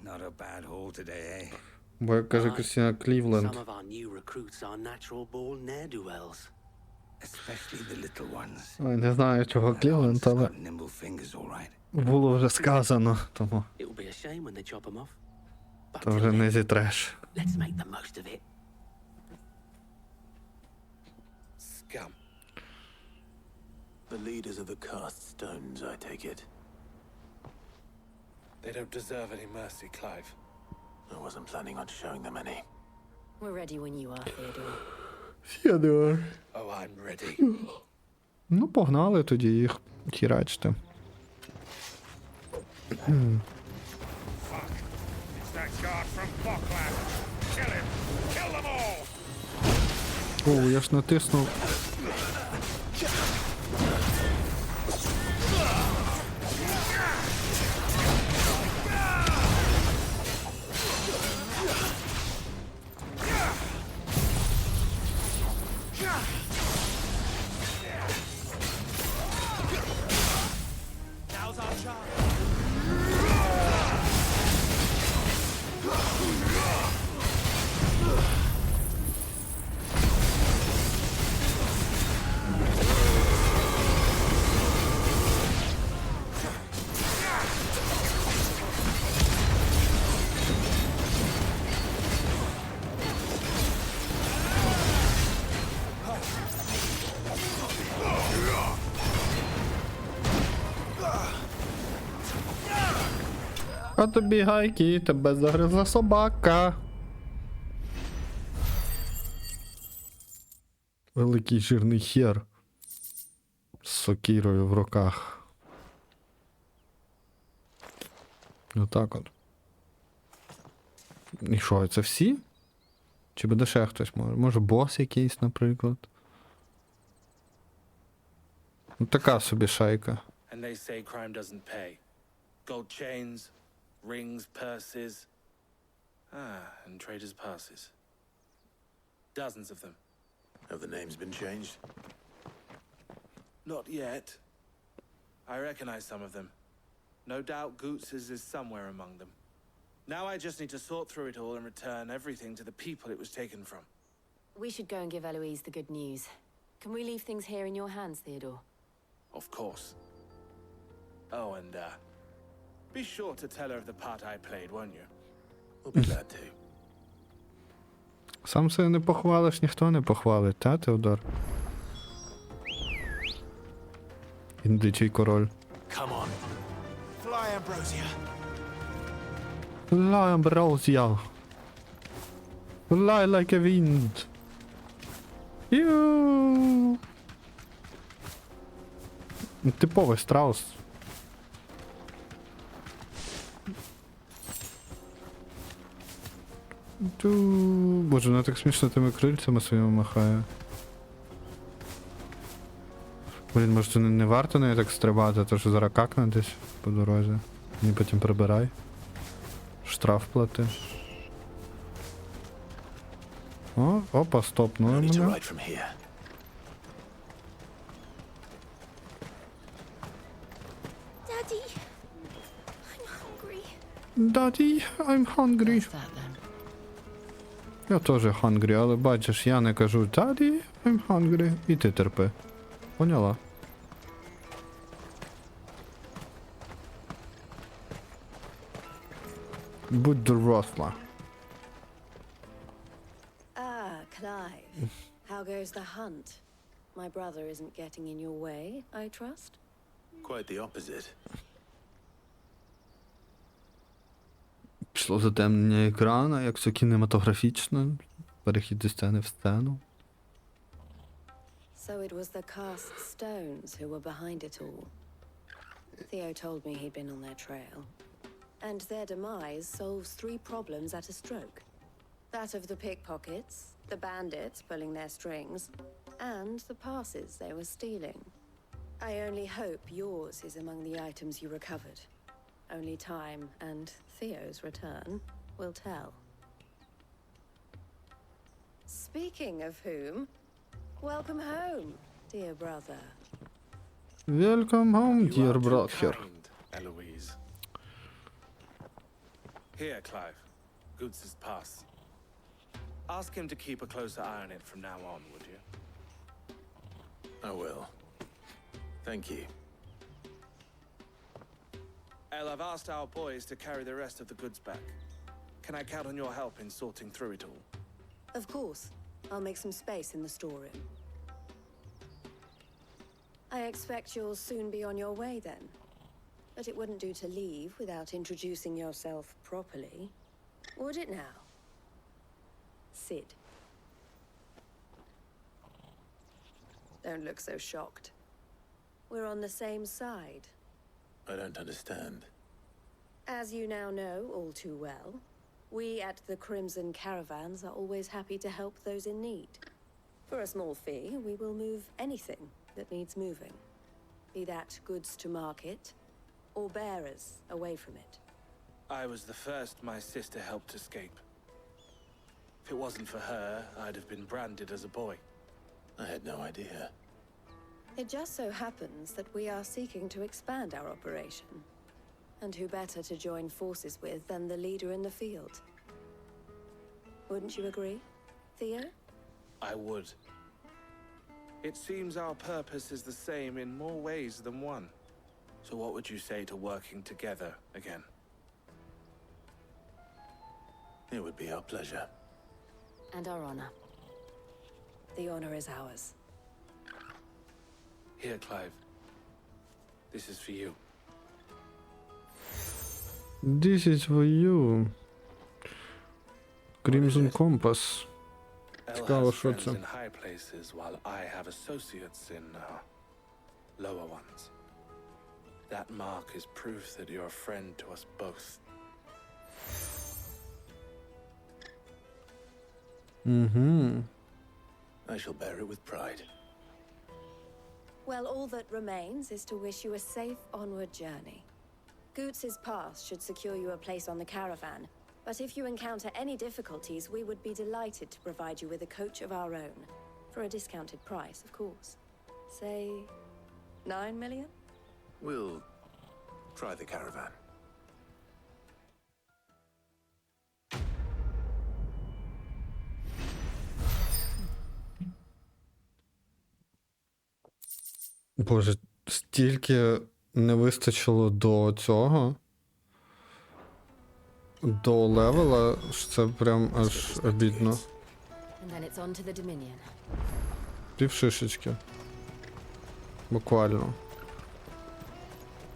Not a bad haul today, eh? Бо як каже Крістіна, Клівленд. Some of our new recruits are natural born ne'er-do-wells. Especially the little ones. Ой, не знаю, чого Клівленд, але Nimble fingers, all right. було вже сказано, тому It will be a shame when they chop them off. то вже не зітреш. Let's make the most of it. Scum. The leaders of the cast stones, I take it. They don't deserve any mercy, Clive. I wasn't planning on showing them any. We're ready when you are, Theodore. Федор. Oh, I'm ready. Ну, погнали тоді їх хірачити. Fuck. It's that guard from Bockland. Kill him. Kill them all. О, я ж натиснув. Now's our chance. А тобі гайки, тебе загризла собака. Великий жирний хер. З сокирою в руках. Отак от. І що, це всі? Чи буде ще хтось може? Може бос якийсь, наприклад? Ну така собі шайка. And they say crime doesn't pay. Gold chains, rings, purses. And traders' passes. Dozens of them. Have the names been changed? Not yet. I recognize some of them. No doubt Goots's is somewhere among them. Now I just need to sort through it all and return everything to the people it was taken from. We should go and give Eloise the good news. Can we leave things here in your hands, Theodore? Of course. Oh, and be sure to tell her of the part I played, won't you? We'll be glad to. Сам себе не похвалиш, ніхто не похвалить, та, Теодор? Індичий король. Come on. Fly, Ambrosia. Fly, Ambrosia. Fly like a wind. Ю. Типовий страус. Боже, вона так смішно тими крильцями своїми махає. Блін, може це не варто нею так стрибати, то що зараз какне десь по дорозі. Мені потім прибирай. Штраф плати. О, опа, стопнули мене. Daddy, I'm hungry. Daddy, I'm hungry. Я теж hungry, але бачиш, я не кажу Daddy, I'm hungry, і ти терпи. Поняла? Будь доросла. Ah, Clive. How goes the hunt? My brother isn't getting in your way, I trust? Quite the opposite. Пішло затемнення екрана, як все кінематографічно. Перехід зі сцени в сцену. So it was the cast stones who were behind it all. Theo told me he'd been on their trail. And their demise solves 3 problems at a stroke. That of the pickpockets, the bandits pulling their strings, and the passes they were stealing. I only hope yours is among the items you recovered. Only time and Theo's return will tell. Speaking of whom, welcome home, dear brother. Welcome home, You dear are too brother. kind, Eloise. Here, Clive. Goods' pass. Ask him to keep a closer eye on it from now on, would you? I will. Thank you. El, I've asked our boys to carry the rest of the goods back. Can I count on your help in sorting through it all? Of course. I'll make some space in the storeroom. I expect you'll soon be on your way then. But it wouldn't do to leave without introducing yourself properly. Would it now? Sid. Don't look so shocked. We're on the same side. I don't understand. As you now know all too well, we at the Crimson Caravans are always happy to help those in need. For a small fee, we will move anything that needs moving. Be that goods to market, or bearers away from it. I was the first my sister helped escape. If it wasn't for her, I'd have been branded as a boy. I had no idea. It just so happens that we are seeking to expand our operation. And who better to join forces with than the leader in the field? Wouldn't you agree, Theo? I would. It seems our purpose is the same in more ways than one. So what would you say to working together again? It would be our pleasure. And our honor. The honor is ours. Here, Clive. This is for you. This is for you. Crimson Compass. El Цікаво, has що friends це. in high places while I have associates in lower ones. That mark is proof that you're a friend to us both. Mm-hmm. I shall bear it with pride. Well, all that remains is to wish you a safe onward journey. Goots' pass should secure you a place on the caravan, but if you encounter any difficulties, we would be delighted to provide you with a coach of our own. For a discounted price, of course. Say, 9 million? We'll try the caravan. Боже, стільки не вистачило до цього. До левела, що це прям аж обідно. And then it's on to the Dominion. Півшишечки. Буквально.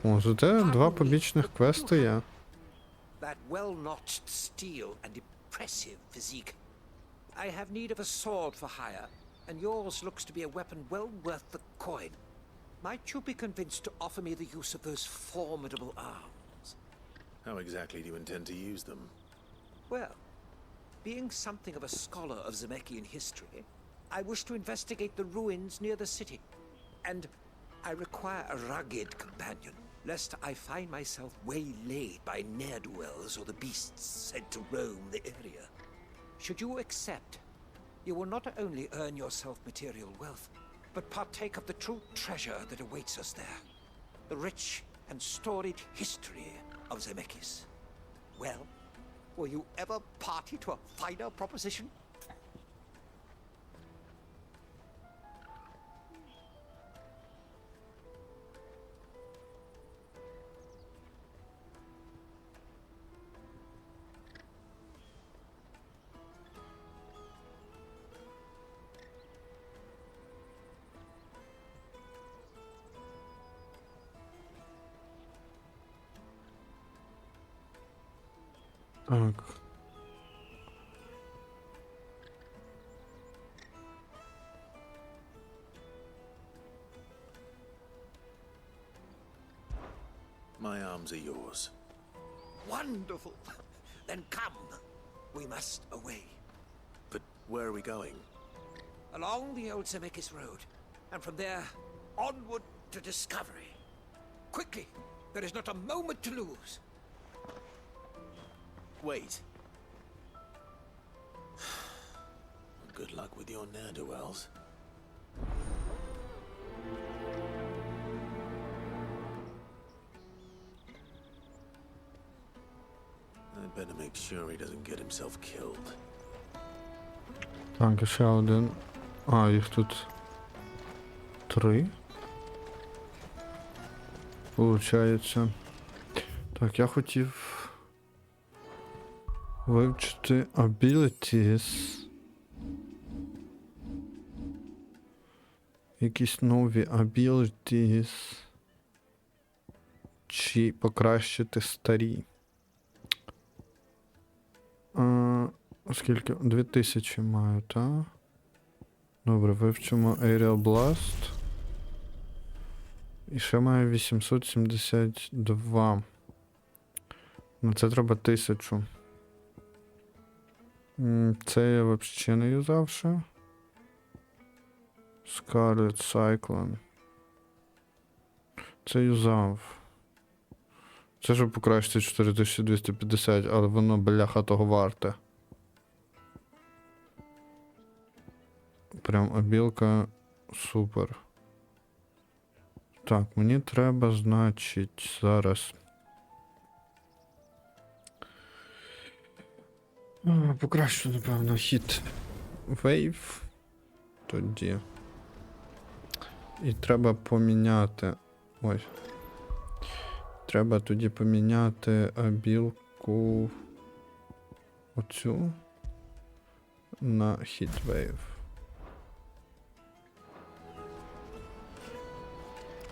О, зате 2 побічних квести є. That well-notched steel and impressive physique. I have need of a sword for hire, and yours looks to be a weapon well worth the coin. Might you be convinced to offer me the use of those formidable arms? How exactly do you intend to use them? Well, being something of a scholar of Zemeckis history, I wish to investigate the ruins near the city. And I require a rugged companion, lest I find myself waylaid by ne'er-do-wells or the beasts sent to roam the area. Should you accept, you will not only earn yourself material wealth, but partake of the true treasure that awaits us there. The rich and storied history of Zemeckis. Well, were you ever party to a finer proposition? Так. My arms are yours. Wonderful. Then come. We must away. But where are we going? Along the old Zemeckis Road, and from there, onward to discovery. Quickly! There is not a moment to lose. Wait. Good luck with your ne'er-do-wells. I'd better make sure he doesn't get himself killed. Так, і ще один. А, їх тут 3. Получається. Так, я хотів вивчити abilities. Якісь нові abilities. Чи покращити старі. Скільки? 2000 маю, та? Добре, вивчимо Aerial Blast. І ще маю 872. Ну це треба 1000. Це я взагалі не юзав ще. Scarlet Cyclone. Це юзав. Це ж покращити 4250, але воно бляха того варте. Прям обілка супер. Так, мені треба, значить, зараз. Покращу, напевно, хіт Wave. Тоді. І треба поміняти. Ось. Треба тоді поміняти обілку оцю на Heat Wave.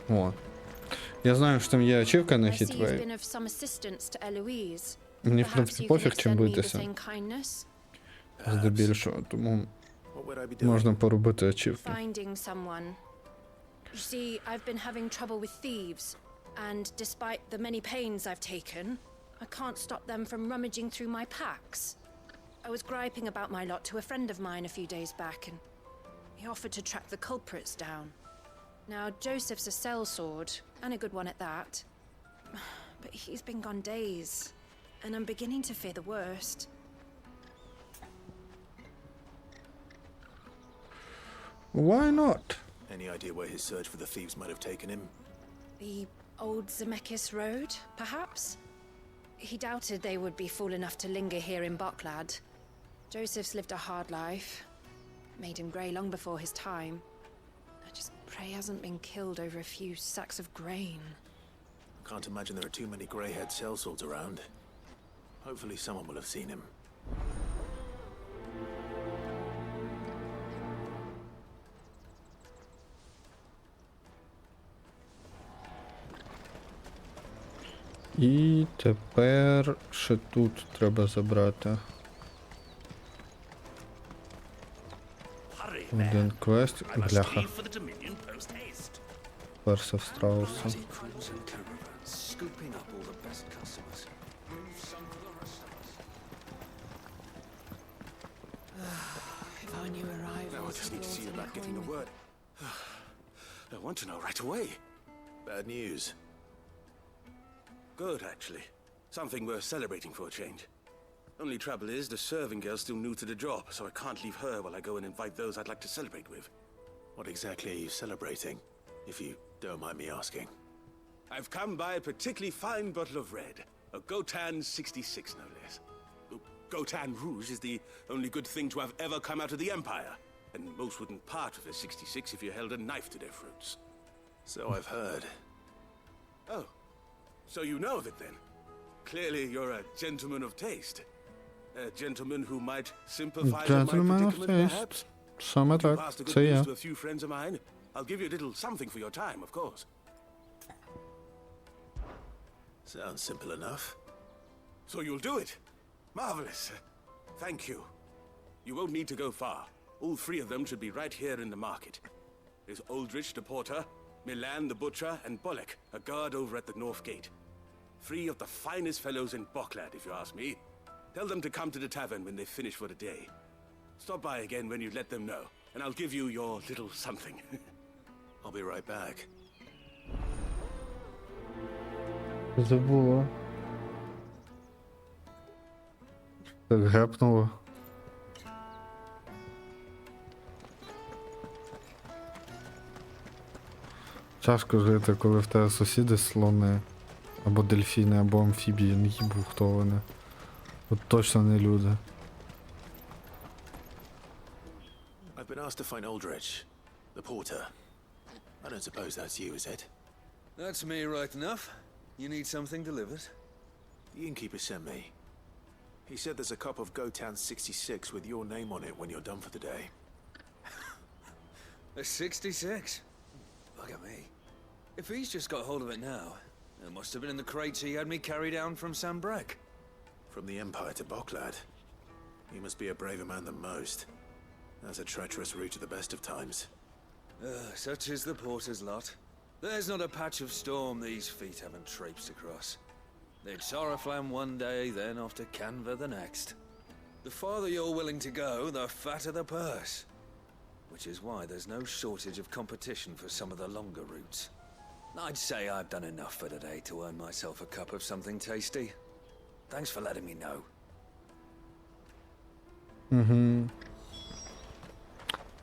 О. Я знаю, що там є ачівка на Heat Wave. Мені, в принципі, пофіг, чим битися. Здебільшого, тому можна поробити ачівки. You see, I've been having trouble with thieves, and despite the many pains I've taken, I can't stop them from rummaging through my packs. I was griping about my lot to a friend of mine a few days back, and he offered to track the culprits down. Now, Joseph's a sellsword, and a good one at that. But he's been gone days, and I'm beginning to fear the worst. Why not? Any idea where his search for the thieves might have taken him? The old Zemeckis Road, perhaps? He doubted they would be fool enough to linger here in Boklad. Joseph's lived a hard life. Made him grey long before his time. I just pray he hasn't been killed over a few sacks of grain. I can't imagine there are too many grey-haired sellswords around. Hopefully someone will have seen him. І тепер ще тут треба забрати. Один квест. Бляха. Перса страуса. I want to know right away. Bad news. Good, actually. Something worth celebrating for a change. Only trouble is, the serving girl's still new to the job, so I can't leave her while I go and invite those I'd like to celebrate with. What exactly are you celebrating, if you don't mind me asking? I've come by a particularly fine bottle of red. A Gotan 66, no less. Gotan Rouge is the only good thing to have ever come out of the Empire, and most wouldn't part with a 66 if you held a knife to their throats. So I've heard. Oh. So you know of it, then? Clearly you're a gentleman of taste. A gentleman who might sympathize with my predicament, perhaps? Саме так, Pass the good це news я. to a few friends of mine. I'll give you a little something for your time, of course. Sounds simple enough. So you'll do it? Marvelous. Thank you. You won't need to go far. All three of them should be right here in the market. There's Aldrich the porter, Milan the butcher, and Bollock, a guard over at the north gate. Three of the finest fellows in Boklad, if you ask me. Tell them to come to the tavern when they finish for the day. Stop by again when you let them know, and I'll give you your little something. I'll be right back. Забула. Так гепнуло. Тяжко жити, коли в тебе сусіди слони, або дельфіни, або амфібії, не їбу хто вони. От точно не люди. I've been asked to find Aldrich, the porter. I don't suppose that's you, is it? That's me right enough. You need something delivered? The innkeeper sent me. He said there's a cup of Gotown 66 with your name on it when you're done for the day. A 66? Look at me. If he's just got hold of it now, it must have been in the crates he had me carry down from Sambrek. From the Empire to Boklad. You must be a braver man than most. That's a treacherous route at the best of times. Such is the porter's lot. There's not a patch of storm these feet haven't traipsed across. It's Oriflamme one day, then off to Canva the next. The farther you're willing to go, the fatter the purse. Which is why there's no shortage of competition for some of the longer routes. I'd say I've done enough for today to earn myself a cup of something tasty. Thanks for letting me know. Угу.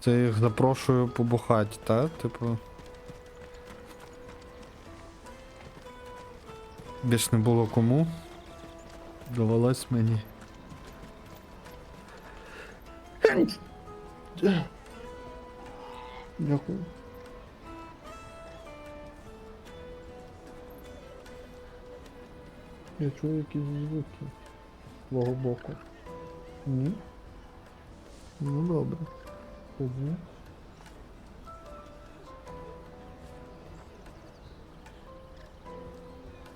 Це я їх запрошую побухати, та? Типу. Більш не було кому. Довелось мені. Дякую. Я чую якісь звуки з твого боку. Ні? Ну добре. Угу.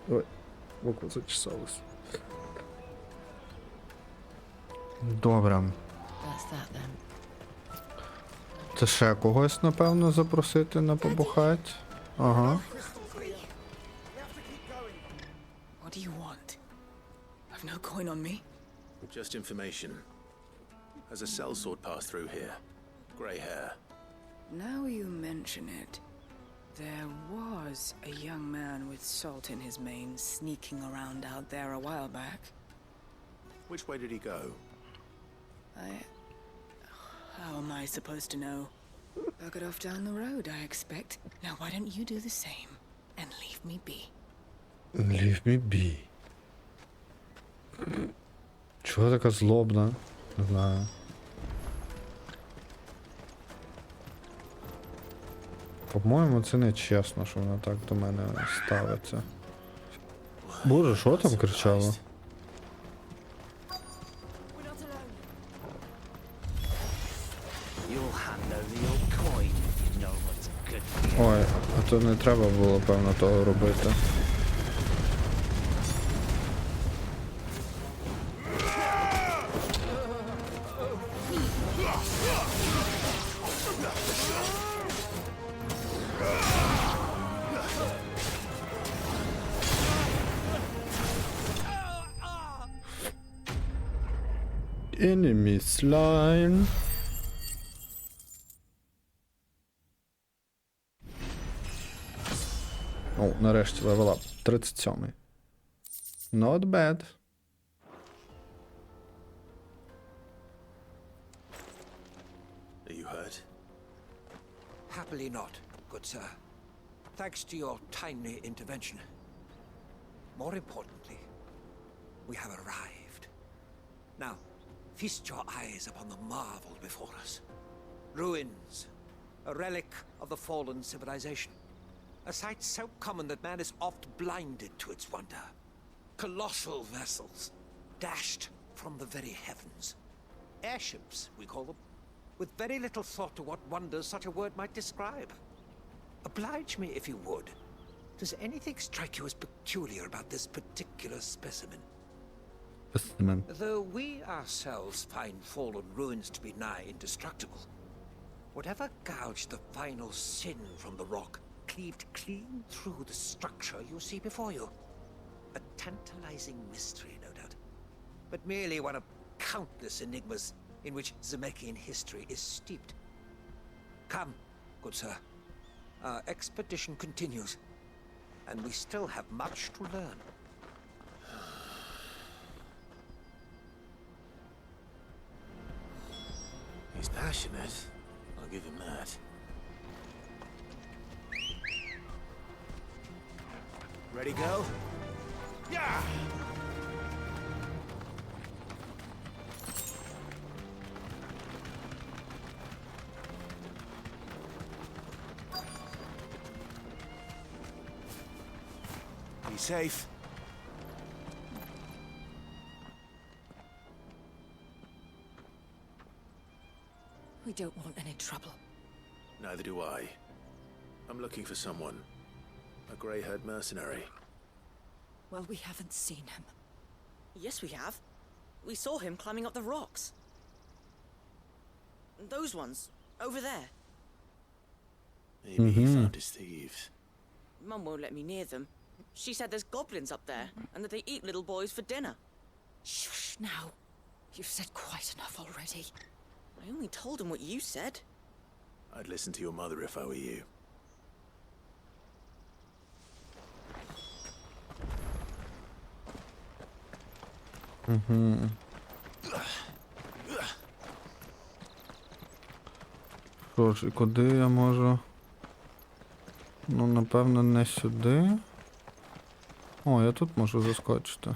Ой, око зачесалось. Добре. Це ще когось, напевно, запросити на побухать. Ага. What do you want? I've no coin on me. Just information. Has a sellsword passed through here? Grey hair. Now you mention it, there was a young man with salt in his mane sneaking around out there a while back. Which way did he go? How am I supposed to know? Buggered off down the road, I expect. Now why don't you do the same and leave me be? Leave me be. Чого така злобна? Не знаю. По-моєму, це не чесно, що вона так до мене ставиться. Боже, що там кричало? Ой, а то не треба було, певно, того робити. Enemy slime. О, нарешті левелап. 37-й. Not bad. Are you hurt? Happily not, good sir. Thanks to your timely intervention. More importantly, we have arrived. Now, feast your eyes upon the marvel before us. Ruins, a relic of the fallen civilization. A sight so common that man is oft blinded to its wonder. Colossal vessels, dashed from the very heavens. Airships, we call them, with very little thought to what wonders such a word might describe. Oblige me if you would. Does anything strike you as peculiar about this particular specimen? specimen. Though we ourselves find fallen ruins to be nigh indestructible, whatever gouged the final sin from the rock cleaved clean through the structure you see before you. A tantalizing mystery, no doubt, but merely one of countless enigmas in which Zemeckis history is steeped. Come, good sir. Our expedition continues, and we still have much to learn. He's passionate. I'll give him that. Ready, go? Yeah! Be safe. We don't want any trouble. Neither do I. I'm looking for someone. A grey-haired mercenary. Well, we haven't seen him. Yes, we have. We saw him climbing up the rocks. Those ones, over there. Maybe he found his thieves. Mum won't let me near them. She said there's goblins up there, and that they eat little boys for dinner. Shush now. You've said quite enough already. I only told him what you said. I'd listen to your mother if I were you. Що ж, і куди я можу? Ну, напевно, не сюди. О, я тут можу заскочити.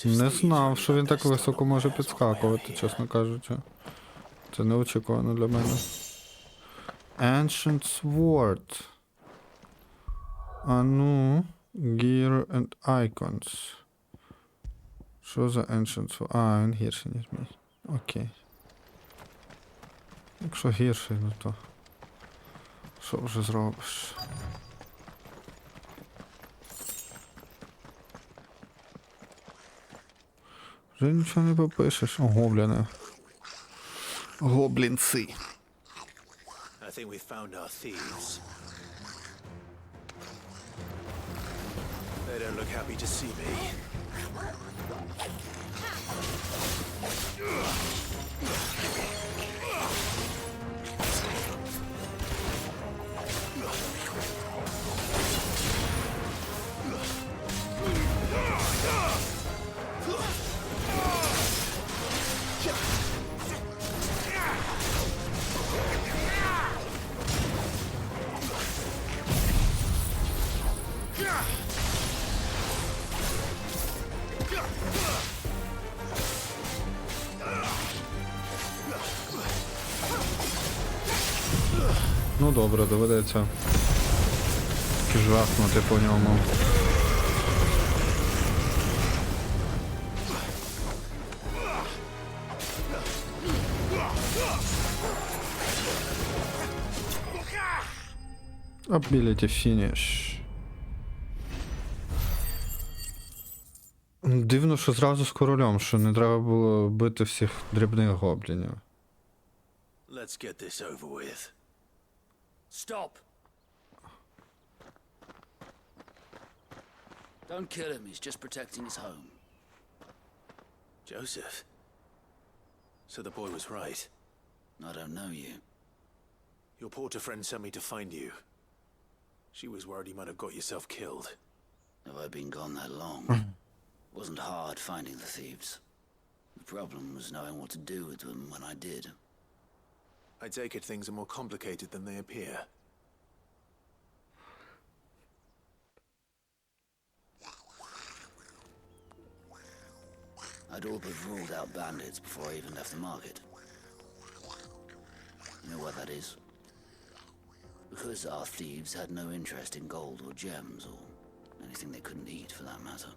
Не знав, що він так високо може підскакувати, чесно кажучи. Це неочікувано для мене. Ancient Sword. А ну, Gear and Icons. Що за Ancient Sword? А, він гірший, ніж мій. Окей. Якщо гірший, ну то... Що вже зробиш? Вже нічого не попишеш. О, гобліни. Гоблінці. I think we found our thieves. They don't look happy to see me. Ну добре, доведеться жахнути по ньому. Ability finish. Дивно, що зразу з королем, що не треба було бити всіх дрібних гоблінів. Let's get this over with. Stop! Don't kill him, he's just protecting his home. Joseph? So the boy was right. I don't know you. Your porter friend sent me to find you. She was worried you might have got yourself killed. Have I been gone that long? Wasn't hard finding the thieves. The problem was knowing what to do with them when I did. I take it things are more complicated than they appear. I'd all but ruled out bandits before I even left the market. You know why that is? Because our thieves had no interest in gold or gems, or anything they couldn't eat for that matter.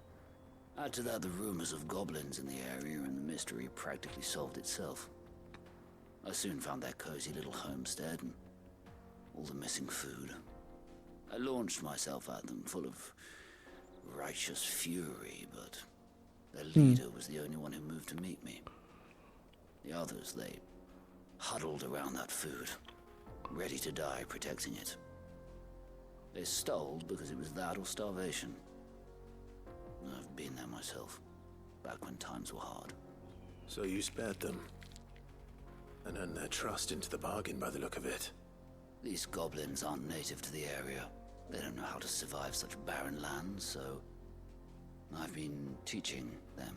Add to that the rumors of goblins in the area, and the mystery practically solved itself. I soon found that cozy little homestead and all the missing food. I launched myself at them full of righteous fury, but Their leader was the only one who moved to meet me. The others, they huddled around that food, ready to die protecting it. They stole because it was that or starvation. I've been there myself, back when times were hard. So you spared them, and earned their trust into the bargain by the look of it. These goblins aren't native to the area. They don't know how to survive such barren lands, so I've been teaching them.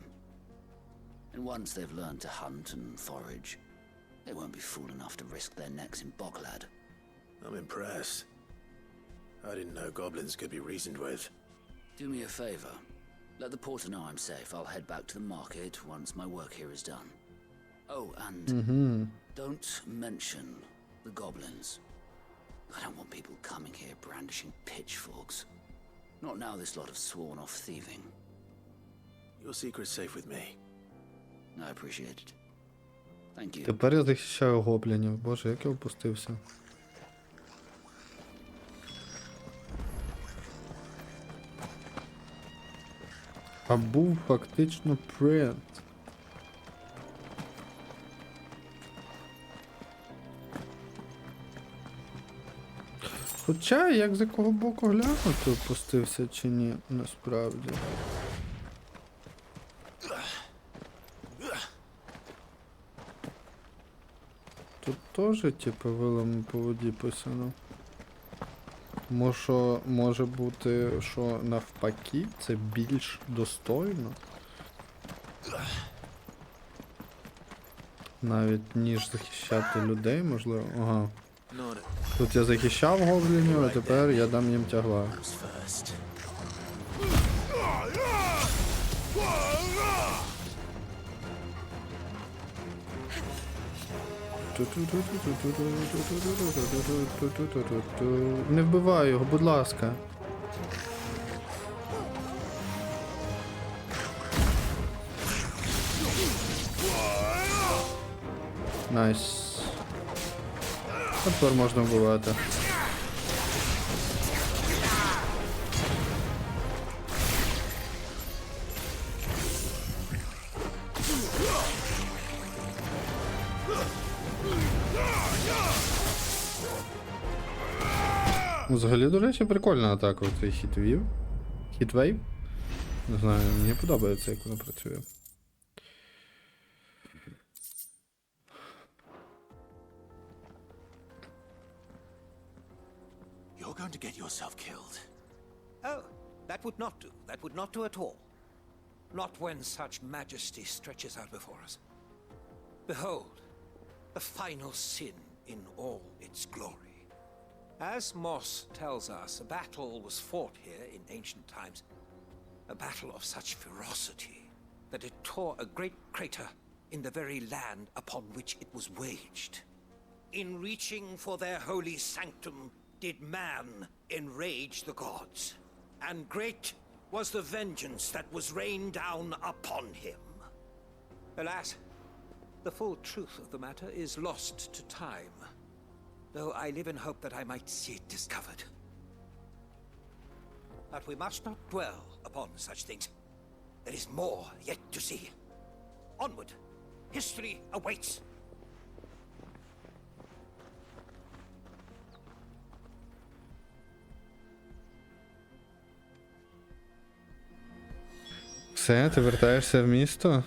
And once they've learned to hunt and forage, they won't be fool enough to risk their necks in Boklad. I'm impressed. I didn't know goblins could be reasoned with. Do me a favor. Let the porter know I'm safe. I'll head back to the market once my work here is done. Oh, and don't mention the goblins. I don't want people coming here brandishing pitchforks. Not now this lot have sworn off thieving. Your secret's safe with me. I appreciate it. Thank you. Тепер я захищаю гоблінів. Боже, як я опустився. А був фактично принт. Хоча, як з якого боку глянути, опустився чи ні, насправді. Тут теж, типу, вилами по воді писано. Може бути, що навпаки, це більш достойно. Навіть ніж захищати людей, можливо. Ага. Тут я захищав гоблінів, а тепер я дам їм тягла. Не вбивай його, будь ласка. Найс. Тепер можна вбивати. Взагалі, до речі, прикольна атака у цей хітвейв. Не знаю, мені подобається, як вона працює. You're going to get yourself killed. Oh, that would not do. That would not do at all. Not when such majesty stretches out before us. Behold, the final sin in all its glory. As Moss tells us, a battle was fought here in ancient times. A battle of such ferocity that it tore a great crater in the very land upon which it was waged. In reaching for their holy sanctum, did man enrage the gods, and great was the vengeance that was rained down upon him. Alas, the full truth of the matter is lost to time, though I live in hope that I might see it discovered. But we must not dwell upon such things. There is more yet to see. Onward, history awaits. Все, ти вертаєшся в місто?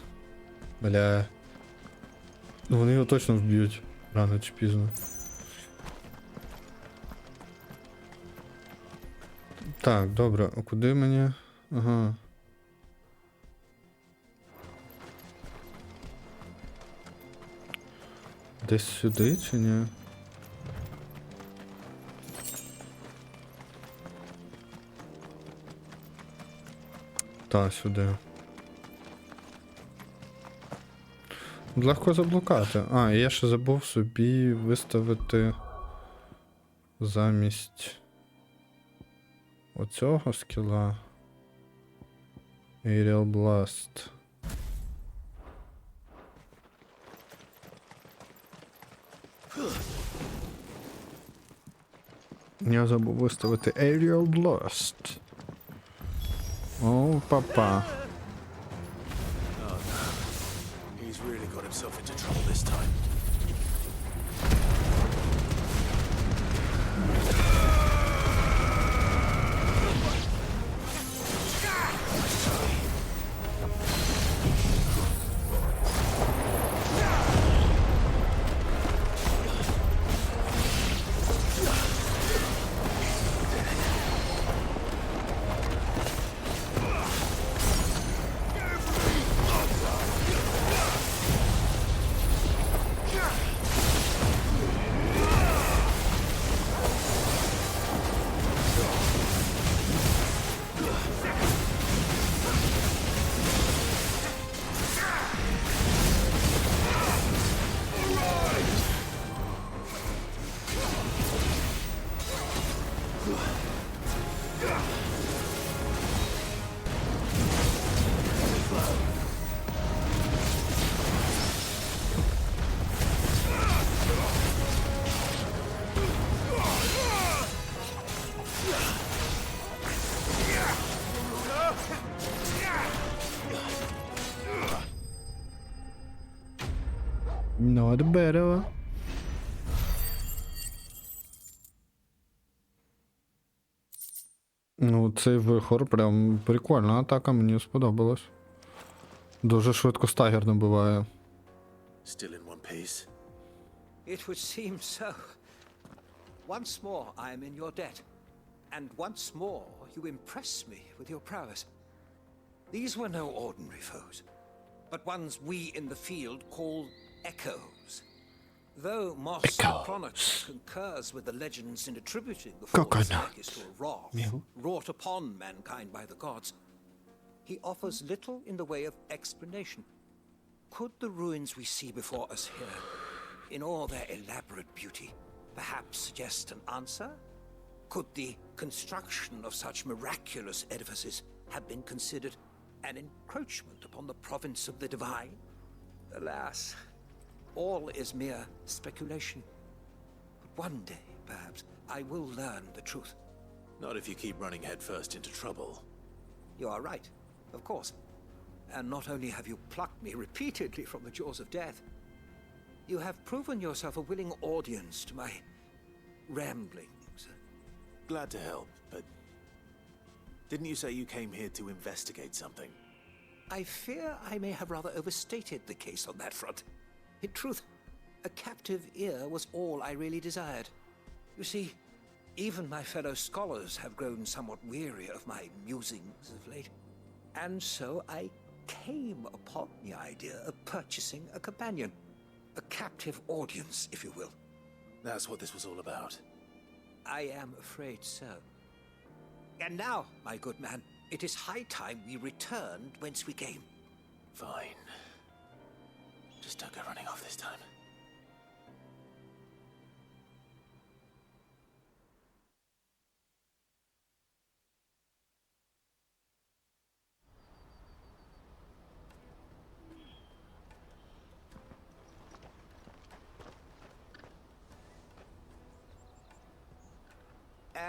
Бля. Ну вони його точно вб'ють. Рано чи пізно. Так, добре, а куди мені? Ага. Десь сюди чи ні? Та, сюди. Легко заблукати. А, я ще забув собі виставити замість оцього скіла Aerial Blast. Я забув виставити Aerial Blast. О, папа. He's really got himself into trouble this time. Not better. Ну, цей вихор прям прикольна атака, мені сподобалось. Дуже швидко стагерно буває. Still in one piece. It would seem so. Once more I am in your debt. And once more you impress me with your prowess. These were no ordinary foes, but ones we in the field call echoes. Though Moss Chronicle concurs with the legends in attributing the fall of Zemeckis to a wrath wrought upon mankind by the gods, he offers little in the way of explanation. Could the ruins we see before us here, in all their elaborate beauty, perhaps suggest an answer? Could the construction of such miraculous edifices have been considered an encroachment upon the province of the divine? Alas, all is mere speculation. But one day, perhaps, I will learn the truth. Not if you keep running headfirst into trouble. You are right, of course. And not only have you plucked me repeatedly from the jaws of death, you have proven yourself a willing audience to my ramblings. Glad to help, but didn't you say you came here to investigate something? I fear I may have rather overstated the case on that front. In truth, a captive ear was all I really desired. You see, even my fellow scholars have grown somewhat weary of my musings of late. And so I came upon the idea of purchasing a companion. A captive audience, if you will. That's what this was all about. I am afraid so. And now, my good man, it is high time we returned whence we came. Fine. Just don't go running off this time.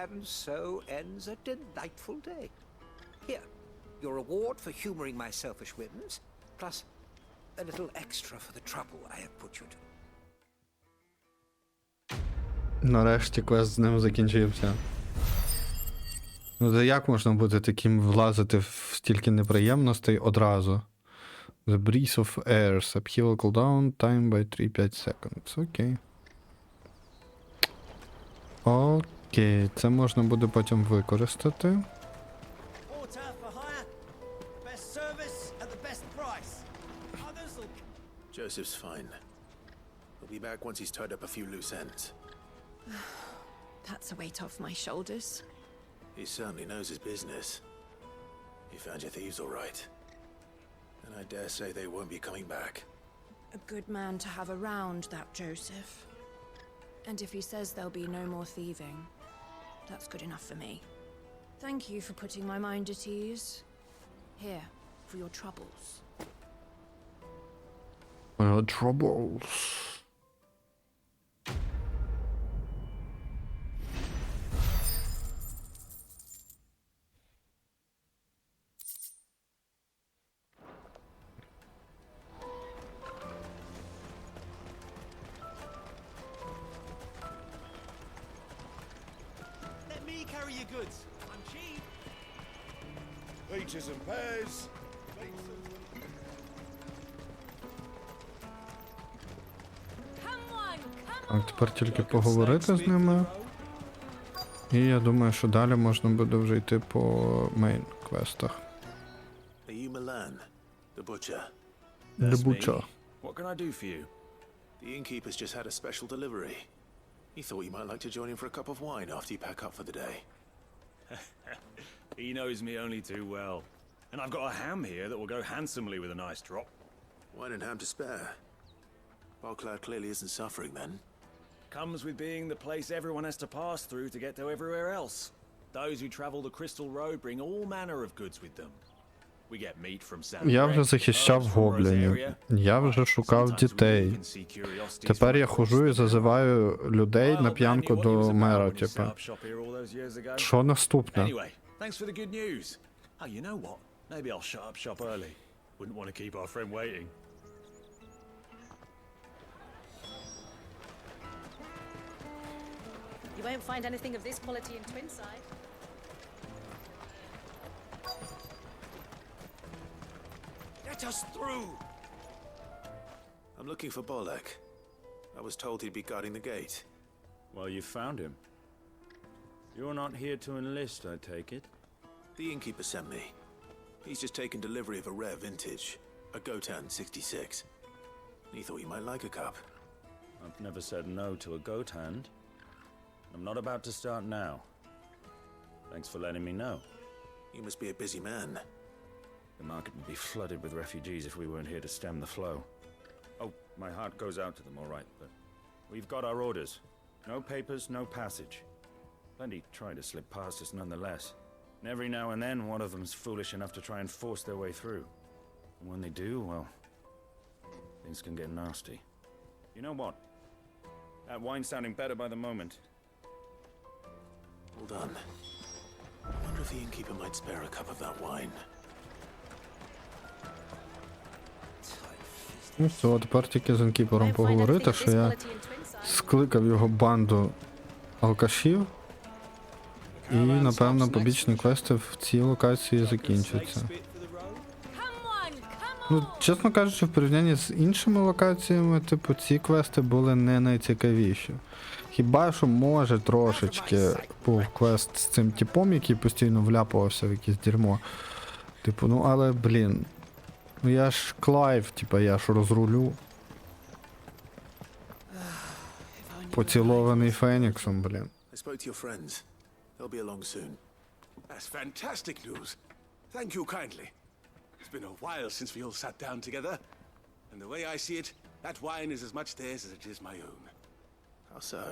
And so ends a delightful day. Here, your reward for humoring my selfish whims, plus a little extra for the trouble I have put you to. Нарешті квест з ним закінчився. Ну, та як можна бути таким влазити в стільки неприємностей одразу? The breeze of airs. Upheaval cooldown. Time by 3-5 seconds. Окей. Окей, це можна буде потім використати. Joseph's fine. He'll be back once he's tied up a few loose ends. That's a weight off my shoulders. He certainly knows his business. He found your thieves all right. And I dare say they won't be coming back. A good man to have around, that Joseph. And if he says there'll be no more thieving, that's good enough for me. Thank you for putting my mind at ease. Here, for your troubles. Troubles. carry your goods. I'm cheap. Peaches and pears. Так, тепер тільки поговорити з ними. І я думаю, що далі можна буде вже йти по мейн-квестах. Are you Milan, the butcher? The butcher. What can I do for you? The innkeeper's just had a special delivery. He thought you might like to join him for a cup of wine after you pack up for the day. He knows me only too well. And I've got a ham here that will go handsomely with a nice drop. Wine and ham to spare. Barclad clearly isn't suffering then. Comes with being the place everyone has to pass through to get to everywhere else. Those who travel the Crystal Road bring all manner of goods with them. We get meat from San Я вже захищав гоблінів. Я вже шукав дітей. Тепер я хожу і зазиваю людей на п'янку до мера, типу. Що наступне? Anyway, thanks for the good news. Oh, you know what? Maybe I'll shut up shop early. Wouldn't want to keep our friend waiting. You won't find anything of this quality in Twinside. Let us through! I'm looking for Bolek. I was told he'd be guarding the gate. Well, you found him. You're not here to enlist, I take it? The innkeeper sent me. He's just taken delivery of a rare vintage, a Gotan 66. He thought you might like a cup. I've never said no to a goat hand. I'm not about to start now. Thanks for letting me know. You must be a busy man. The market would be flooded with refugees if we weren't here to stem the flow. Oh, my heart goes out to them, all right, but we've got our orders. No papers, no passage. Plenty try to slip past us nonetheless. And every now and then, one of them's foolish enough to try and force their way through. And when they do, well, things can get nasty. You know what? That wine's sounding better by the moment. Hold on. I wonder if the innkeeper might spare a cup of that wine. Ну все, тепер тільки з інкіпером поговорити, що я скликав його банду алкашів. І, напевно, побічні квести в цій локації закінчаться. Ну, чесно кажучи, в порівнянні з іншими локаціями, типу, ці квести були не найцікавіші. Хіба що, може, трошечки був квест з цим типом, який постійно вляпувався в якесь дерьмо. Типу, ну, але, блін. Ну я ж Клайв, типа, я ж розрулю. Поцілований Феніксом, блін. I spoke to your friends. They'll be along soon. That's fantastic news. Thank you kindly. It's been a while since we all sat down together. And the way I see it, that wine is as much theirs as it is my own. How so?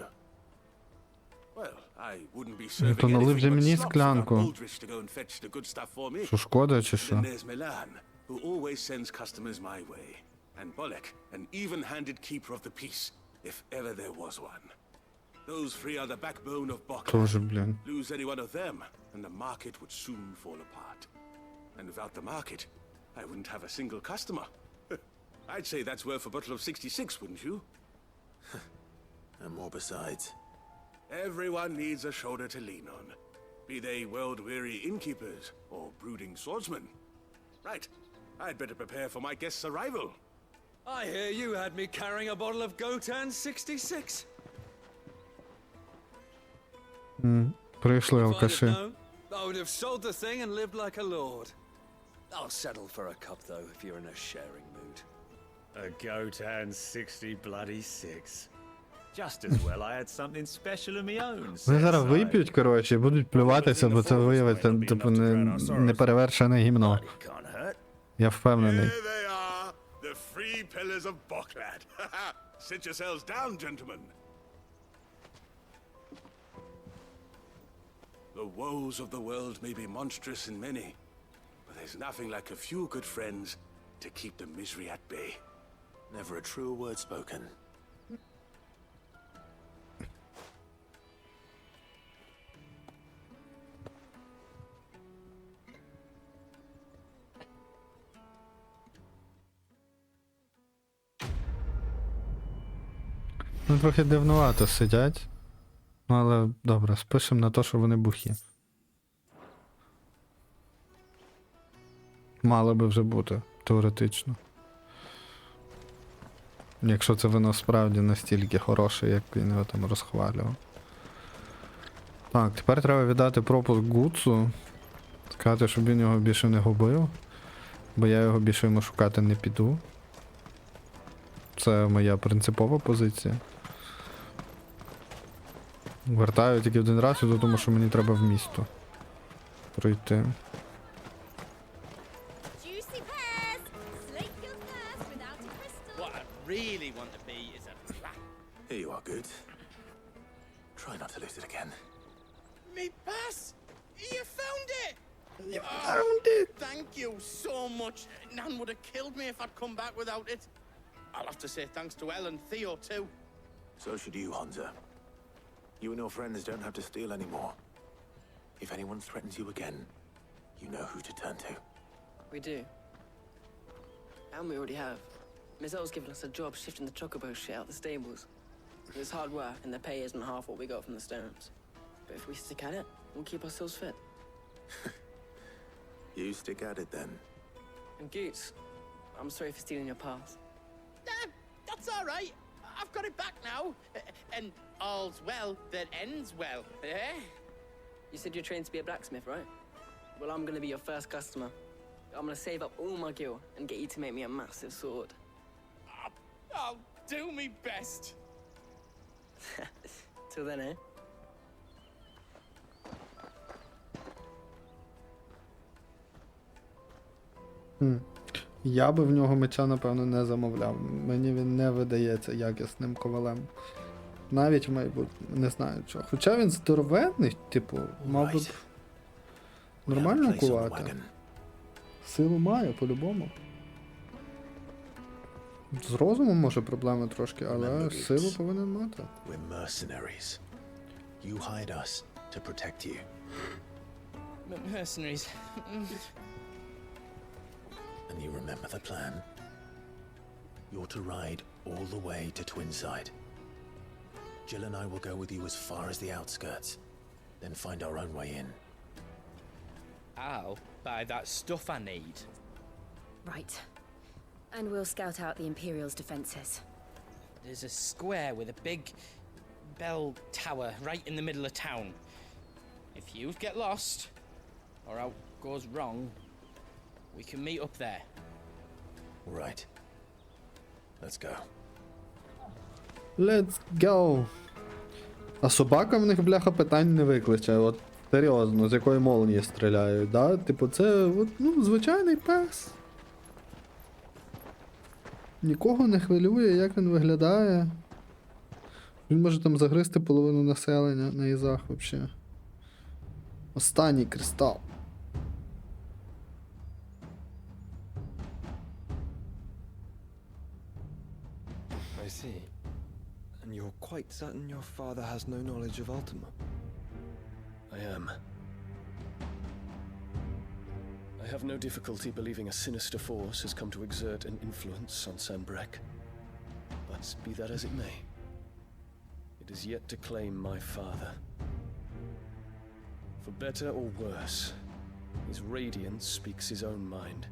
Well, I wouldn't be Ну, то serving налив же anything but мені slops without склянку. Aldrich to go and fetch the good stuff for me. Що, шкода чи що? Then there's Milan, who always sends customers my way. And Bolek, an even-handed keeper of the peace, if ever there was one. Those three are the backbone of Bokla. Тоже, блін. Lose any one of them, and the market would soon fall apart. And without the market, I wouldn't have a single customer. I'd say that's worth a bottle of 66, wouldn't you? And more besides. Everyone needs a shoulder to lean on. Be they world-weary innkeepers or brooding swordsmen. Right. I'd better prepare for my guest's arrival. I hear you had me carrying a bottle of Gotan 66. Прийшли If I'd have алкаші. known, I would have sold the thing and lived like a lord. I'll settle for a cup, though, if you're in a sharing mood. A Gotan 60 bloody 6. Just as well I had something special of my own. Вони зараз вип'ють, коротше, і будуть плюватися, бо це виявиться, типу, неперевершене гімно. Я впевнений. Here they are, the three pillars of Boklad. Sit yourselves down, gentlemen. The woes of the world may be monstrous in many, but there's nothing like a few good friends to keep the misery at bay. Never a truer word spoken. Ну, трохи дивнувато сидять. Ну, але добре, спишемо на те, що вони бухі. Мало би вже бути, теоретично. Якщо це вино справді настільки хороше, як він його там розхвалював. Так, тепер треба віддати пропуск Гуцу. Сказати, щоб він його більше не губив. Бо я його більше йому шукати не піду. Це моя принципова позиція. Вертаю тільки один раз, іду, тому що мені треба в місто пройти. What I really want to be is a rat. Here you are, good. Try not to lose it again. Me pass! You found it! You found it! Thank you so much. Nan would have killed me if I'd come back without it. I'll have to say thanks to Elle and Theo too. So should you, Hansa. You and your friends don't have to steal anymore. If anyone threatens you again, you know who to turn to. We do. And we already have. Miss L's given us a job shifting the chocobo shit out the stables. It's hard work, and the pay isn't half what we got from the stones. But if we stick at it, we'll keep ourselves fit. You stick at it then. And Goots, I'm sorry for stealing your pass. That's all right. I've got it back now. And all's well that ends well, eh? You said you're trained to be a blacksmith, right? Well, I'm gonna be your first customer. I'm gonna save up all my gil and get you to make me a massive sword. I'll do me best. Till then, eh? Я би в нього меча, напевно, не замовляв. Мені він не видається якісним ковалем. Навіть в майбутньому, не знаю чого. Хоча він здоровенний, типу, мав би б нормально кувати. Силу має, по-любому. З розумом, може, проблеми трошки, але силу повинен мати. We're mercenaries. You hired us to protect you. Mercenaries. And you remember the plan? You're to ride all the way to Twinside. Jill and I will go with you as far as the outskirts, then find our own way in. I'll buy that stuff I need. Right. And we'll scout out the Imperial's defenses. There's a square with a big bell tower right in the middle of town. If you get lost, or out goes wrong, we can meet up there. Right. Let's go. Let's go. А собака в них, бляха, питань не викличе. От серйозно, з якої молнії стріляють, да? Типу, це от, ну, звичайний пес. Нікого не хвилює, як він виглядає. Він може там загризти половину населення на ізах взагалі. Останній кристал. I see. And you're quite certain your father has no knowledge of Ultima? I am. I have no difficulty believing a sinister force has come to exert an influence on Sanbreque. But be that as it may, it is yet to claim my father. For better or worse, his radiance speaks his own mind.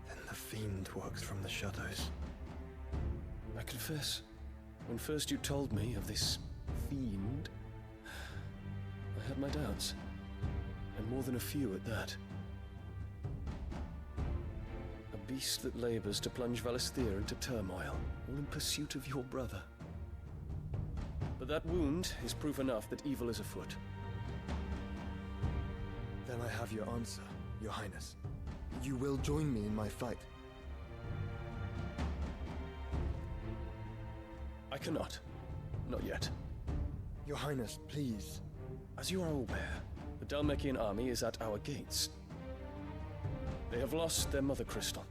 Then the fiend works from the shadows. I confess, when first you told me of this fiend, I had my doubts. And more than a few at that. A beast that labors to plunge Valisthea into turmoil, all in pursuit of your brother. But that wound is proof enough that evil is afoot. Then I have your answer, Your Highness. You will join me in my fight. I cannot. Not yet. Your Highness, please. As you are aware, the Dalmekian army is at our gates. They have lost their mother crystal,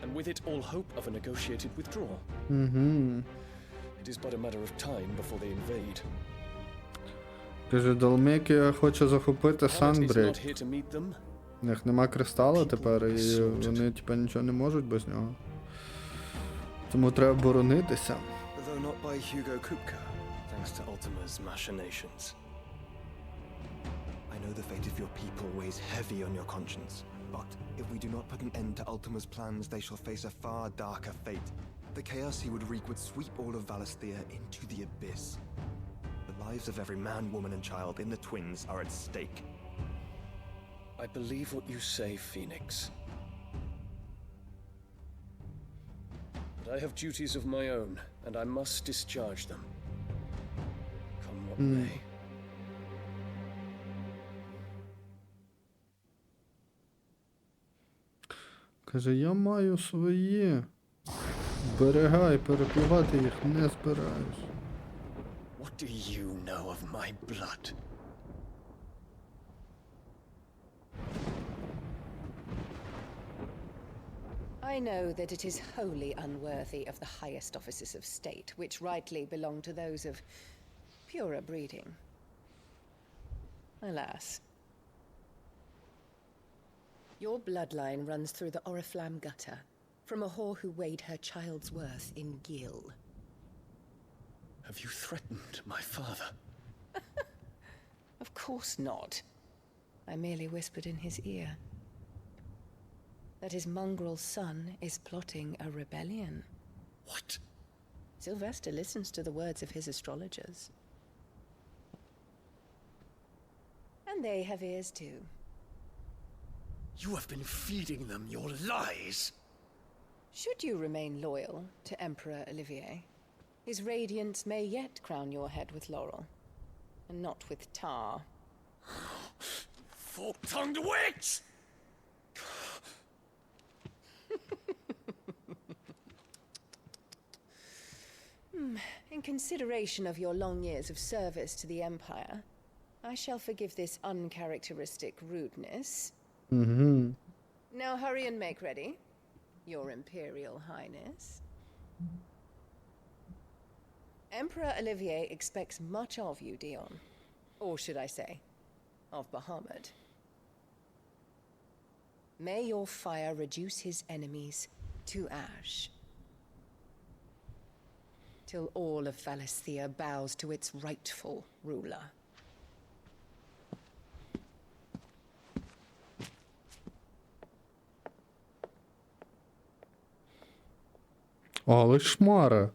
and with it all hope of a negotiated withdrawal. It is but a matter of time before they invade. Каже, Далмекія хоче захопити Санбрейк. У них нема кристала тепер, і вони типа нічого не можуть без нього. Тому треба боронитися. Though not by Hugo Kupka, as to Ultima's machinations. I know the fate of your people weighs heavy on your conscience, but if we do not put an end to Ultima's plans, they shall face a far darker fate. The chaos he would wreak would sweep all of Valisthea into the abyss. The lives of every man, woman, and child in the Twins are at stake. I believe what you say, Phoenix. But I have duties of my own, and I must discharge them. Come what may. Каже, я маю своє. Берегай, перепливати їх не збираюсь. What do you know of my blood? I know that it is wholly unworthy of the highest offices of state, which rightly belong to those of purer breeding. Alas. Your bloodline runs through the Oriflamme gutter, from a whore who weighed her child's worth in gill. Have you threatened my father? Of course not. I merely whispered in his ear that his mongrel son is plotting a rebellion. What? Sylvester listens to the words of his astrologers. And they have ears too. You have been feeding them your lies! Should you remain loyal to Emperor Olivier, his radiance may yet crown your head with laurel, and not with tar. Fork-tongued witch! In consideration of your long years of service to the Empire, I shall forgive this uncharacteristic rudeness. Mm-hmm. Now hurry and make ready, Your Imperial Highness. Emperor Olivier expects much of you, Dion. Or should I say, of Bahamut. May your fire reduce his enemies to ash. Till all of Valisthea bows to its rightful ruler. Але шмара.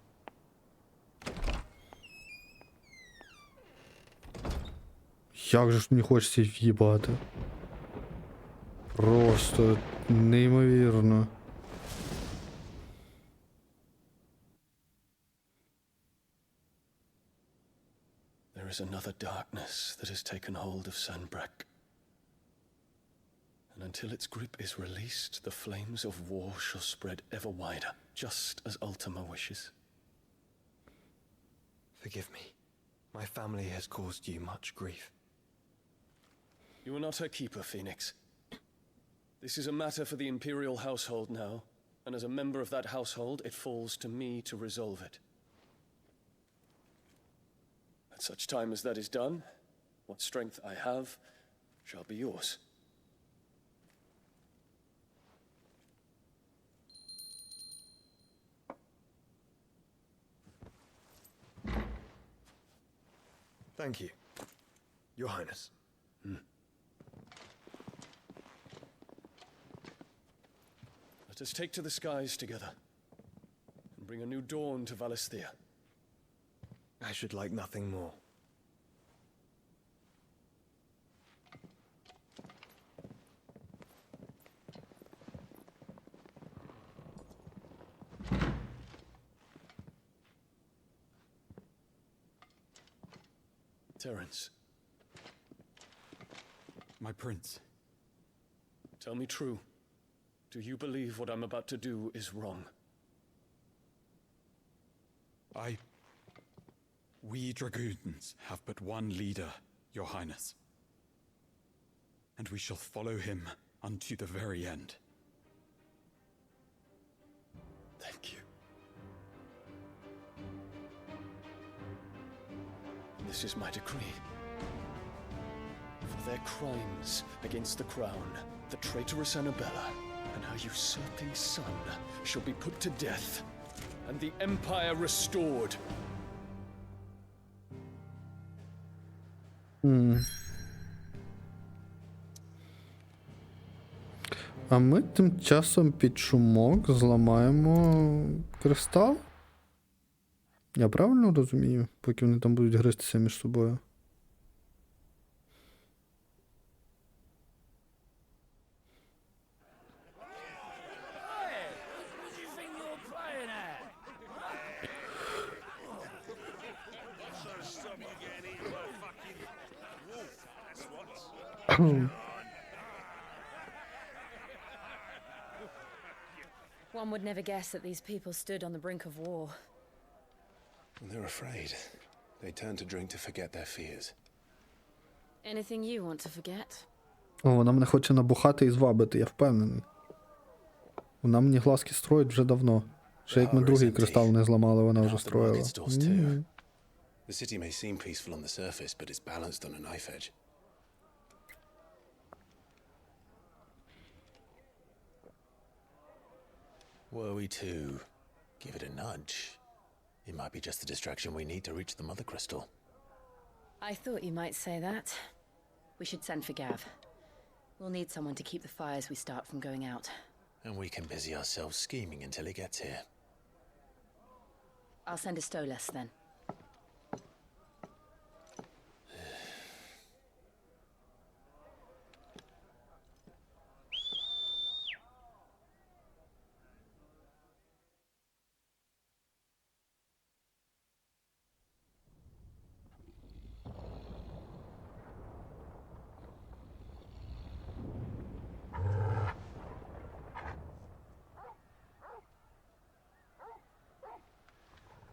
Як же ж мені хочеться в'їбати. Просто неймовірно. There is another darkness that has taken hold of Sanbreque. And until its grip is released, the flames of war shall spread ever wider, just as Ultima wishes. Forgive me. My family has caused you much grief. You are not her keeper, Phoenix. This is a matter for the Imperial household now, and as a member of that household, it falls to me to resolve it. At such time as that is done, what strength I have shall be yours. Thank you, Your Highness. Let us take to the skies together, and bring a new dawn to Valisthea. I should like nothing more. Terence. My prince. Tell me true. Do you believe what I'm about to do is wrong? We dragoons have but one leader, Your Highness. And we shall follow him unto the very end. Thank you. This is my decree. For their crimes against the crown, the traitorous Annabella and her usurping son shall be put to death, and the Empire restored. А ми тим часом під шумок зламаємо кристал? Я правильно розумію, поки вони там будуть гристися між собою? One would never guess that these people stood on the brink of war. They're afraid. They turn to drink to forget their fears. Anything you want to forget? О, вона мене хоче набухати і звабити, я впевнений. Вона мені глазки строїть вже давно. Ще як ми другий кристал не зламали, вона вже строїла. The city may seem peaceful on the surface, but it's balanced on a knife edge. Were we to give it a nudge, it might be just the distraction we need to reach the Mother Crystal. I thought you might say that. We should send for Gav. We'll need someone to keep the fires we start from going out. And we can busy ourselves scheming until he gets here. I'll send a Stolas then.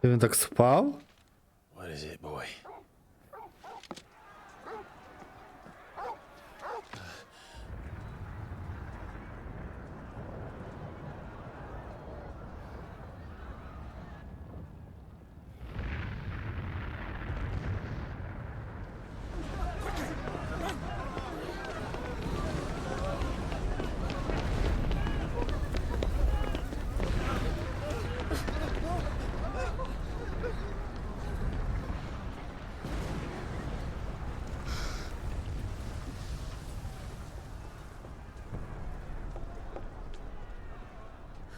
Він так спав? What is it, boy?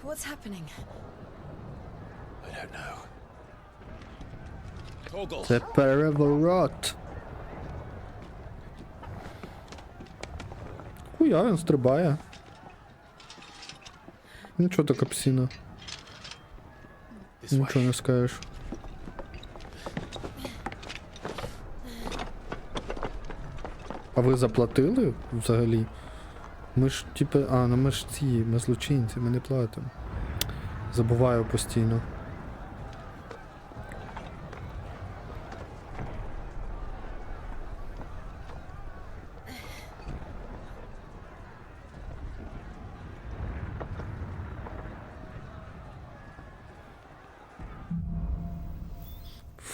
What's happening? I don't know. Це переворот. Хуя, він стрибає. Нічого така псина. Нічого не скажеш. А ви заплатили взагалі? Ми ж типу, ну ми ж ми злочинці, ми не платимо. Забуваю постійно.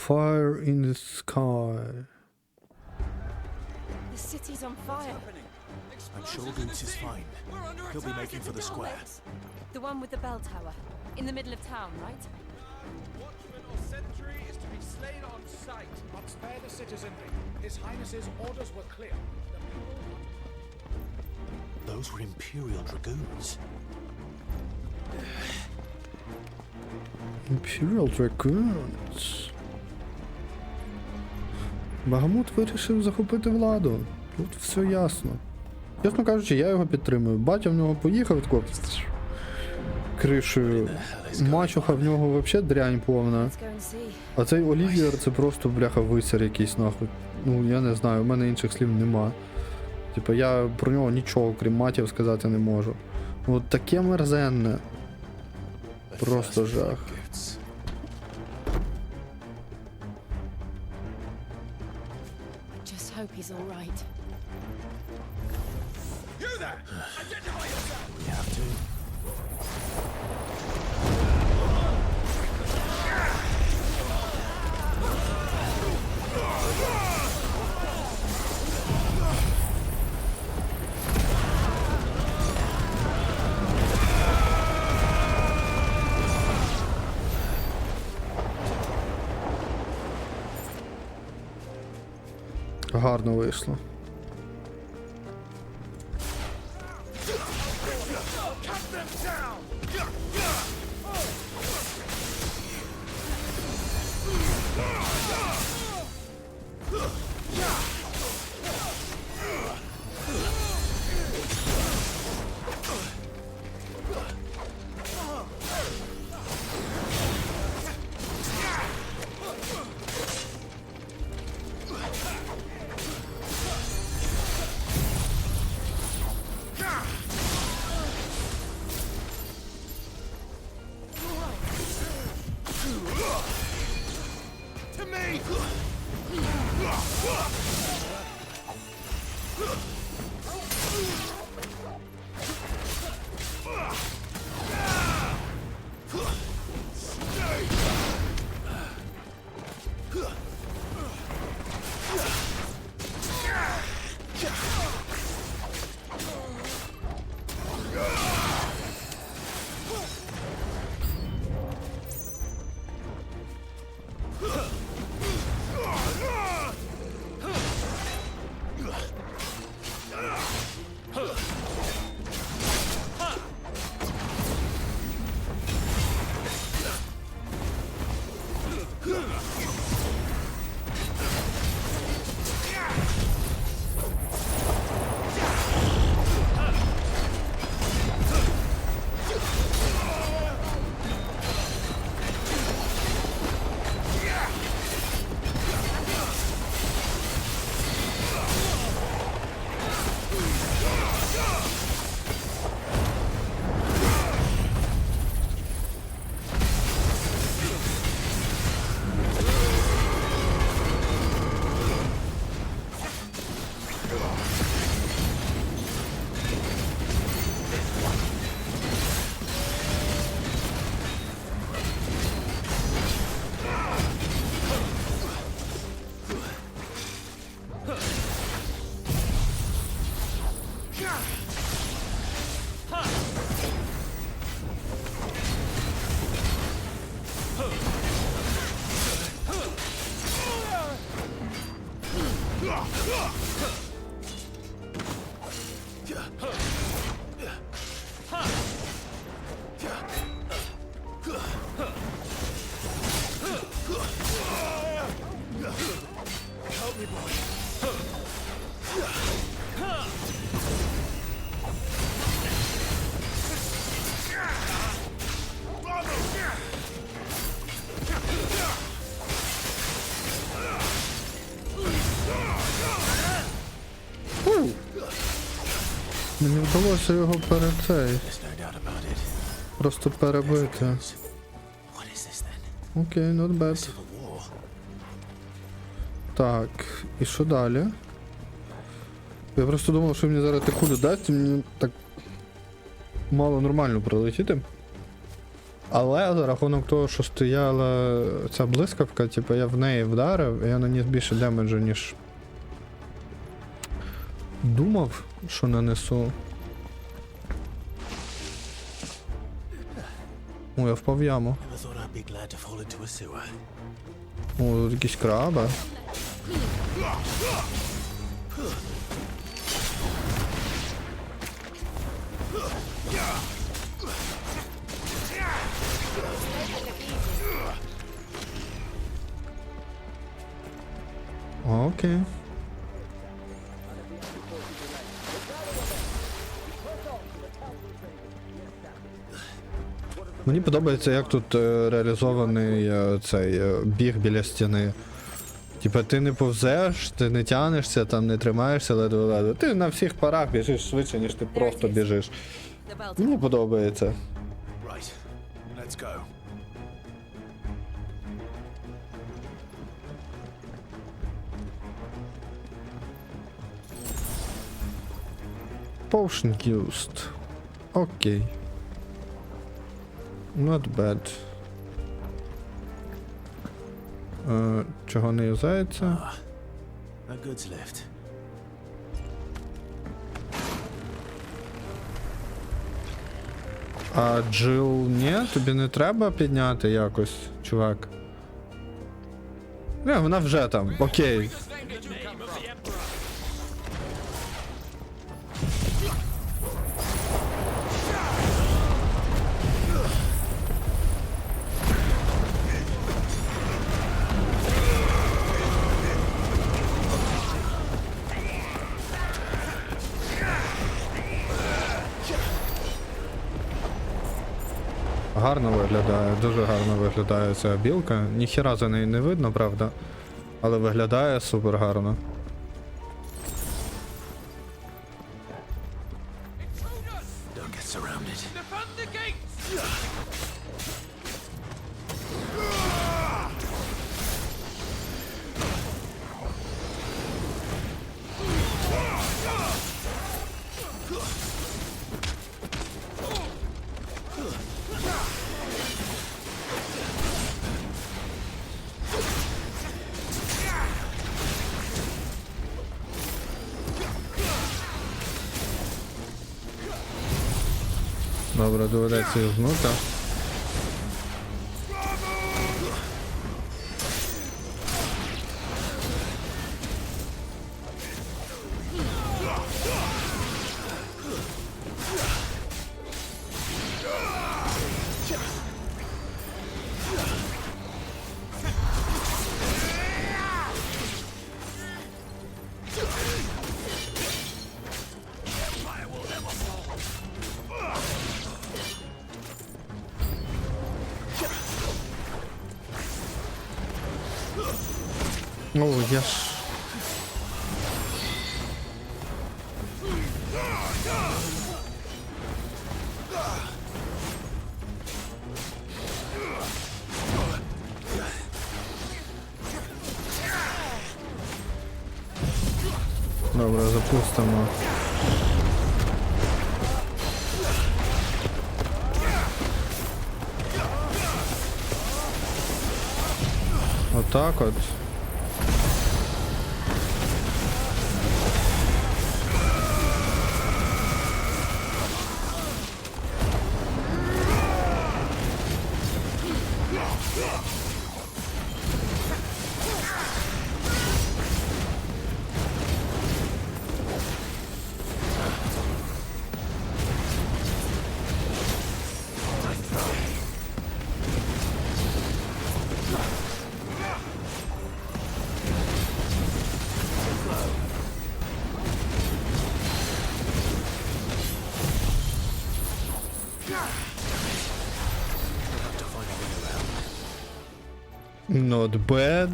Fire in the sky. The city's on fire. I'm sure Goose is fine. He'll be making for the square. The one with the bell tower. In the middle of town, right? Watchman or sentry is to be slain on sight. But spare the citizenry. His Highness's orders were clear. Those were Imperial Dragoons. Imperial Dragoons. Багамут вирішив захопити владу. Тут все ясно. Чесно кажучи, я його підтримую. Батя в нього поїхав, тако кришею. Мачуха в нього взагалі дрянь повна. А цей Олівієр це просто, бляха, висер якийсь нахуй. Ну, я не знаю, у мене інших слів нема. Типа, я про нього нічого, крім матів, сказати не можу. От таке мерзенне. Просто жах. Just hope he's all right. You there! Identify yourself! We have to. гарно вийшло. Мені вдалося його просто перебити. Окей, not bad. Так, і що далі? Я просто думав, що мені зараз таку кулю дасть, і мені так мало нормально прилетіти. Але за рахунок того, що стояла ця блискавка, типу я в неї вдарив, і я наніс більше демеджу, ніж думав, що нанесу. О, я впав в яму. О, тут якісь краби. Окей. Мені подобається, як тут реалізований цей біг біля стіни. Типа ти не повзеш, ти не тянешся, там не тримаєшся ледве-ледве. Ти на всіх парах біжиш швидше, ніж ти просто біжиш. Мені подобається. Potion used. Окей. Not bad. Чого не юзається? А Джил ні? Тобі не треба підняти якось, чувак? Не, вона вже там, окей. Гарно виглядає, дуже гарно виглядає ця білка. Ніхіра за неї не видно, правда. Але виглядає супер гарно. Don't get surrounded. Defend the gates! Добре, доведеться їх гнути. О, я ж... Добре, запустимо. Отак от. Not bad.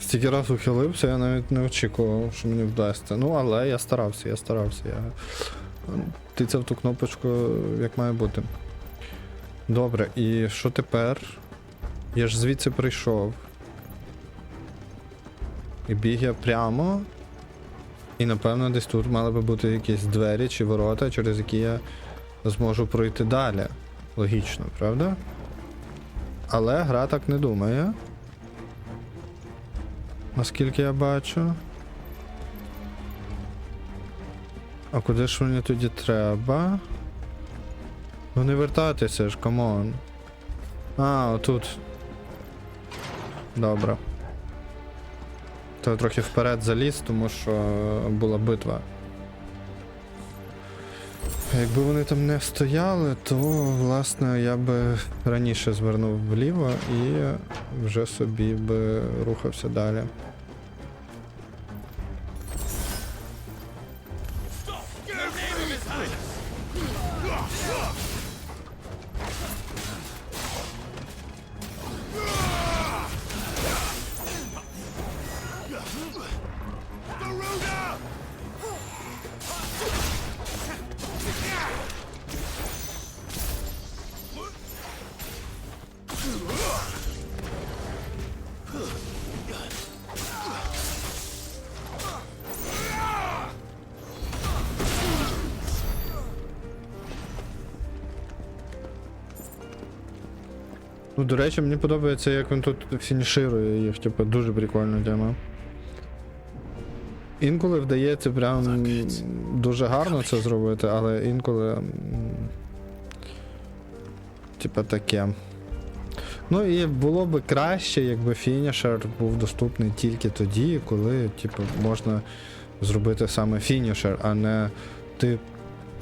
Стільки раз ухилився, я навіть не очікував, що мені вдасться. Ну, але я старався. Я тицяв ту кнопочку, як має бути. Добре, і що тепер? Я ж звідси прийшов. І біг я прямо. І напевно десь тут мали би бути якісь двері чи ворота, через які я зможу пройти далі. Логічно, правда? Але гра так не думає. Наскільки я бачу. А куди ж мені тоді треба? Ну не вертатися ж, камон. А, отут. Добре. То трохи вперед заліз, тому що була битва. Якби вони там не стояли, то, власне, я би раніше звернув вліво і вже собі би рухався далі. Ну, до речі, мені подобається, як він тут фініширує їх, типу, дуже прикольна тема. Інколи вдається прям дуже гарно це зробити, але інколи типу таке. Ну і було би краще, якби фінішер був доступний тільки тоді, коли типу, можна зробити саме фінішер, а не ти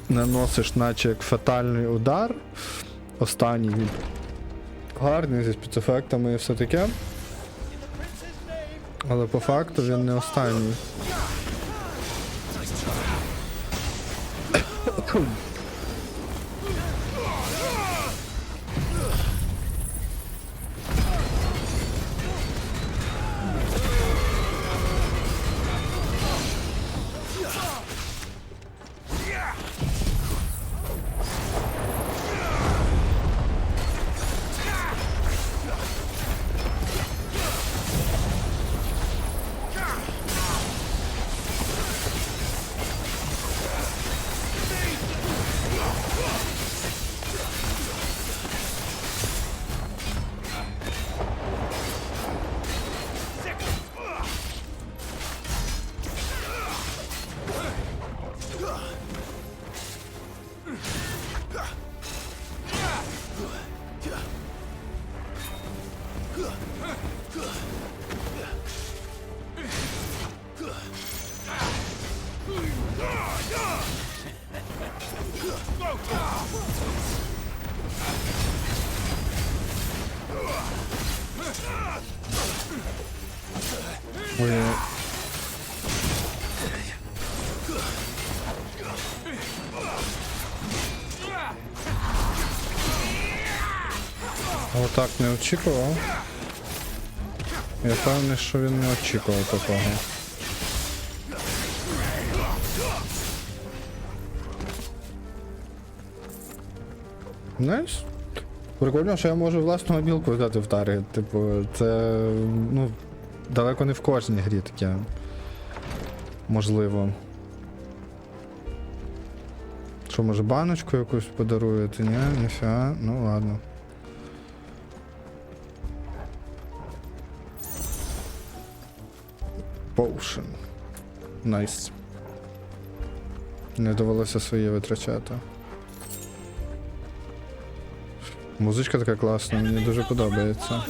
наносиш наче як фатальний удар, останній від гарний, зі спецефектами і все таке. Але по факту він не останній. Ой. Отак не очікував. Я певний, що він не очікував такого. Знаєш? Прикольно, що я можу власну мобілку взяти в тарі. Типу, це, ну, далеко не в кожній грі таке можливо. Що, може баночку якусь подаруєте? Ні, ніфіга, ну ладно. Potion. Найс. Не довелося свої витрачати. Музичка така класна, мені дуже подобається.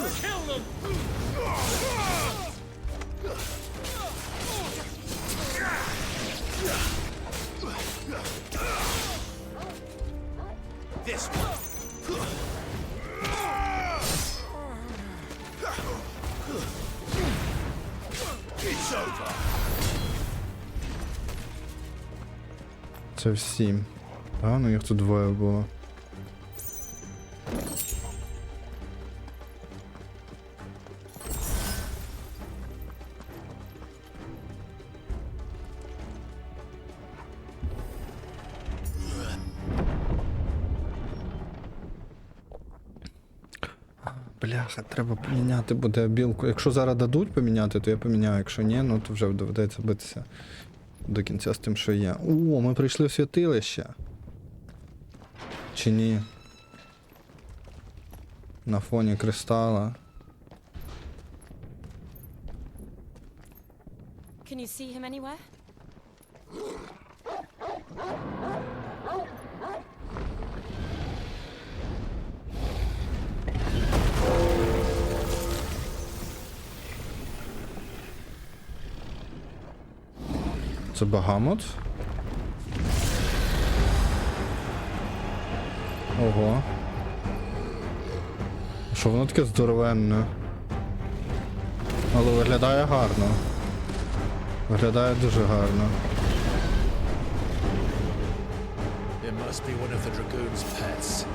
Це всі. А, ну їх тут двоє було. Бляха, треба поміняти буде білку. Якщо зараз дадуть поміняти, то я поміняю. Якщо ні, ну то вже доведеться битися до кінця з тим, що є. О, ми прийшли в святилище. Чи ні? На фоні кристала. Can you see him anywhere? Це Багамот? Ого. Що воно таке здоровенне? Але виглядає гарно. Виглядає дуже гарно. It must be one of the Dragoon's pets.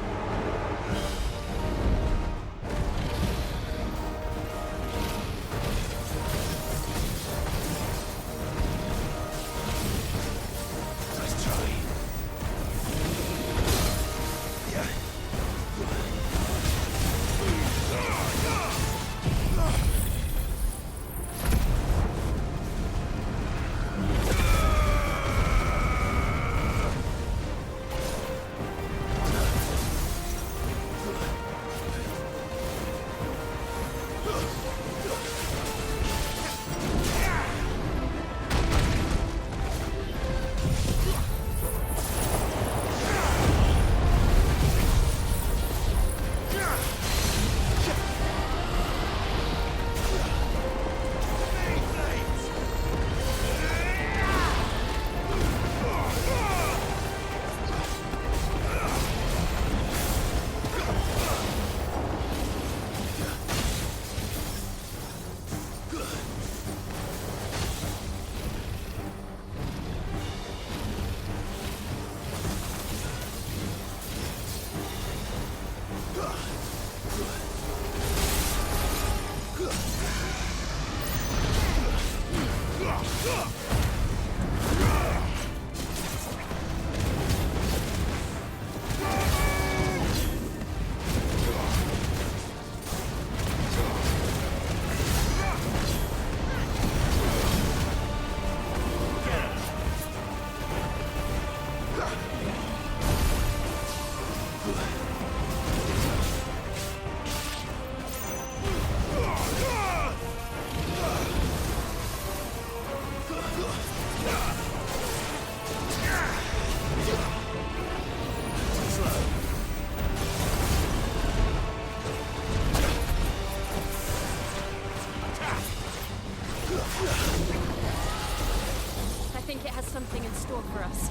I think it has something in store for us.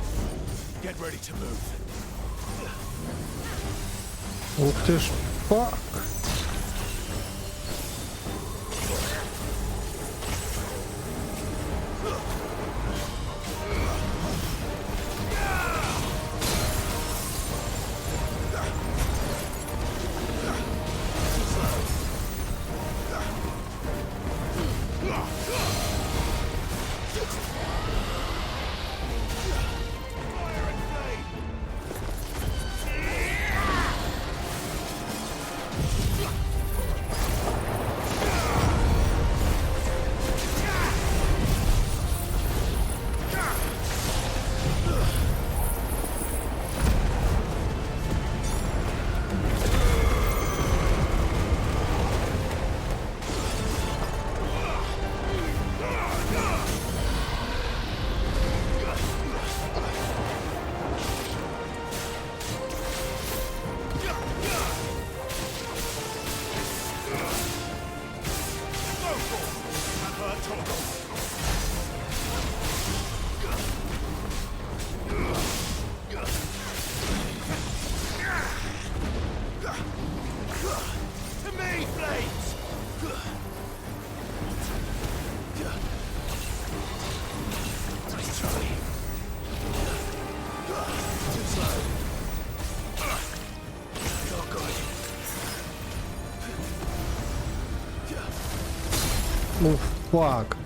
Get ready to move. Ух ти ж, фак! Ну, фак.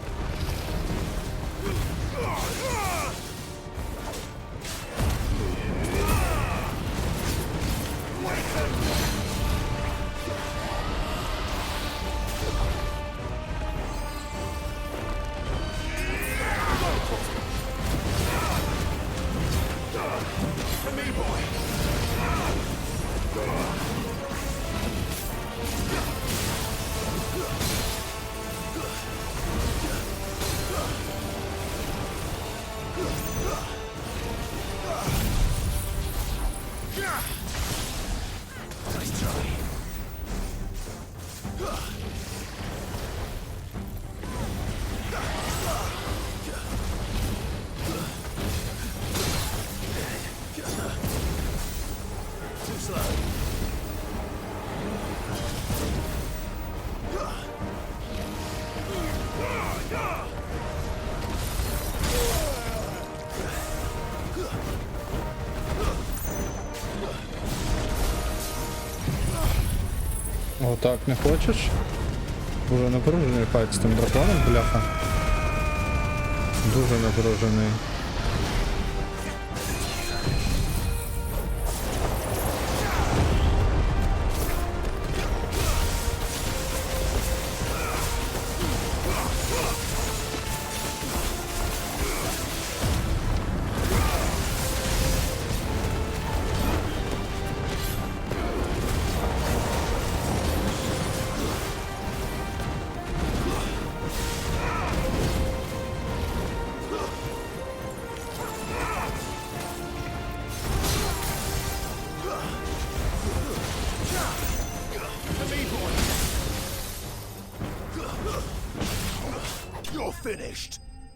О, так, не хочеш? Дуже напружений файт з тим драконом, бляха. Дуже напружений.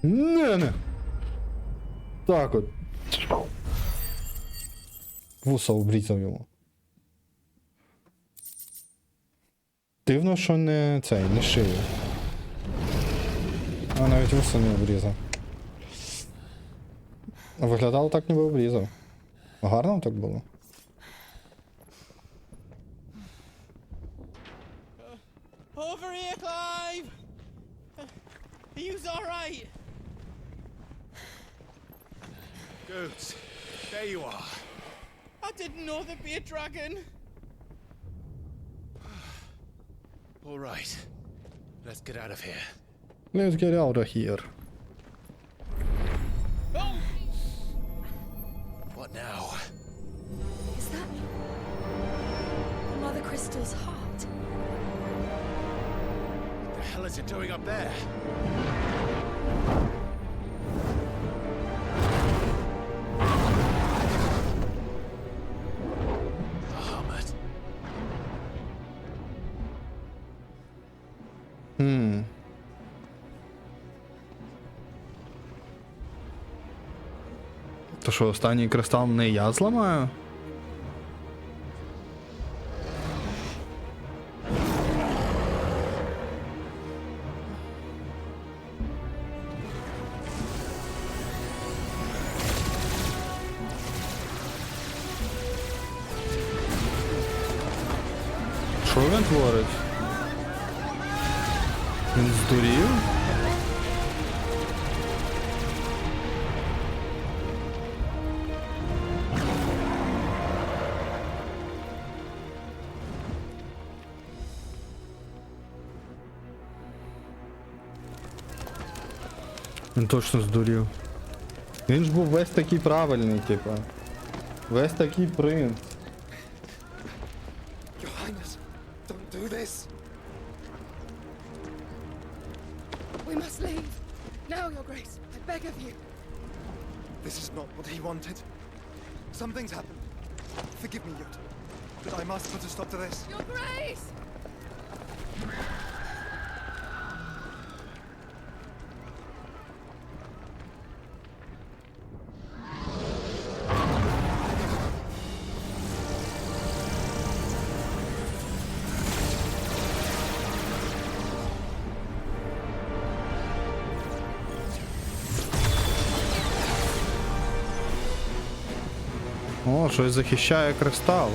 Не. Так от. Вуса обрізав йому. Дивно, що не цей, не шию. А навіть вуса не обрізав. Виглядало так, ніби обрізав. Гарно так було. Over here, Clive! Are you alright? Goats, there you are. I didn't know there'd be a dragon. All right. Let's get out of here. Let's get out of here. Oh! What now? Is that Mother Crystal's heart? What the hell is it doing up there? То що, останній кристал не я зламаю? Що він творить? Він здурів? Він точно здурів. Він ж був весь такий правильний, типа. Весь такий принц. Your Highness, don't do this. We must leave. Now, Your Grace, I beg of you. This is not what he wanted. Something's happened. Forgive me, Yut, but I must put a stop to this. Your Grace! О, щось захищає кристал.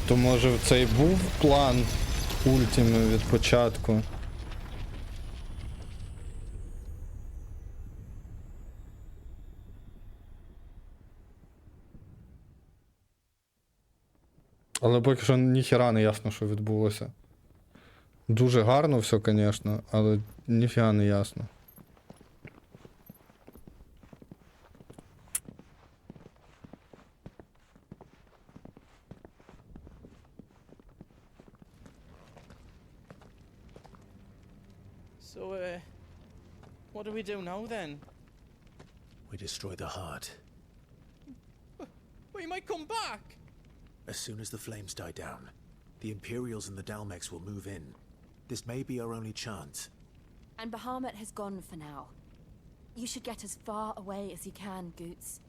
То може це і був план Ультіми від початку. Але поки що ніхіра не ясно, що відбулося. Дуже гарно все, звісно, але ніфіга не ясно. So, what do we do now then? We destroy the heart. Well, he might come back! As soon as the flames die down, the Imperials and the Dalmex will move in. This may be our only chance. And Bahamut has gone for now. You should get as far away as you can, Goots.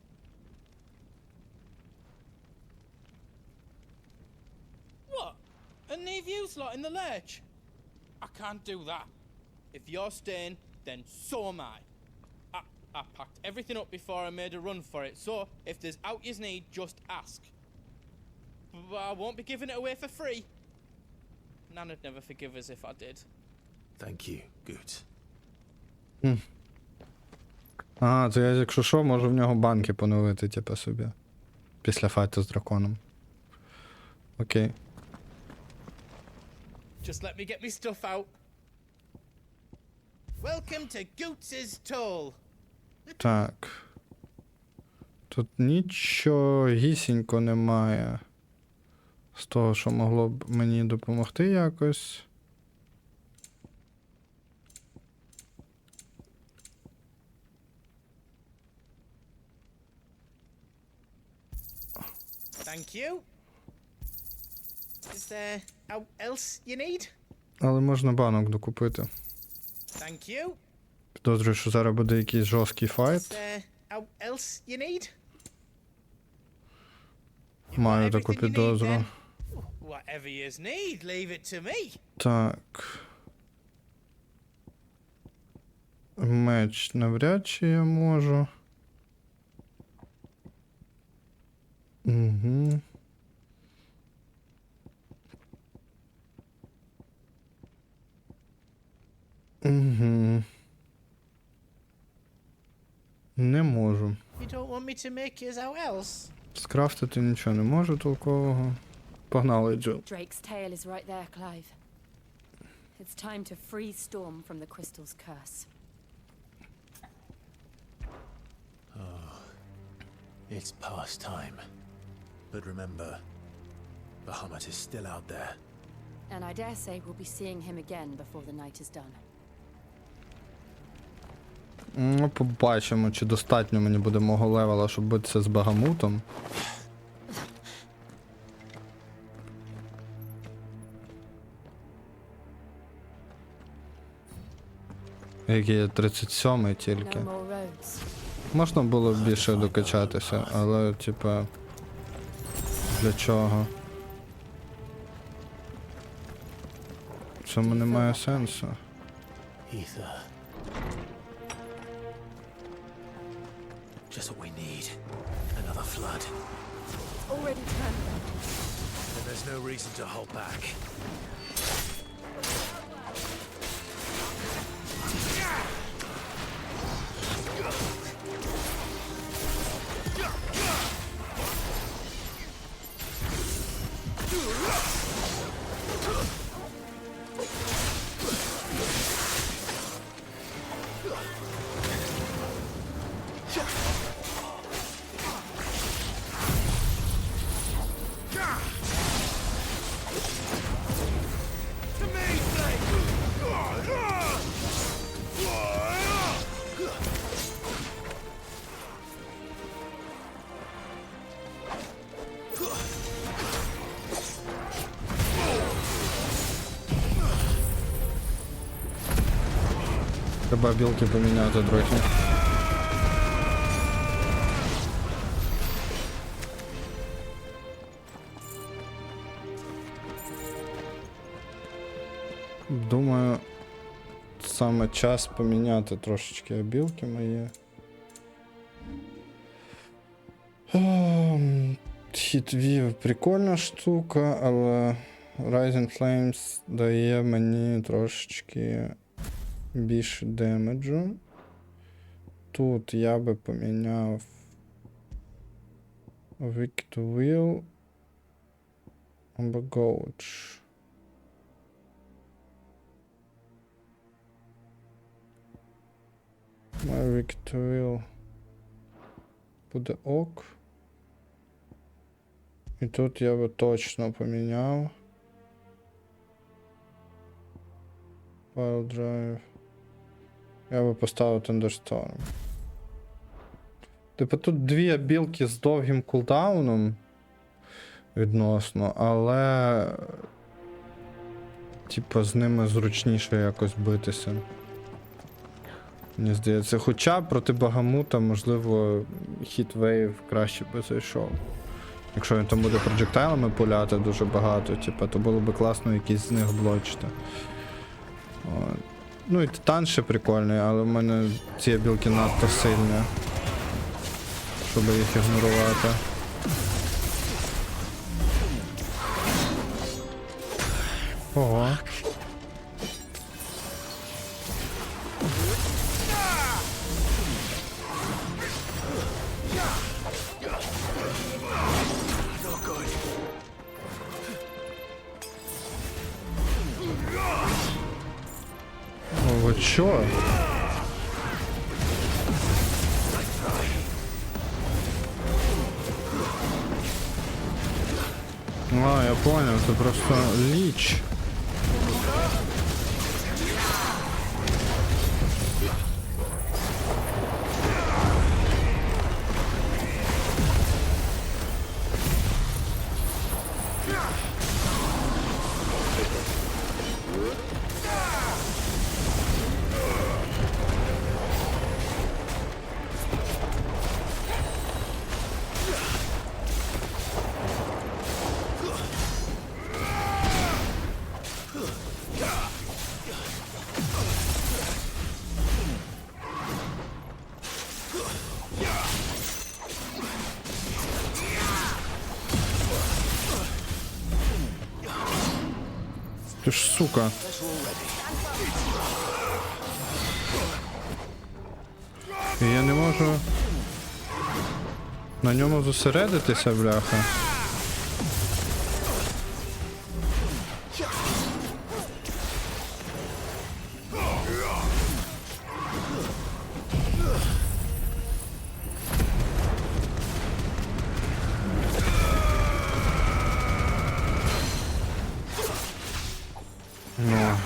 What? And leave you lot in the lurch? I can't do that. If you're staying, then so am I. I packed everything up before I made a run for it, so if there's out yous need, just ask. But I won't be giving it away for free. Nana'd never forgive us if I did. Thank you, Goots. Ага, це я, якщо що, можу в нього банки поновити, типу, собі. Після файту з драконом. Окей. Just let me get me stuff out. Welcome to Goots' Toll. Так. Тут нічого гісінько немає. З того, що могло б мені допомогти якось. Thank you. Is there else you need? Але можна банок докупити. Thank you. Підозрюю, що зараз буде якийсь жорсткий Is файт. there else you need? Маю таку підозру. Whatever yous need, leave it to me. Так. Меч навряд чи я можу. Угу. Угу. Не можу. You don't want me to make yous out else? Скрафтити нічого не можу толкового. Погнали, Джо. Drake's tail is right there, Clive. It's time to free Storm from the crystal's curse. Oh, it's past time. But remember, Bahamut is still out there. And I dare say we'll be seeing him again before the night is done. Ну, побачимо, чи достатньо мені буде мого левела, щоб битися з Багамутом. Який є 37-й тільки. Можна було б більше докачатися, але, типа, для чого? В цьому немає сенсу. Ether. Just what we need. Another flood. Already turned red. Then there's no reason to hold back. Треба білки поміняти трохи. Думаю, саме час поміняти трошечки білки мої. Heatwave прикольна штука, але Rising Flames дає мені трошечки більше демеджу. Тут я би поміняв Wicked Will або Gouge. My Wicked Will буде ок. І тут я би точно поміняв. Pile Drive. Я би поставив Thunderstorm. Типу тут дві абілки з довгим кулдауном відносно, але типу з ними зручніше якось битися. Мені здається. Хоча проти Багамута, можливо, Heatwave краще би зайшов. Якщо він там буде проджектайлами пуляти дуже багато, типу, то було б класно якісь з них блочити. От. Ну і Титан ще прикольний, але в мене ці білки надто сильні, щоб їх ігнорувати. Ого. О, ви чо? А, я понял, це просто ліч. Ти ж сука. І я не можу на ньому зосередитися, бляха. Ну.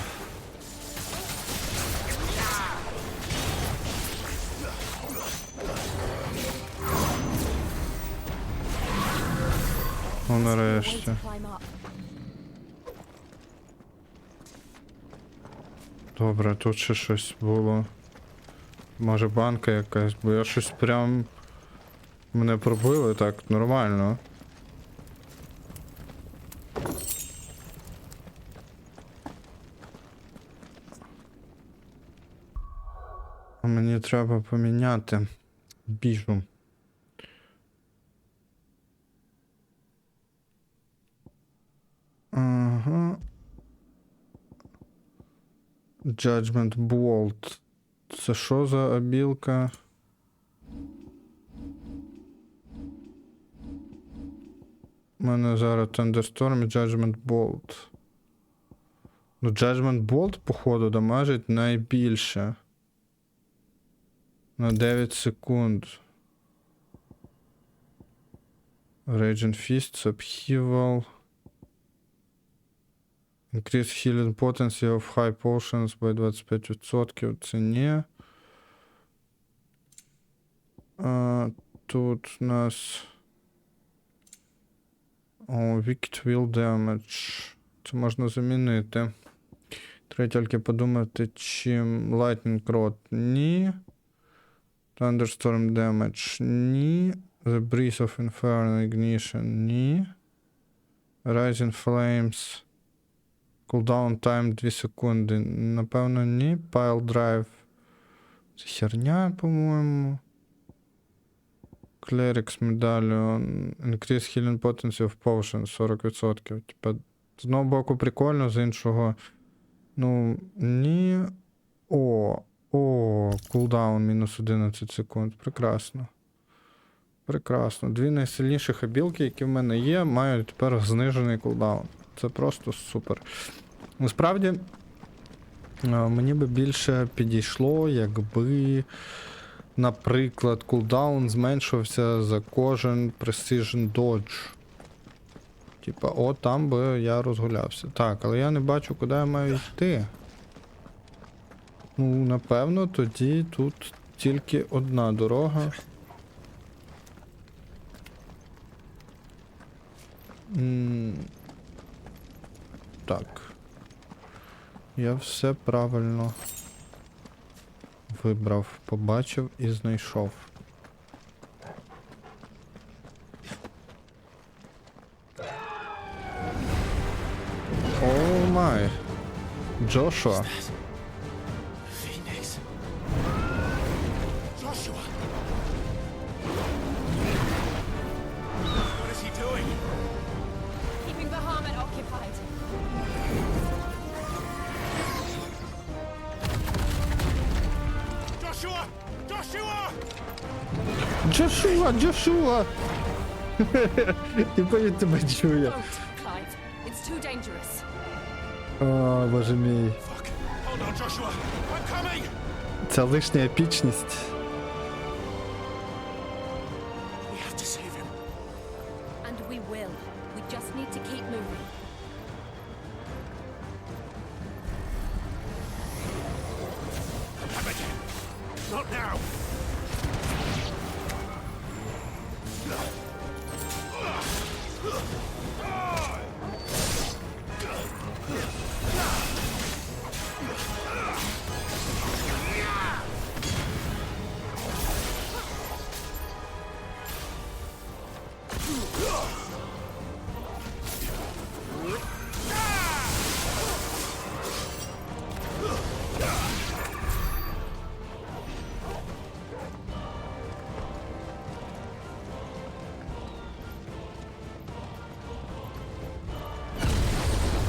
Ну, нарешті. Добре, тут ще щось було. Може банка якась, бо я щось прям... Мене пробили так нормально. А мені треба поміняти біжу. Ага. Judgment Bolt. Це що за абілка? У мене зараз Thunderstorm і Judgment Bolt. Ну, Judgment Bolt, походу, дамажить найбільше. На 9 секунд. Raging Fist, Upheaval. Increase healing potency of high potions by 25%. Це ні. Тут у нас... О, Wicked Will Damage. Це можна замінити. Треба тільки подумати, чим Lightning Rod ні. Thunderstorm Damage ні. The Breeze of Inferno Ignition ні. Rising Flames. Cooldown Time 2 секунди. Напевно, ні. Pile Drive. Це херня, по-моєму. Clerics Medallion. Increase healing potency of potion 40%. Типа, з одного боку прикольно, з іншого. Ну, ні. Кулдаун мінус 11 секунд. Прекрасно. Прекрасно. Дві найсильніших абілки, які в мене є, мають тепер знижений кулдаун. Це просто супер. Насправді, мені би більше підійшло, якби, наприклад, кулдаун зменшувався за кожен Precision Dodge. Типа, там би я розгулявся. Так, але я не бачу, куди я маю йти. Ну, напевно, тоді тут тільки одна дорога. Так. Я все правильно вибрав, побачив і знайшов. О май. Джошуа. Joshua! What is he doing? Keeping the Bahamut occupied. Joshua! Joshua! Джошуа! Типа він тебе чує. Clive, it's too dangerous. О, боже мій. Hold on, Joshua! I'm coming! Ця лишня епічність. We have to save him. And we will. We just need to keep moving. Come again. Not now.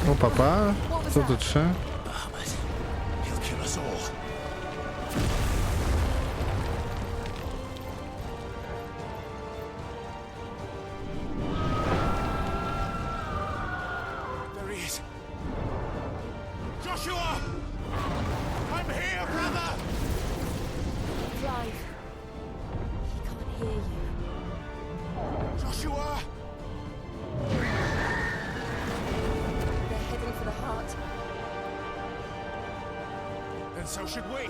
О, папа. Що тут ще? He'll kill us all. There he is. Joshua! I'm here, brother! Clive, he can't hear you. Joshua! They're heading for the heart. Then so should we.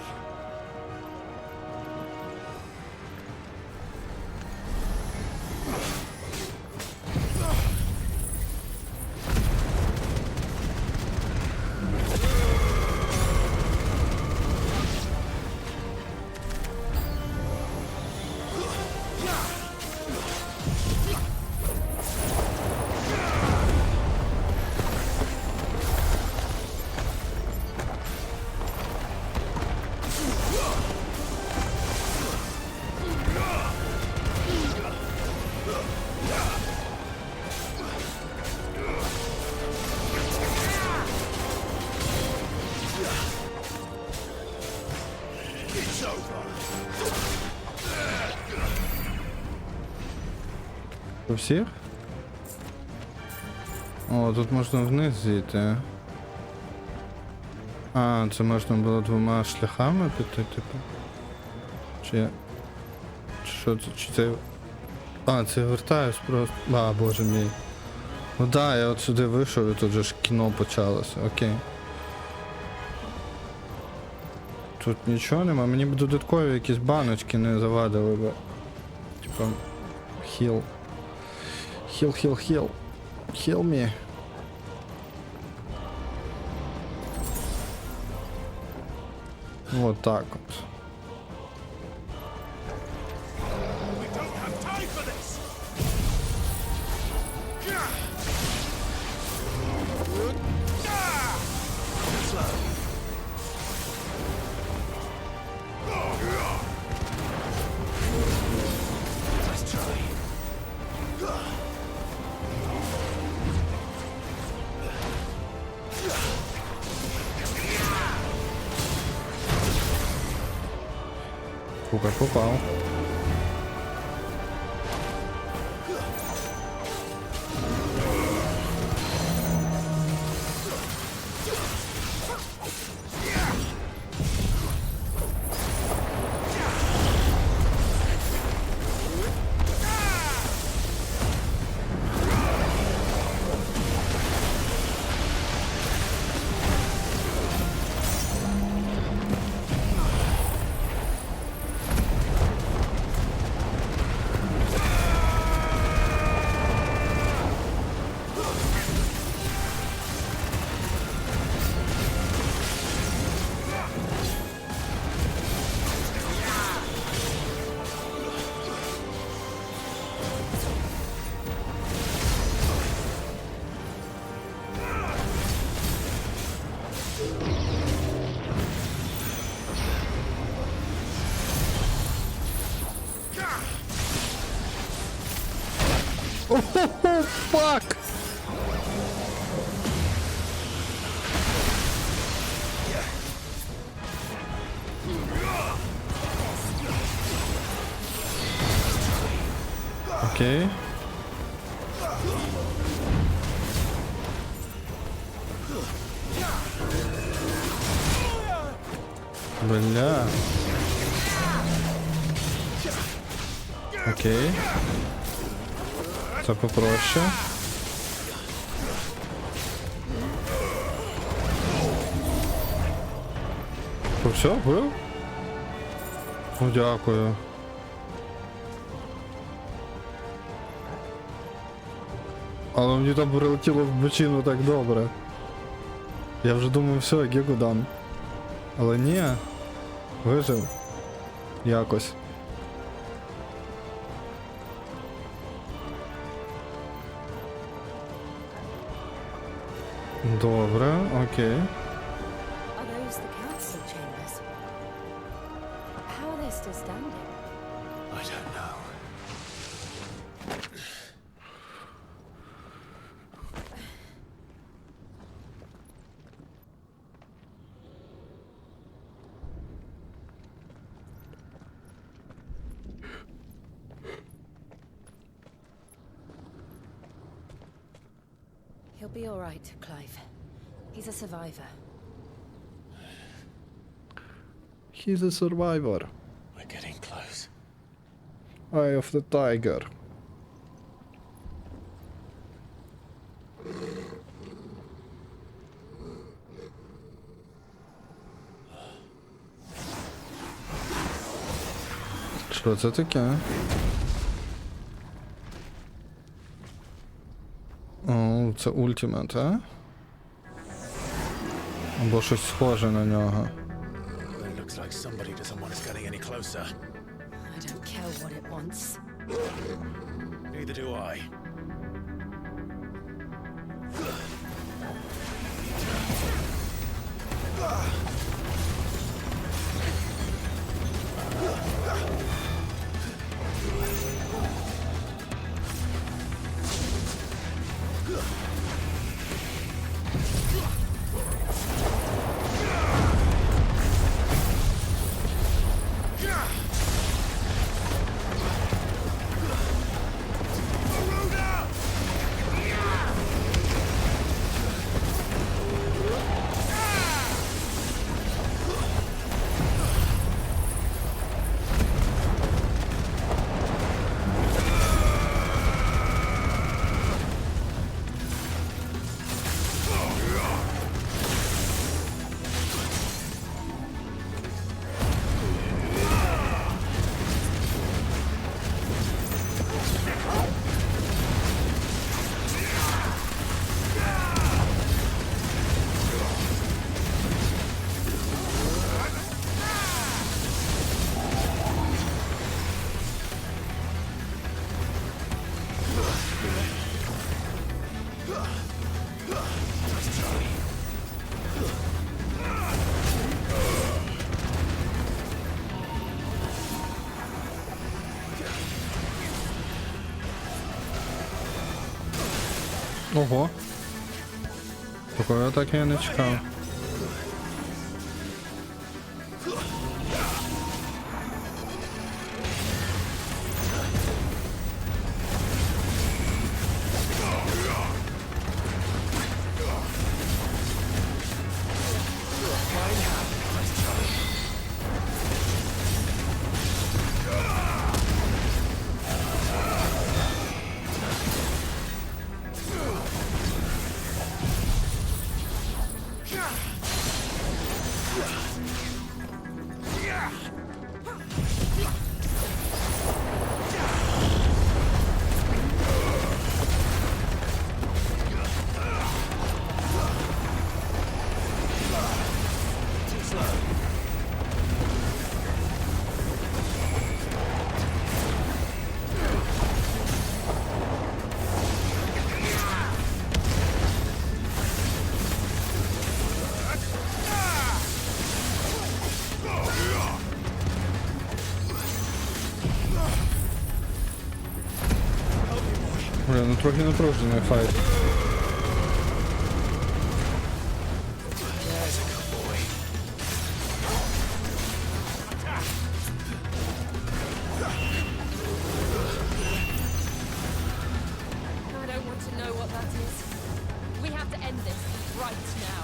It's over. У всіх? О, тут можна вниз зійти. А, це можна було двома шляхами піти, типу. Чи що це? Чи це. А, це я вертаюсь просто. А, боже мій. Ну да, я от сюди вийшов і тут же ж кіно почалося, окей. Тут нічого нема, мені б додаткові якісь баночки не завадили би. Типа. Хіл. Хіл. Heal me. Вот так от. We don't have time for this. Slow. Let's try. Супер, попав. Oh, fuck! Окей. Бля. Окей. Це попроще. То все, вбив? Ну, дякую. Але мені там прилетіло в бочину так добре. Я вже думав, все, Гігу дам. Але ні. Вижив. Якось. Добре, окей. Are those the council chambers? How are they still standing? I don't know. He'll be all right, Clive. He's a survivor. He's a survivor. We're getting close. Eye of the tiger. Що це таке? О, це ультимат, а? Або щось схоже на нього. It looks like somebody doesn't want us getting any closer. I don't care what it wants. Neither do I. Ого. Такої атаки я не чекав. Бля, ну трохи напружений файт. I don't want to know what that is. We have to end this right now.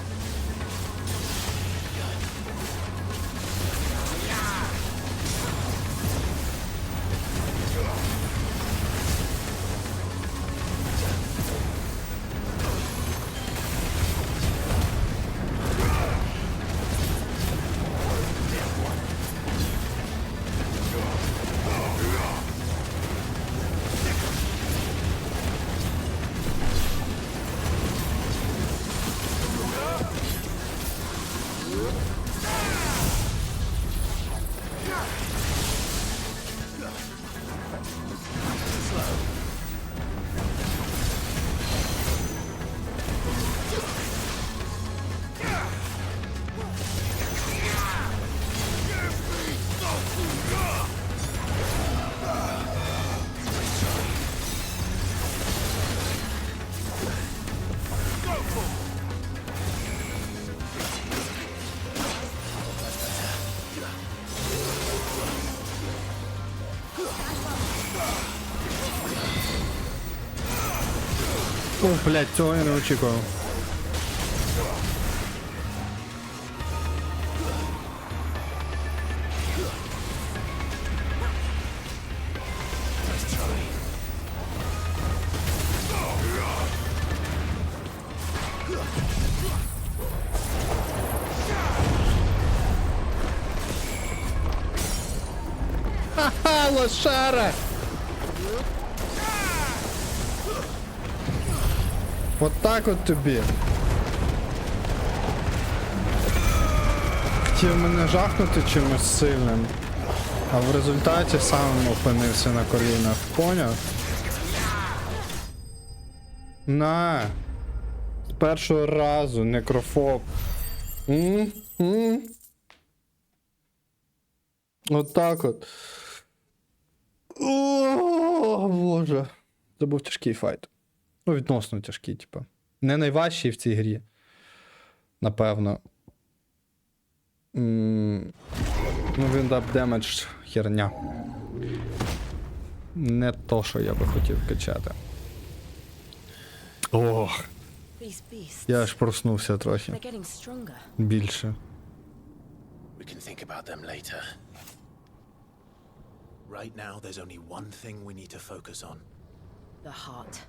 О, блядь, цього я не очікував. Ха-ха, лошара! Вот так от тобі. Хотів мене жахнути чимось сильним, а в результаті сам опинився на колінах. Поняв? На! З першого разу некрофоб. От так от. О, Боже. Це був тяжкий файт. Ну, відносно тяжкий, типу. Не найважчий в цій грі. Напевно. Ну, він дав демедж херня. Не то, що я би хотів качати. Ох. Я аж проснувся трохи. Більше. We can think about them later. Right now, there's only one thing we need to focus on. The heart.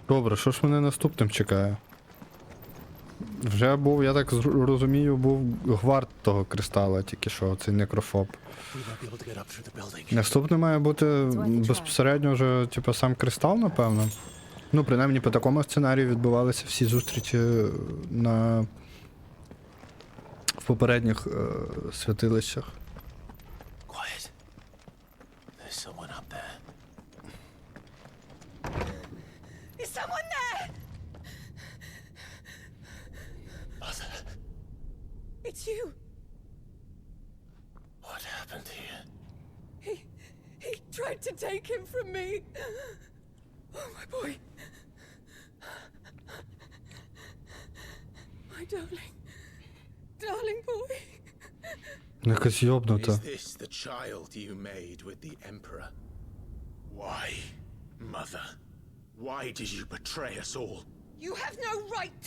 Добре, що ж мене наступним чекає? Вже був, я так розумію, був гвард того кристала, тільки що, цей некрофоб. Наступне має бути безпосередньо вже, типу, сам кристал, напевно. Ну, принаймні, по такому сценарію відбувалися всі зустрічі в попередніх святилищах. Quiet. There's someone up there. Is someone there? Mother. It's you. What happened here? He tried to take him from me. Oh, my boy. My darling. Darling boy. Якась йобнута. Is this the child you made with the Emperor? Why, Mother? Why did you betray us all? You have no right!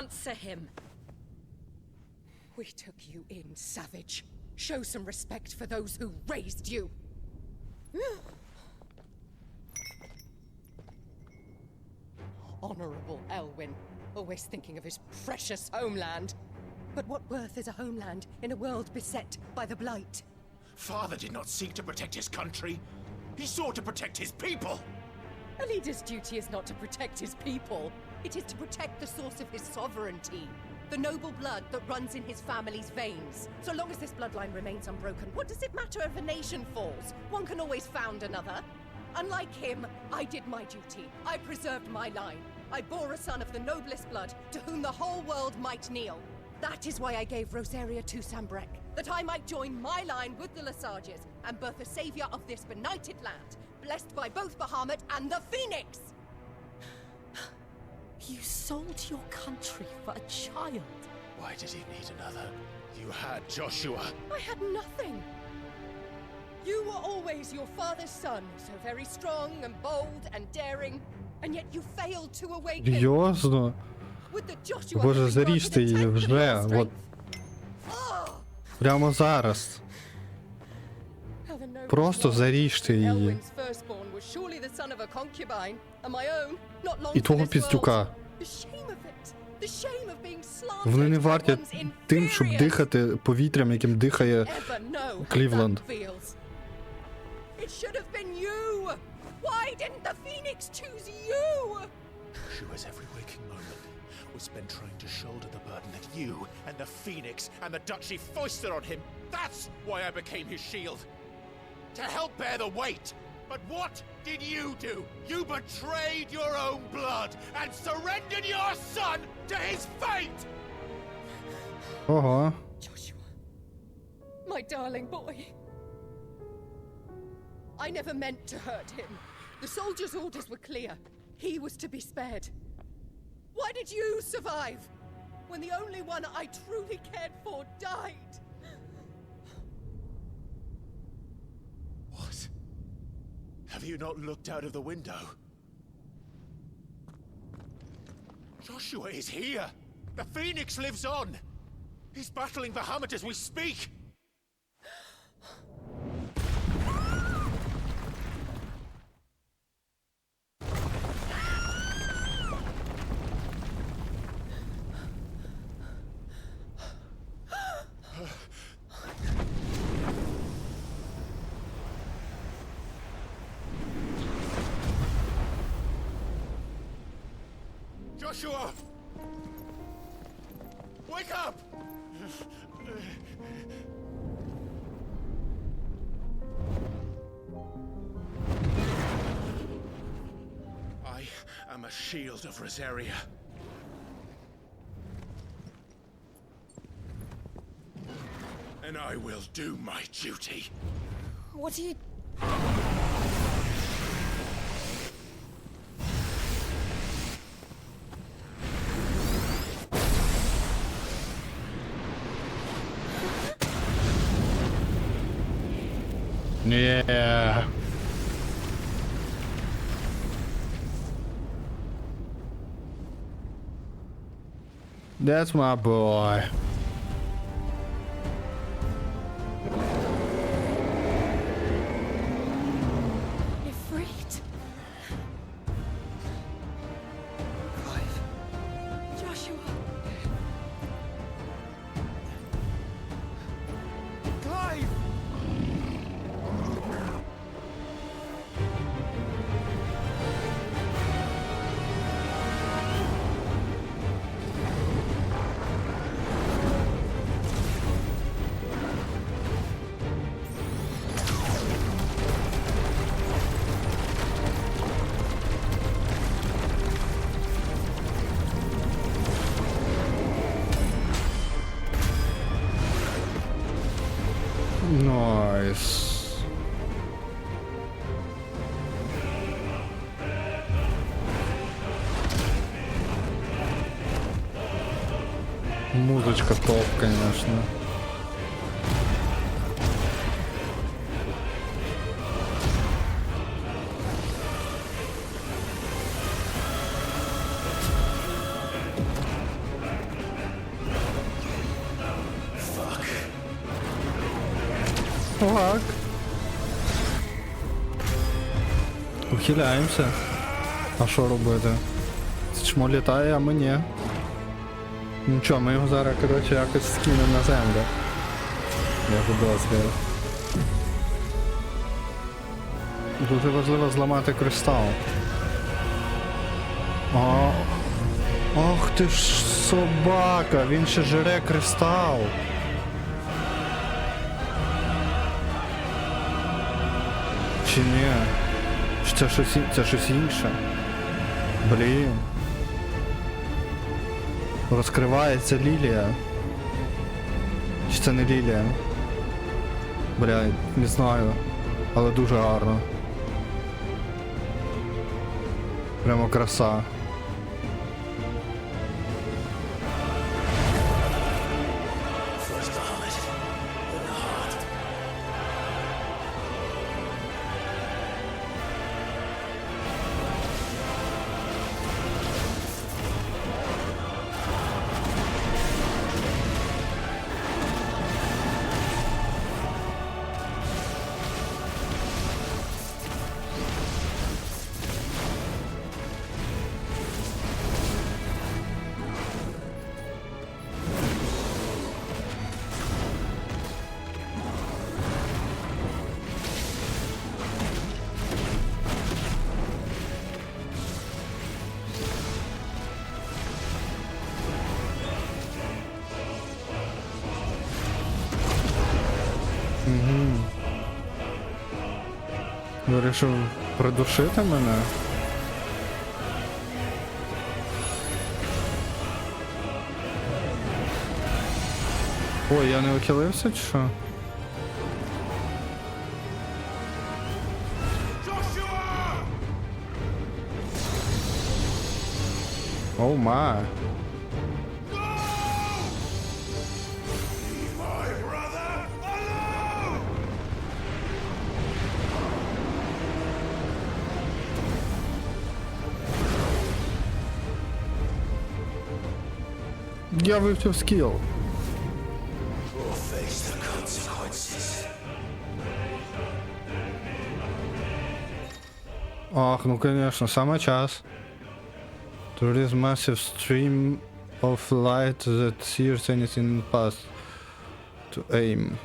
Answer him. We took you in, savage. Show some respect for those who raised you. Honorable Elwyn, always thinking of his precious homeland. But what worth is a homeland in a world beset by the Blight? Father did not seek to protect his country. He sought to protect his people. A leader's duty is not to protect his people. It is to protect the source of his sovereignty. The noble blood that runs in his family's veins. So long as this bloodline remains unbroken, what does it matter if a nation falls? One can always found another. Unlike him, I did my duty. I preserved my line. I bore a son of the noblest blood, to whom the whole world might kneel. That is why I gave Rosaria to Sambrek, that I might join my line with the Lesages and birth a savior of this benighted land, blessed by both Bahamut and the Phoenix! You sold your country for a child. Why did he need another? You had Joshua. I had nothing. You were always your father's son, so very strong and bold and daring, and yet you failed to awaken. Серйозно? Would the Joshua Боже, have been заріжте granted її a вже, temple от. strength? Прямо зараз. How the nobles Просто lost. заріжте її. Elwin's firstborn was surely the son of a concubine, and my own, not long І for того this піздюка. world. The shame of it. The shame of being Вони не slandered by варті one's тим, щоб inferiors. дихати повітрям, яким дихає Ever know how Клівленд. that feels. It should have been you. Why didn't the Phoenix choose you? Joshua's every waking moment was spent trying to shoulder the burden that you and the Phoenix and the Duchy foisted on him. That's why I became his shield. To help bear the weight. But what did you do? You betrayed your own blood and surrendered your son to his fate! Ого. My darling boy. I never meant to hurt him. The soldiers' orders were clear. He was to be spared. Why did you survive when the only one I truly cared for died? What? Have you not looked out of the window? Joshua is here! The Phoenix lives on! He's battling Bahamut as we speak! Joshua! Wake up! I am a shield of Rosaria. And I will do my duty. What are you... Yeah. That's my boy. Ifrit? Joshua? Clive! Nice. Музычка топ, конечно. Фак. Ухиляємося. А що робити? Це чмо літає, а ми ні. Нічого, ми його зараз, коротше, якось скинемо на землю. Я підозрюю. Дуже важливо зламати кристал. Ох ти ж собака, він ще жре кристал. Чи ні? Це щось інше. Блін. Розкривається лілія. Чи це не лілія? Бля, не знаю. Але дуже гарно. Прямо краса. Вирішив придушити мене? Ой, я не ухилився чи що? Оу ма. Я вивчив скіл. Ах, ну конечно, саме час. There is massive stream of light that sears anything in path to aim.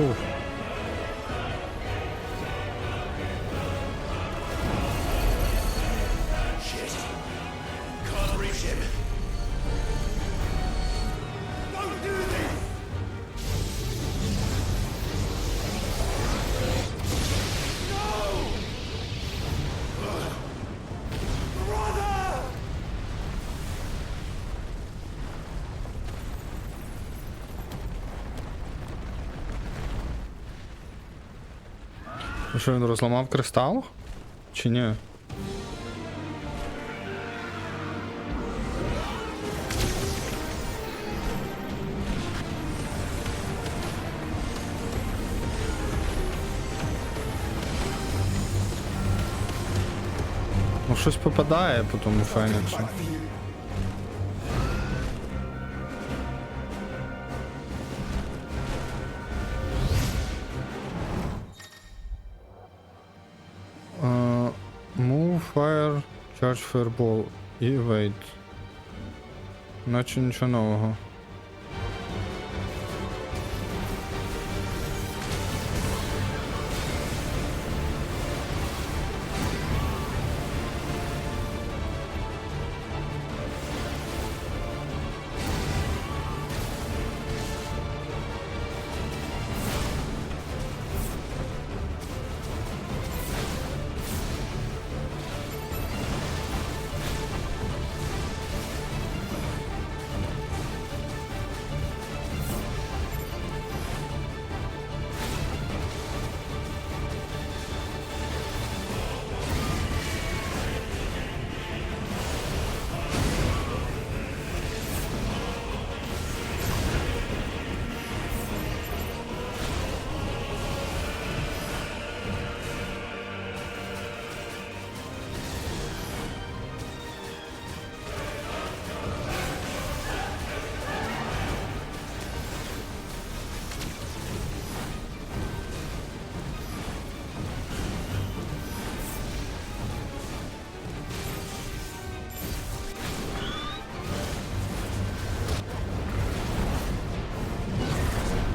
Ух. Shit. Can't reach him. Don't do this! No! Brother! Що, він розламав кристал? Чи ні? Ну щось попадає по тому феніксу. Remove fire, charge fireball і wait. Наче нічого нового.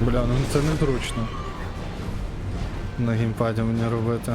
Бля, ну це незручно. На геймпаді мені робити.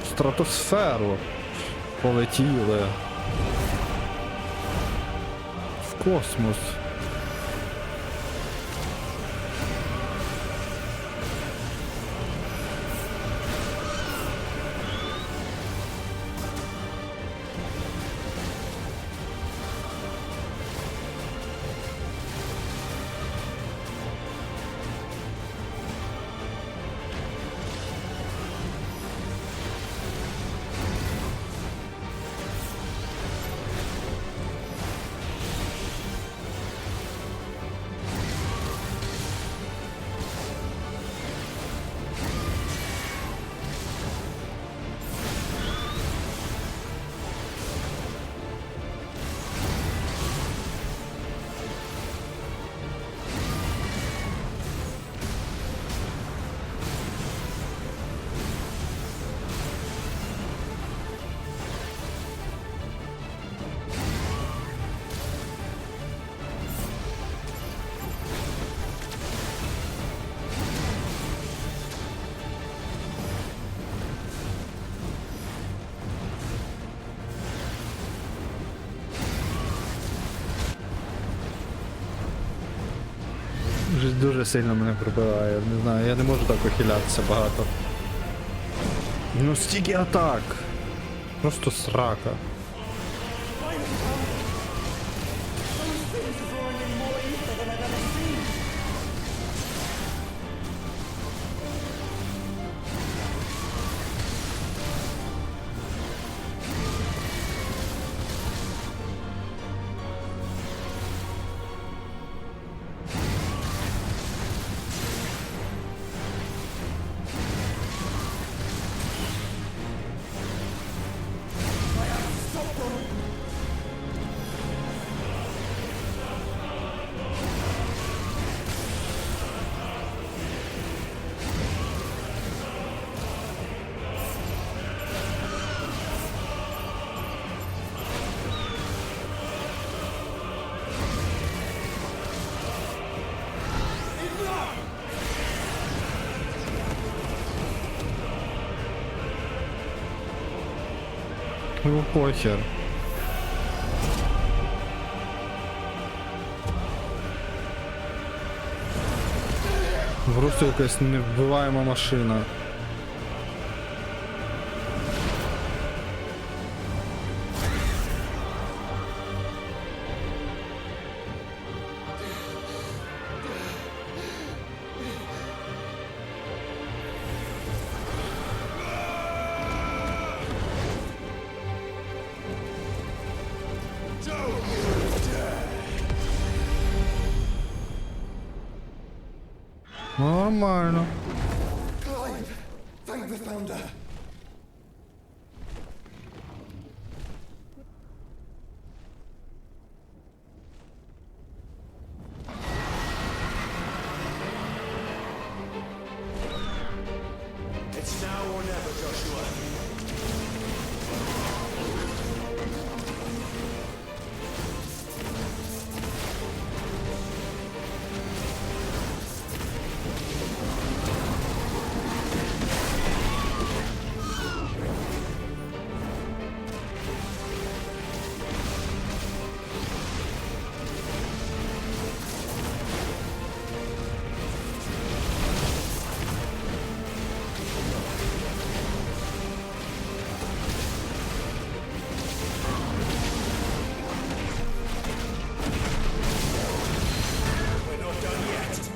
В стратосферу полетіли. В космос. Вже дуже сильно мене пробиває, не знаю, я не можу так ухилятися багато. Ну стільки атак! Просто срака. Ну похер. Просто якась невбиваєма машина. Нормально. Clive! Thank the founder! It's now or never, Joshua. We're not done yet.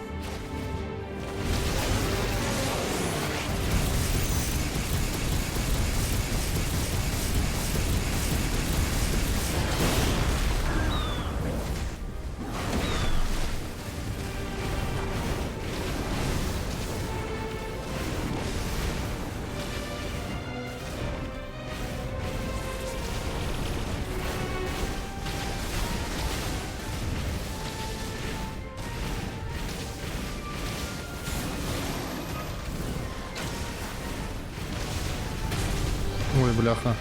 Ой, бляха.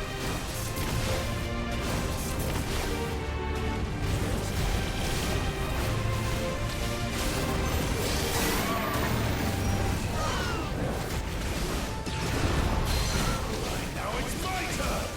Now it's my turn.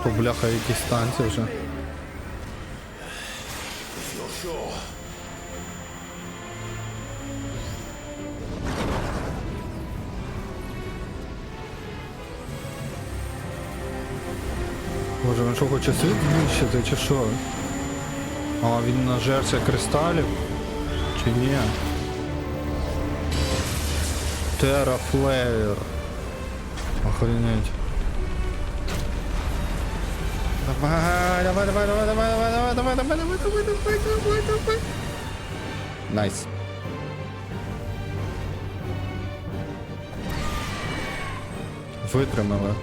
То бляха якісь танці вже. If you're sure. Боже, він що, хоче світ знищити, чи що? А, він нажерся кристалів? Чи ні? Террафлеєр. Охренеть. Давай, давай, давай, давай, давай, давай, давай, давай, давай, давай, давай, давай, давай, давай. Найс. Витримали.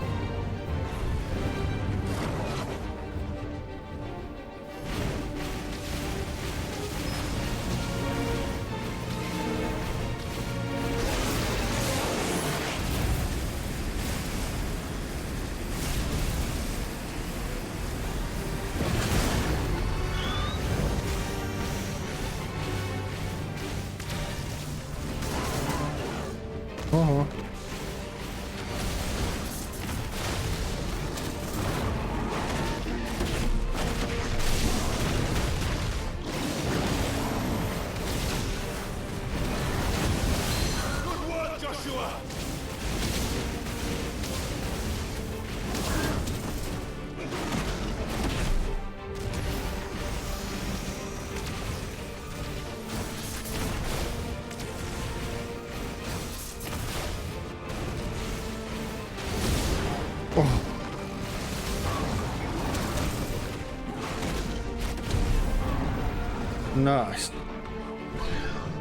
Ого. Good Найс.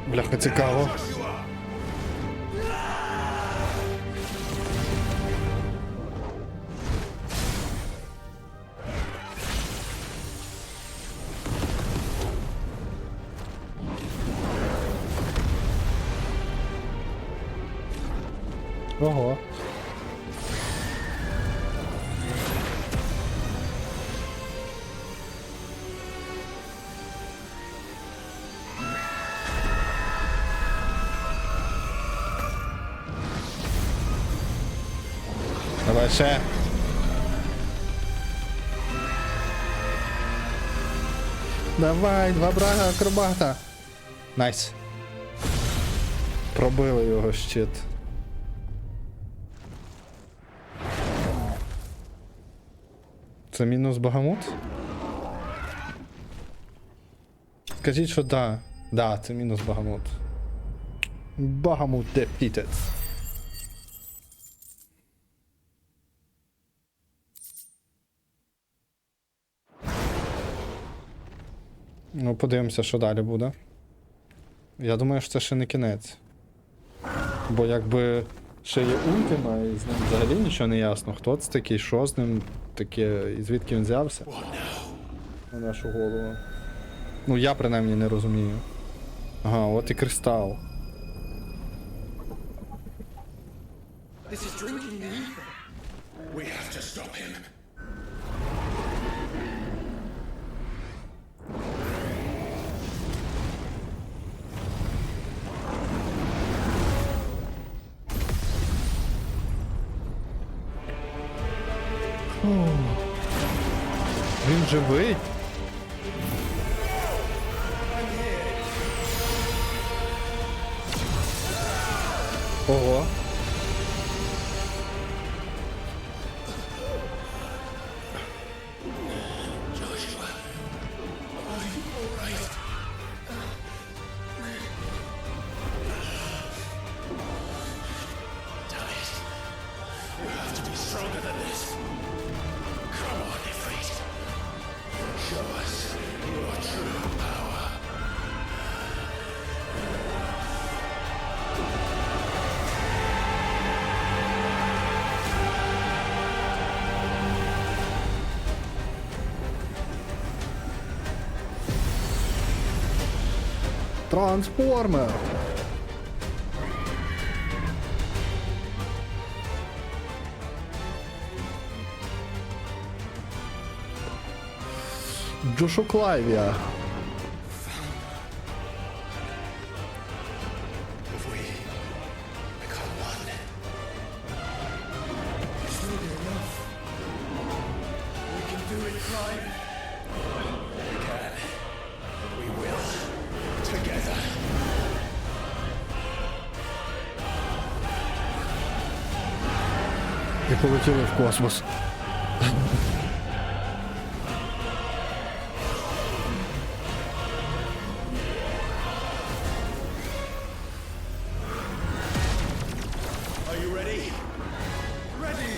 Бляха, цікаво. Ого. Давай ще. Давай, два брага акробата. Найс. Пробили його щит. Це мінус Багамут? Скажіть, що да. Да, це мінус Багамут. Багамут defeated. Ну, подивимося, що далі буде. Я думаю, що це ще не кінець. Бо якби ще є ультима, і з ним взагалі нічого не ясно. Хто це такий, що з ним таке, і звідки він взявся? На нашу голову. Ну, я принаймні не розумію. Ага, от і кристал. This is drinking the ether. We have to stop him. Він живий? Ого. Joshua, are you all right? Tired. You have to be stronger than this. Come on, Ifrit. Show us your true power. Трансформер. Джошу Клайвія. If we become one, it's not enough. We can do it, Clive. We can. We will. Together. І полетіли в космос. Are you ready? Ready!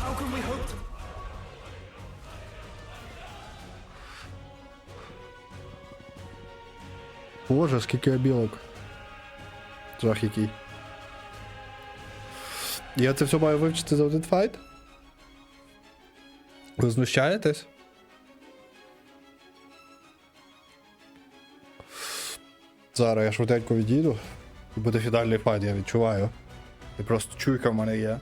How can we hope to... Боже, скільки обілок. Жах який. Я це все маю вивчити за один файт? Ви знущаєтесь? Зараз я швиденько відійду. І буде фінальний файт, я відчуваю. І просто чуйка в мене є.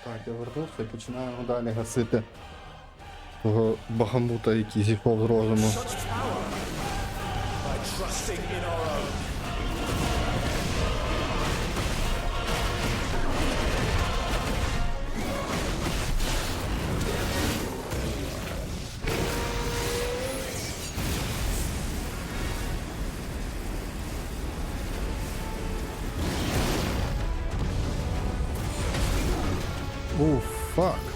Так, я вернувся і починаємо далі гасити того багамута, який зійшов з розуму. Oh, fuck.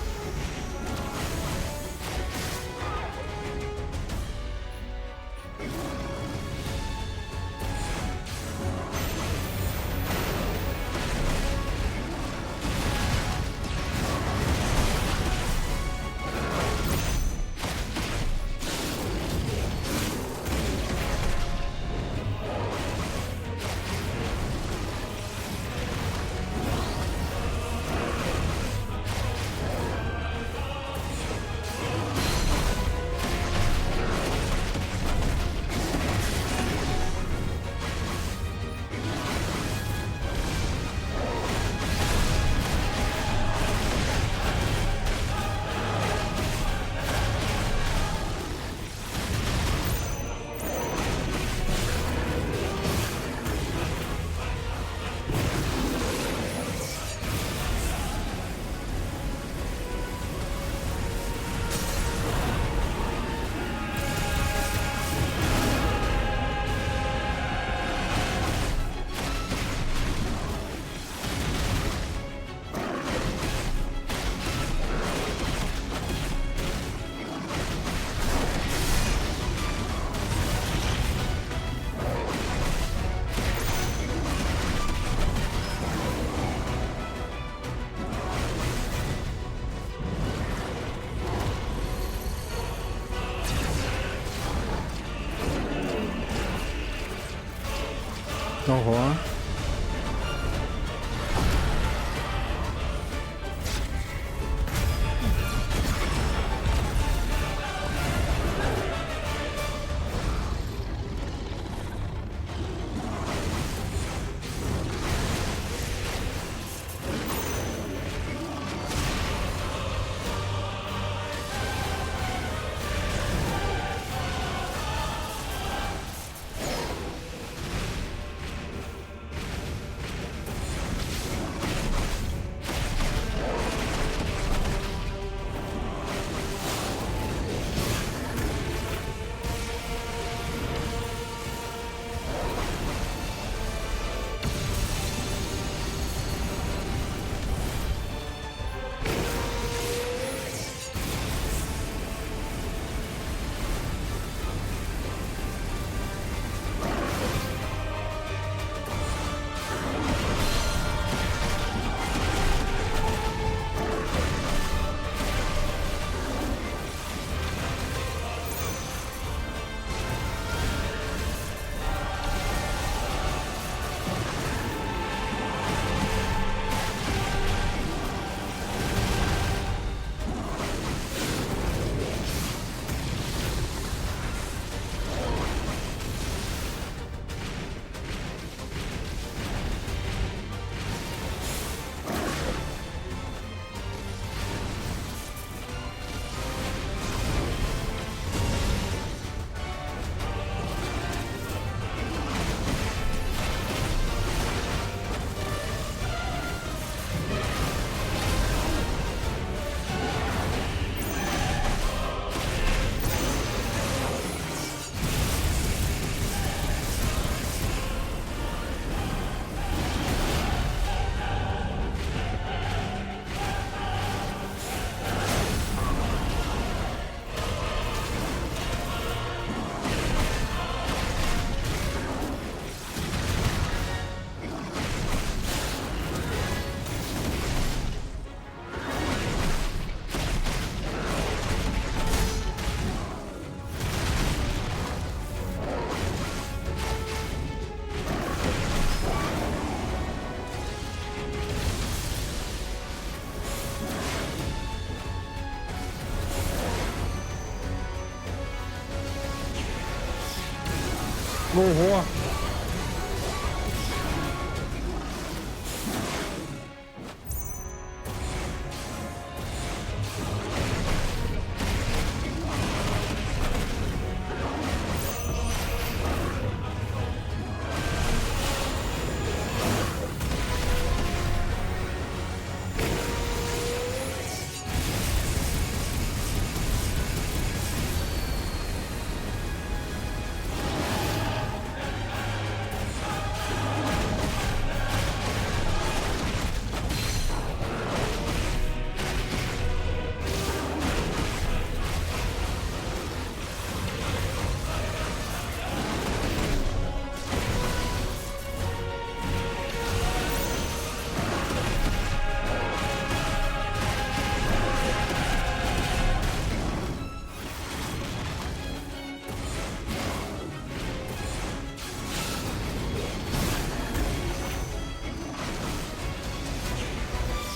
Ого. Ого!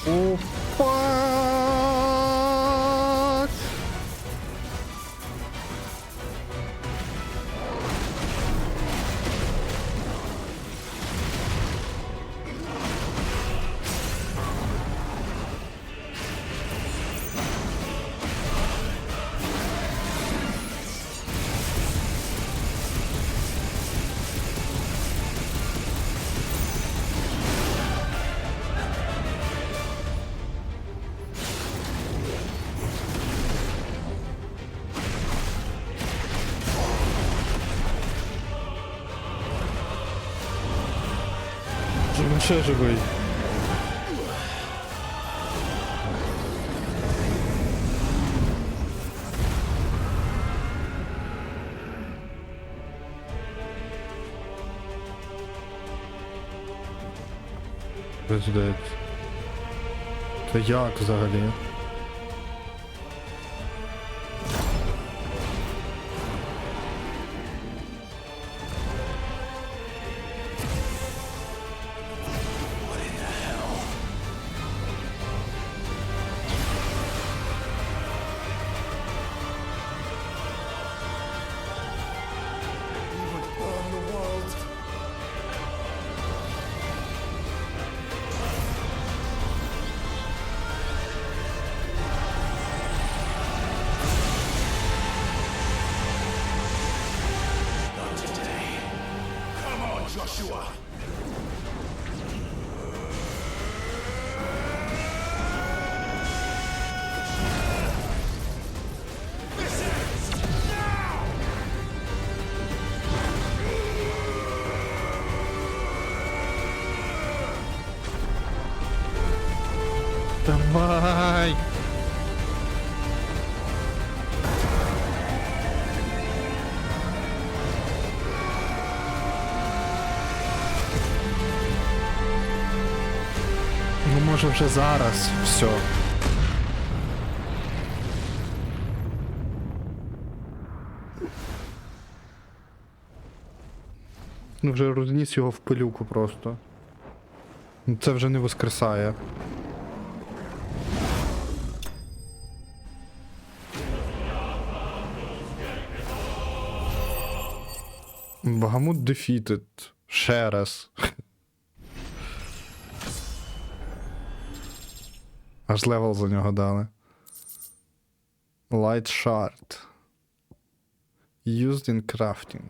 Oh, fuck! Він ще живий. Пиздець. Це як взагалі? Joshua! Давай! Ну, може вже зараз все. Ну вже розніс його в пилюку просто. Ну, це вже не воскресає. Багамут defeated. Ще раз. Аж левел за нього дали. Light shard. Used in crafting.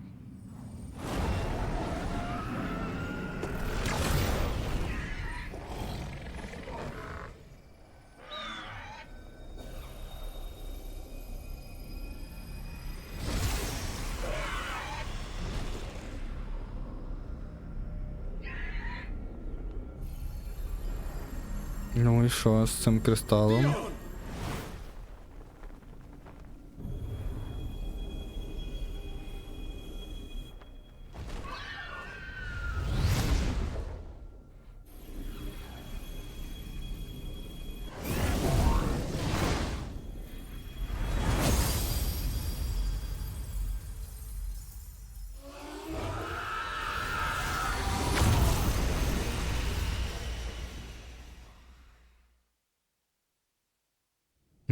Ну і що з цим кристалом?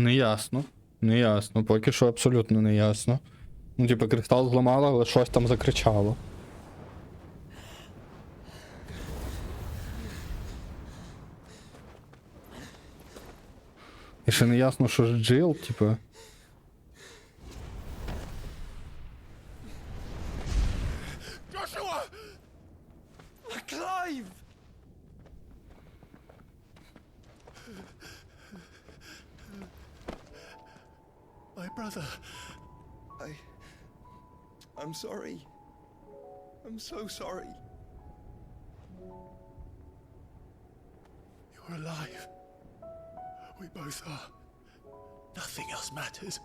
Не ясно. Не ясно. Поки що абсолютно не ясно. Ну, типу, кристал зламало, але щось там закричало. І ще не ясно, що ж Джил, типу. Joshua! Clive! My brother. I'm sorry. I'm so sorry. You're alive. We both are. Nothing else matters.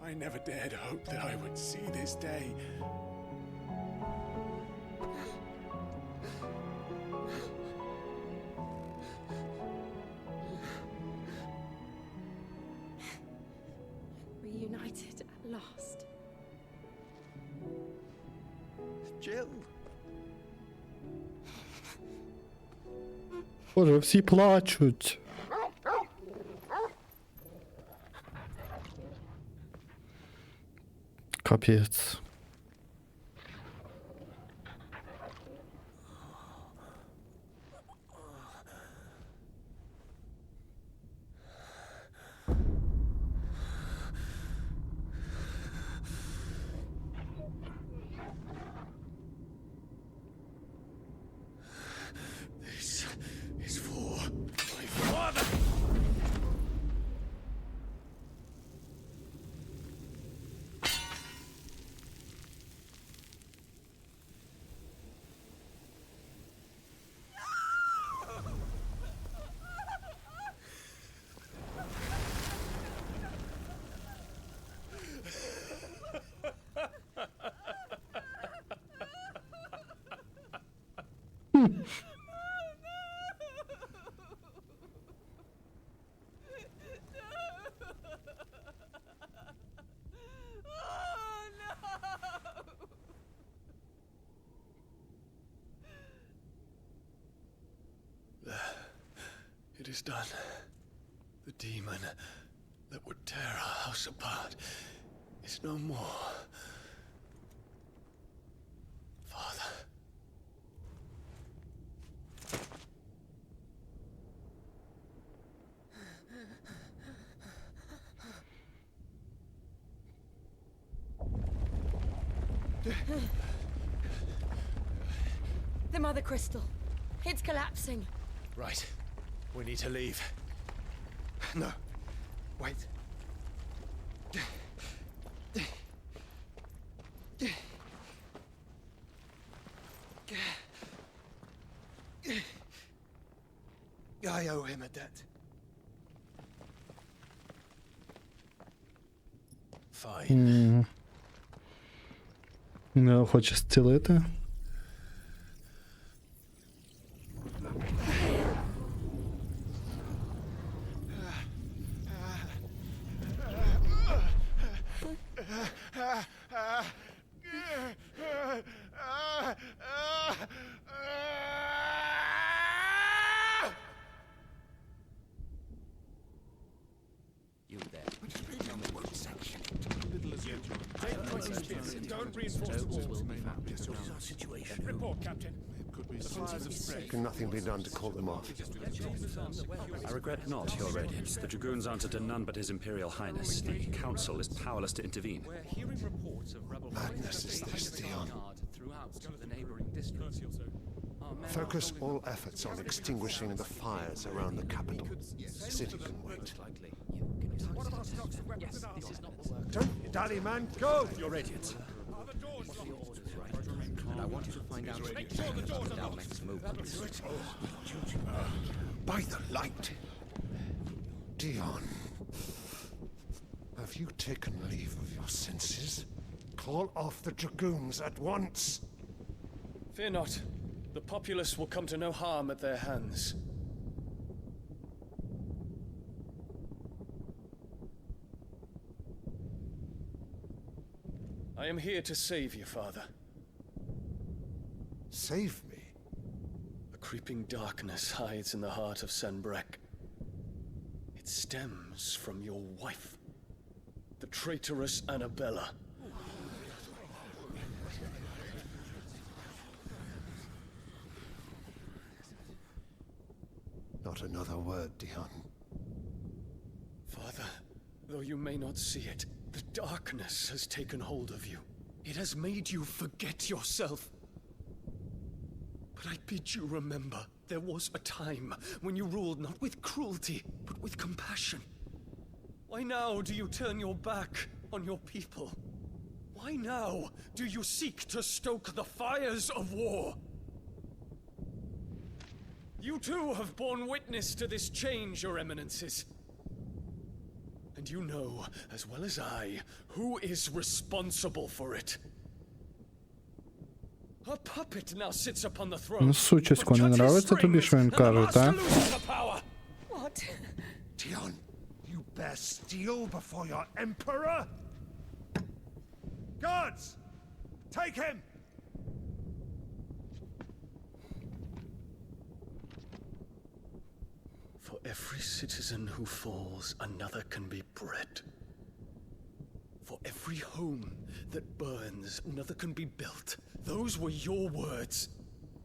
I never dared hope that I would see this day. Reunited at last. Jill. Боже, всі плачуть. Капець. This is for my father. It is done. The demon that would tear our house apart is no more. Father. The Mother Crystal. It's collapsing. Right. We need to leave. No. Wait. I owe him a debt. Fine. Не хоче зцілити. You there. Don't reinforce the walls. What is our situation? Report, Captain. Can nothing be done to call them off? I regret not, Your Radiance. The Dragoons answer to none but His Imperial Highness. The Council is powerless to intervene. We're hearing reports of rebel Madness is this, Dion. throughout the neighboring districts. Focus all efforts on extinguishing the fires around the capital. The city can wait. Don't dally, man. Go! Your Radiance. And I want you to find out our next move. By the light. Dion. Have you taken leave of your senses? Call off the Dragoons at once. Fear not. The populace will come to no harm at their hands. I am here to save you, Father. Save me? A creeping darkness hides in the heart of Sanbreque. It stems from your wife, the traitorous Annabella. another word, Dion. Father, though you may not see it, the darkness has taken hold of you. It has made you forget yourself. But I bid you remember, there was a time when you ruled not with cruelty, but with compassion. Why now do you turn your back on your people? Why now do you seek to stoke the fires of war? You too have borne witness to this change, your eminences. And you know, as well as I, who is responsible for it. A puppet now sits upon the throne. Ну, сучисько, не нравиться тобі, що він каже, та? What? Dion, you bear steel before your emperor? Guards! Take him! For every citizen who falls, another can be bred. For every home that burns, another can be built. Those were your words.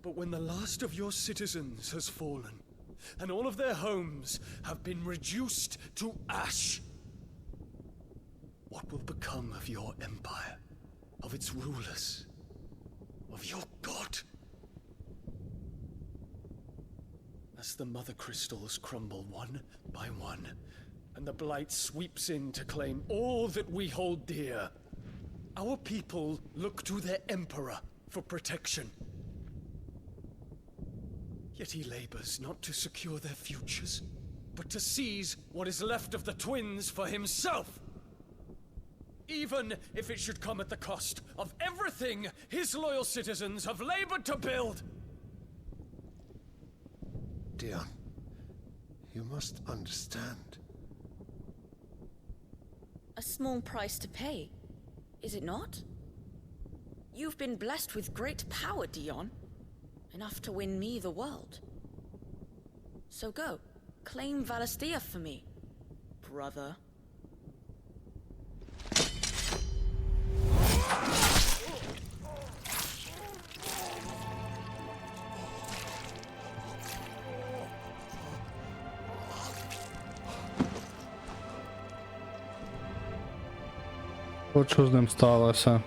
But when the last of your citizens has fallen, and all of their homes have been reduced to ash, what will become of your empire, of its rulers, of your god? As the mother crystals crumble one by one, and the blight sweeps in to claim all that we hold dear, our people look to their emperor for protection. Yet he labors not to secure their futures, but to seize what is left of the twins for himself. Even if it should come at the cost of everything his loyal citizens have labored to build. Dion, you must understand. A small price to pay, is it not? You've been blessed with great power, Dion. Enough to win me the world. So go, claim Valisthea for me, brother. От що з ним сталося.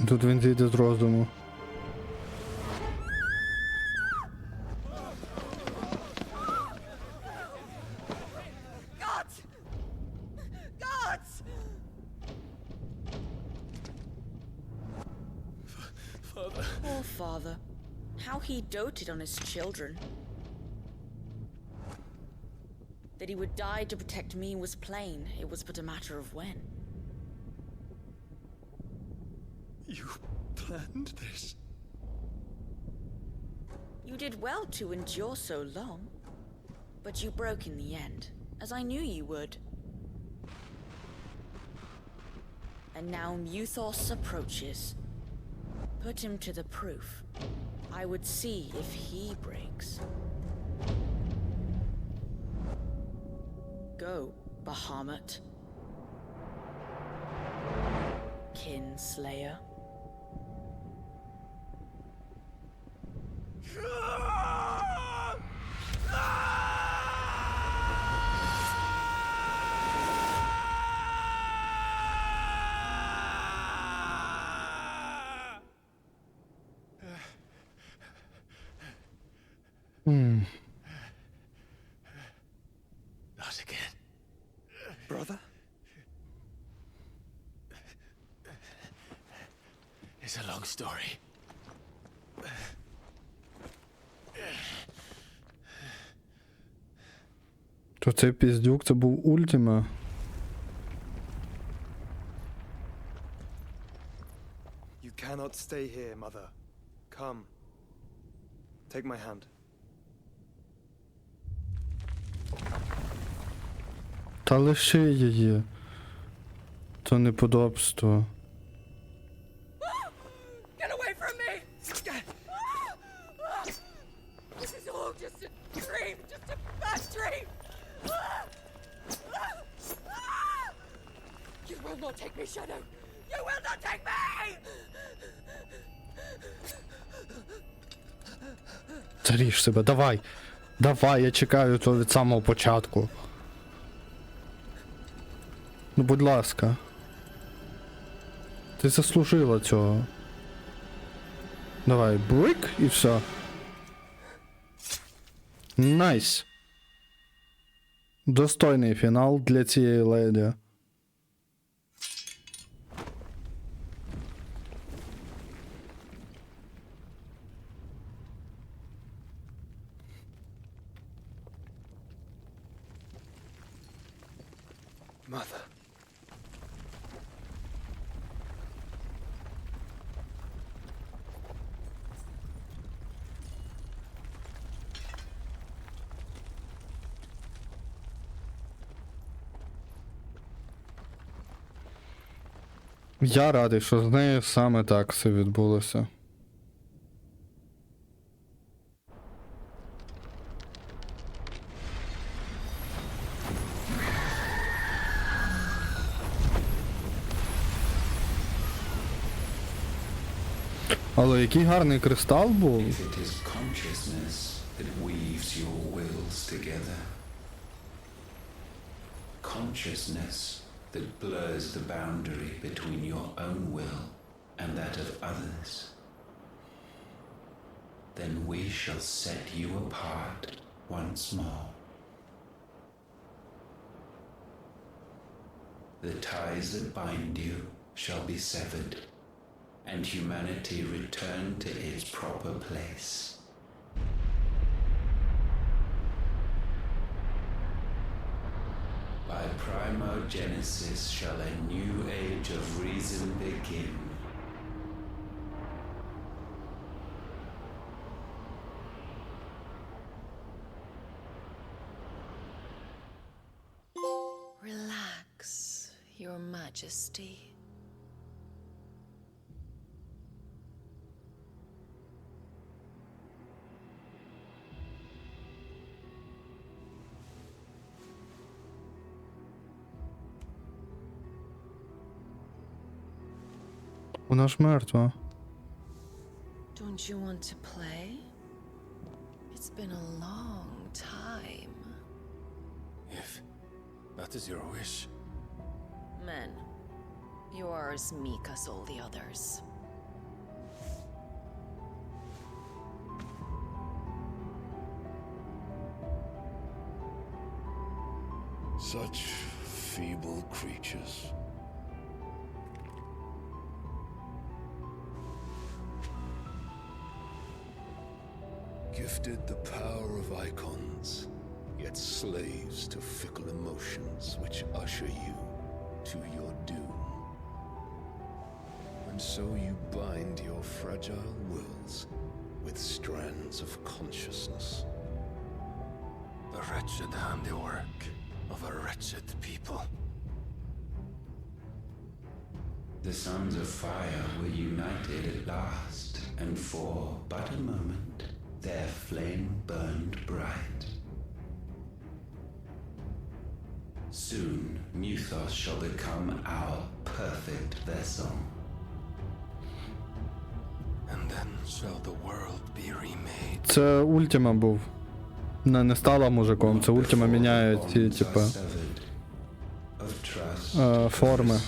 Тут він зійде з розуму. Gods! Gods! Father. Poor father. How he doted on his children. That he would die to protect me was plain. It was but a matter of when. You planned this? You did well to endure so long. But you broke in the end, as I knew you would. And now Muthos approaches. Put him to the proof. I would see if he breaks. Go, Bahamut. Kinslayer. Not again. Brother? It's a long story. То цей піздюк, це був Ультима. You cannot stay here, mother. Come. Take my hand. Та лиши її. То неподобство. Get away from me! This is all just a dream, just a bad dream! You will not not take me, Shadow! You will not take me! Заріж себе, давай! Давай, я чекаю цього від самого початку. Ну, будь ласка. Ти заслужила цього. Давай, брик і все. Найс. Достойний фінал для цієї леді. Mother. Я радий, що з нею саме так все відбулося. Але який гарний кристал був. If it is consciousness that weaves your wills together. Consciousness that blurs the boundary between your own will and that of others. Then we shall set you apart once more. The ties that bind you shall be severed, and humanity return to its proper place. By primogenesis shall a new age of reason begin. Relax, Your Majesty. Вона ж мертва. Don't you want to play? It's been a long time. If that is your wish. Men, you are as meek as all the others. Such feeble creatures. Gifted the power of icons, yet slaves to fickle emotions which usher you to your doom. And so you bind your fragile wills with strands of consciousness. The wretched handiwork of a wretched people. The sons of fire were united at last, and for but a moment their flame burned bright. Soon Muthos shall become our perfect vessel. And then shall the world be remade. Це Ультима був. Не стала мужиком, це Ультима міняє ці, типа, форми.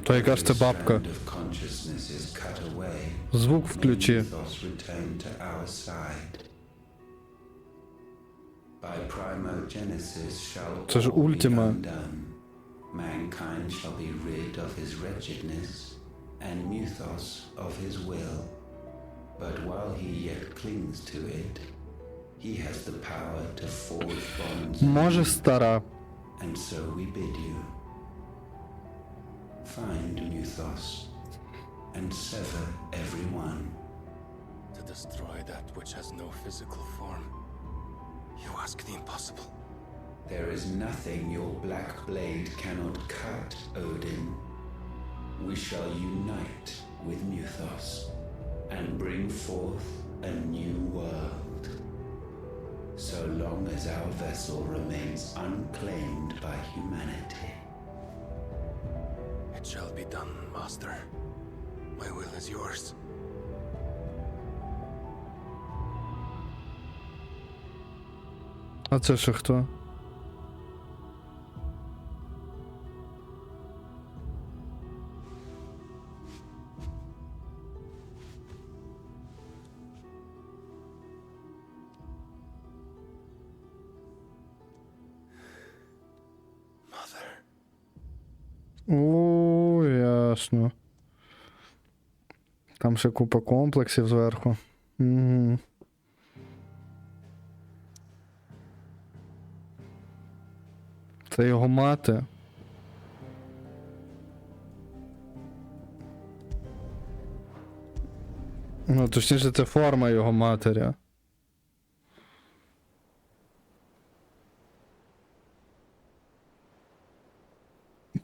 То якась це бабка. Звук включи. Це ж Ультима. Mankind shall be rid of his wretchedness and Muthos of his will. But while he yet clings to it, he has the power to forge bonds. Може, стара. And so we bid you find Muthos and sever everyone. To destroy that which has no physical form. You ask the impossible. There is nothing your black blade cannot cut, Odin. We shall unite with Muthos and bring forth a new world. so long as our vessel remains unclaimed by humanity. It shall be done, Master. My will is yours. А це ще хто? О, ясно. Там ще купа комплексів зверху. Угу. Це його мати. Ну, точніше, це форма його матері.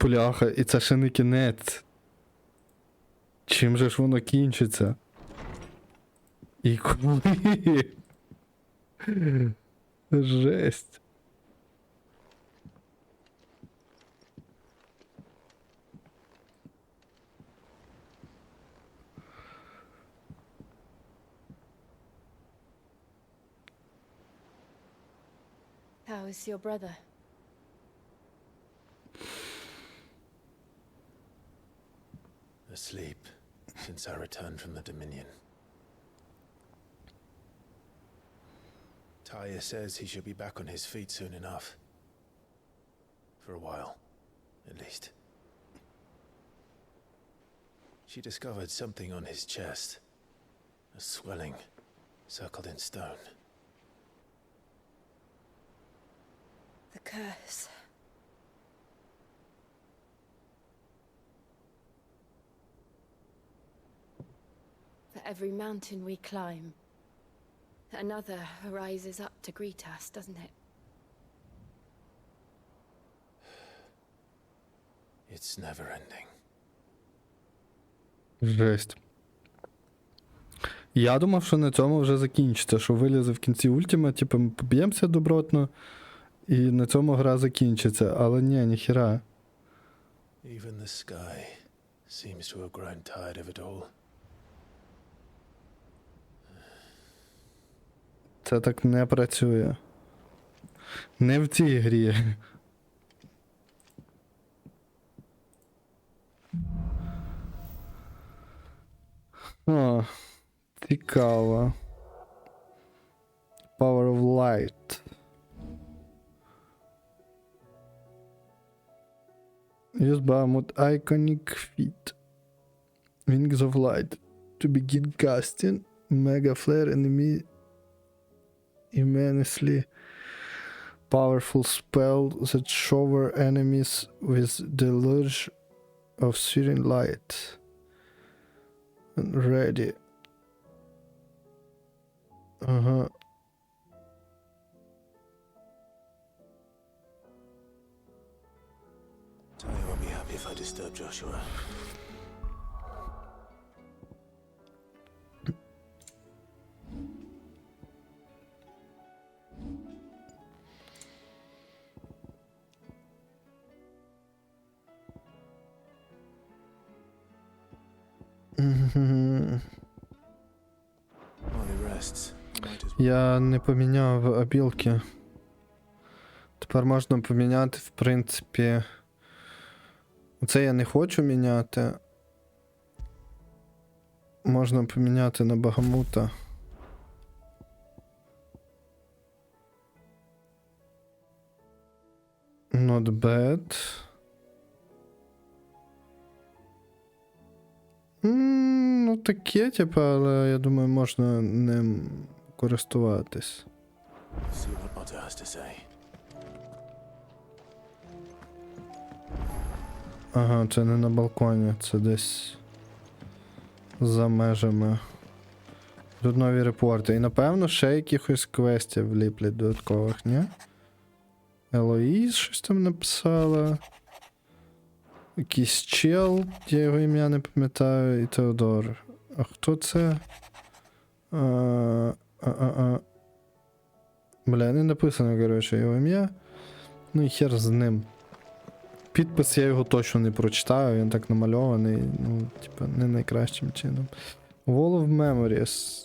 Бляха, і це ще не кінець. Чим же ж воно кінчиться? І коли? Жесть. How is your brother? Asleep since I returned from the Dominion. Taya says he should be back on his feet soon enough. For a while, at least. She discovered something on his chest. A swelling, circled in stone. The curse. For every mountain we climb, another rises up to greet us, doesn't it? It's never ending. Жесть. Я думав, що на цьому вже закінчиться, що вилізе в кінці ультима, типу ми поб'ємося добротно, і на цьому гра закінчиться, але ні, ніхіра. Even the sky seems to have grown tired of it all. Це так не працює. Не в цій грі. О, цікаво. Power of Light. Use Bahamut Iconic Feat. Wings of Light. To begin casting Mega Flare enemy immensely powerful spell that shower enemies with deluge of searing light. And ready. Ага. Taya won't be happy if I disturb Joshua. While he rests, he might as well. Я не поміняв обілки. Тепер можна поміняти, в принципі. Це я не хочу міняти. Можна поміняти на Багамута. Not bad. Ну, таке, типу, але я думаю, можна ним користуватись. See what Otter has to say. Ага, це не на балконі, це десь за межами. Тут нові репорти. І напевно ще якихось квестів вліплять додаткових, ні? Елоїз щось там написала. Якийсь чел, я його ім'я не пам'ятаю, і Теодор. А хто це? Бля, не написано, коротше, його ім'я. Ну і хер з ним. Підпис я його точно не прочитаю, він так намальований, ну, типа, не найкращим чином. Wall of Memories.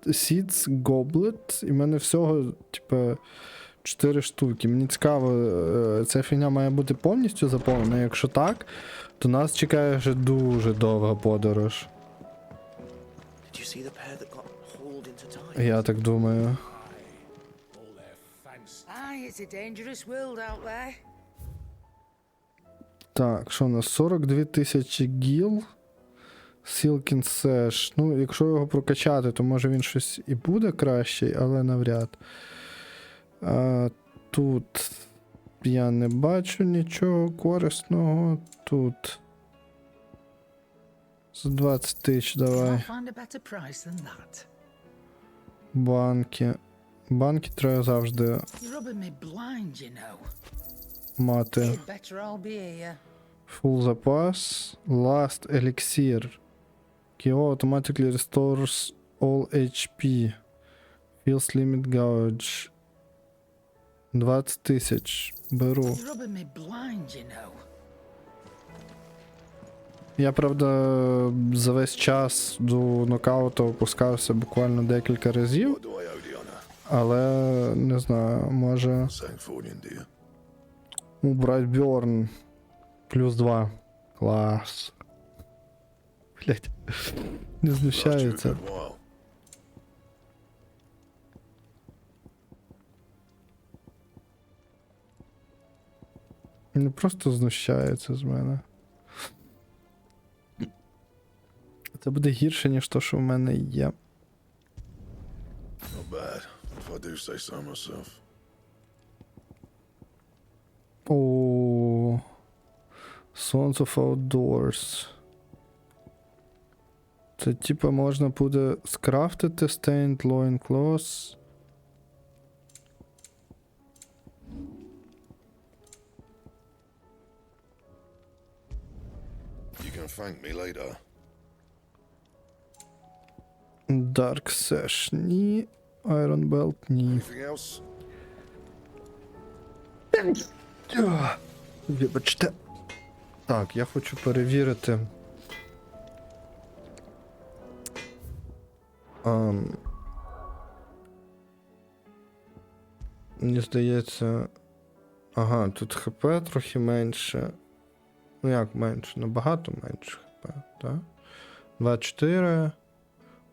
Seeds, Goblet. І в мене всього, типа, 4 штуки. Мені цікаво, ця фігня має бути повністю заповнена. Якщо так, то нас чекає вже дуже довга подорож. Я так думаю. Так, що у нас? 42 тисячі гіл. Silken Sash. Ну, якщо його прокачати, то може він щось і буде кращий, але навряд. Тут я не бачу нічого корисного. Тут за 20 тисяч давай. Банки. Банки треба завжди мати. Full запас. Last Elixir. KO automatically restores all HP. Feels limit gauge. 20 тисяч. Беру. Я, правда, за весь час до нокауту опускався буквально декілька разів. Але, не знаю, може... Брайтбьорн. Плюс 2. Клас. Блять. Не знущаються. Не просто знущаються з мене. Це буде гірше, ніж то, що в мене є. О, Sons of Outdoors. Це типа можна буде скрафтити Stained Loin Cloth. You can thank me later. Dark Sash ні. Iron Belt ні. Вибачте. Так, я хочу перевірити. Мені здається. Ага, тут ХП трохи менше. Ну як менше? Набагато менше ХП, так? 24.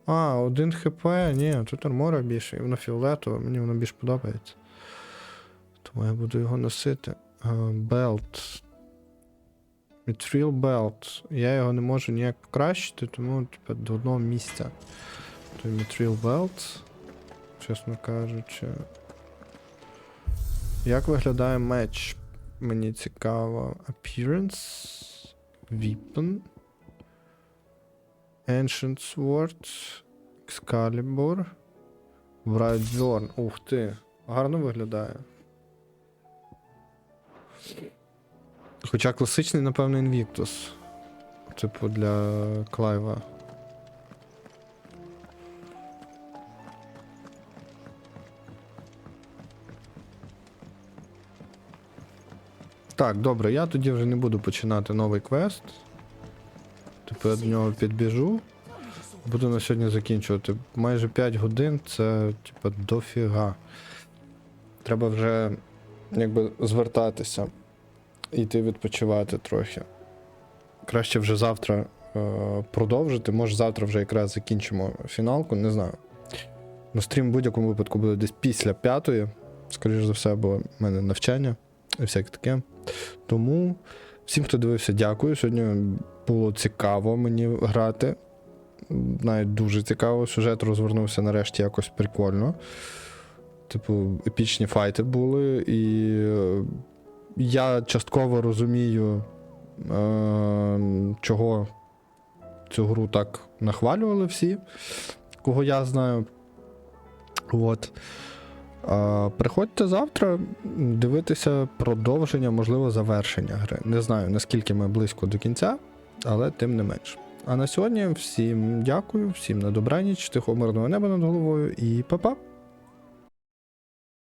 1 ХП, ні, тут армора більше, і воно фіолетове, мені воно більш подобається. Тому я буду його носити. Белт. Mithril Belt. Я його не можу ніяк покращити, тому типу, до одного місця. Той Mithril Belt, чесно кажучи. Як виглядає меч? Мені цікаво. Appearance. Weapon. Ancient Sword. Excalibur. Brightthorn. Ух ти. Гарно виглядає. Хоча класичний, напевно, Invictus. Типу для Клайва. Так, добре, я тоді вже не буду починати новий квест. Типу я до нього підбіжу. Буду на сьогодні закінчувати. Майже 5 годин це, типу, дофіга. Треба вже, якби, звертатися. Йти відпочивати трохи. Краще вже завтра продовжити. Може завтра вже якраз закінчимо фіналку, не знаю. Но стрім в будь-якому випадку буде десь після 5-ї. Скоріше за все, бо в мене навчання і всяке таке. Тому всім, хто дивився, дякую. Сьогодні було цікаво мені грати. Навіть дуже цікаво. Сюжет розвернувся нарешті якось прикольно. Типу, епічні файти були. І я частково розумію, чого цю гру так нахвалювали всі, кого я знаю. От. Приходьте завтра дивитися продовження, можливо, завершення гри. Не знаю, наскільки ми близько до кінця, але тим не менш. А на сьогодні всім дякую, всім на добраніч, тихого мирного неба над головою і па-па!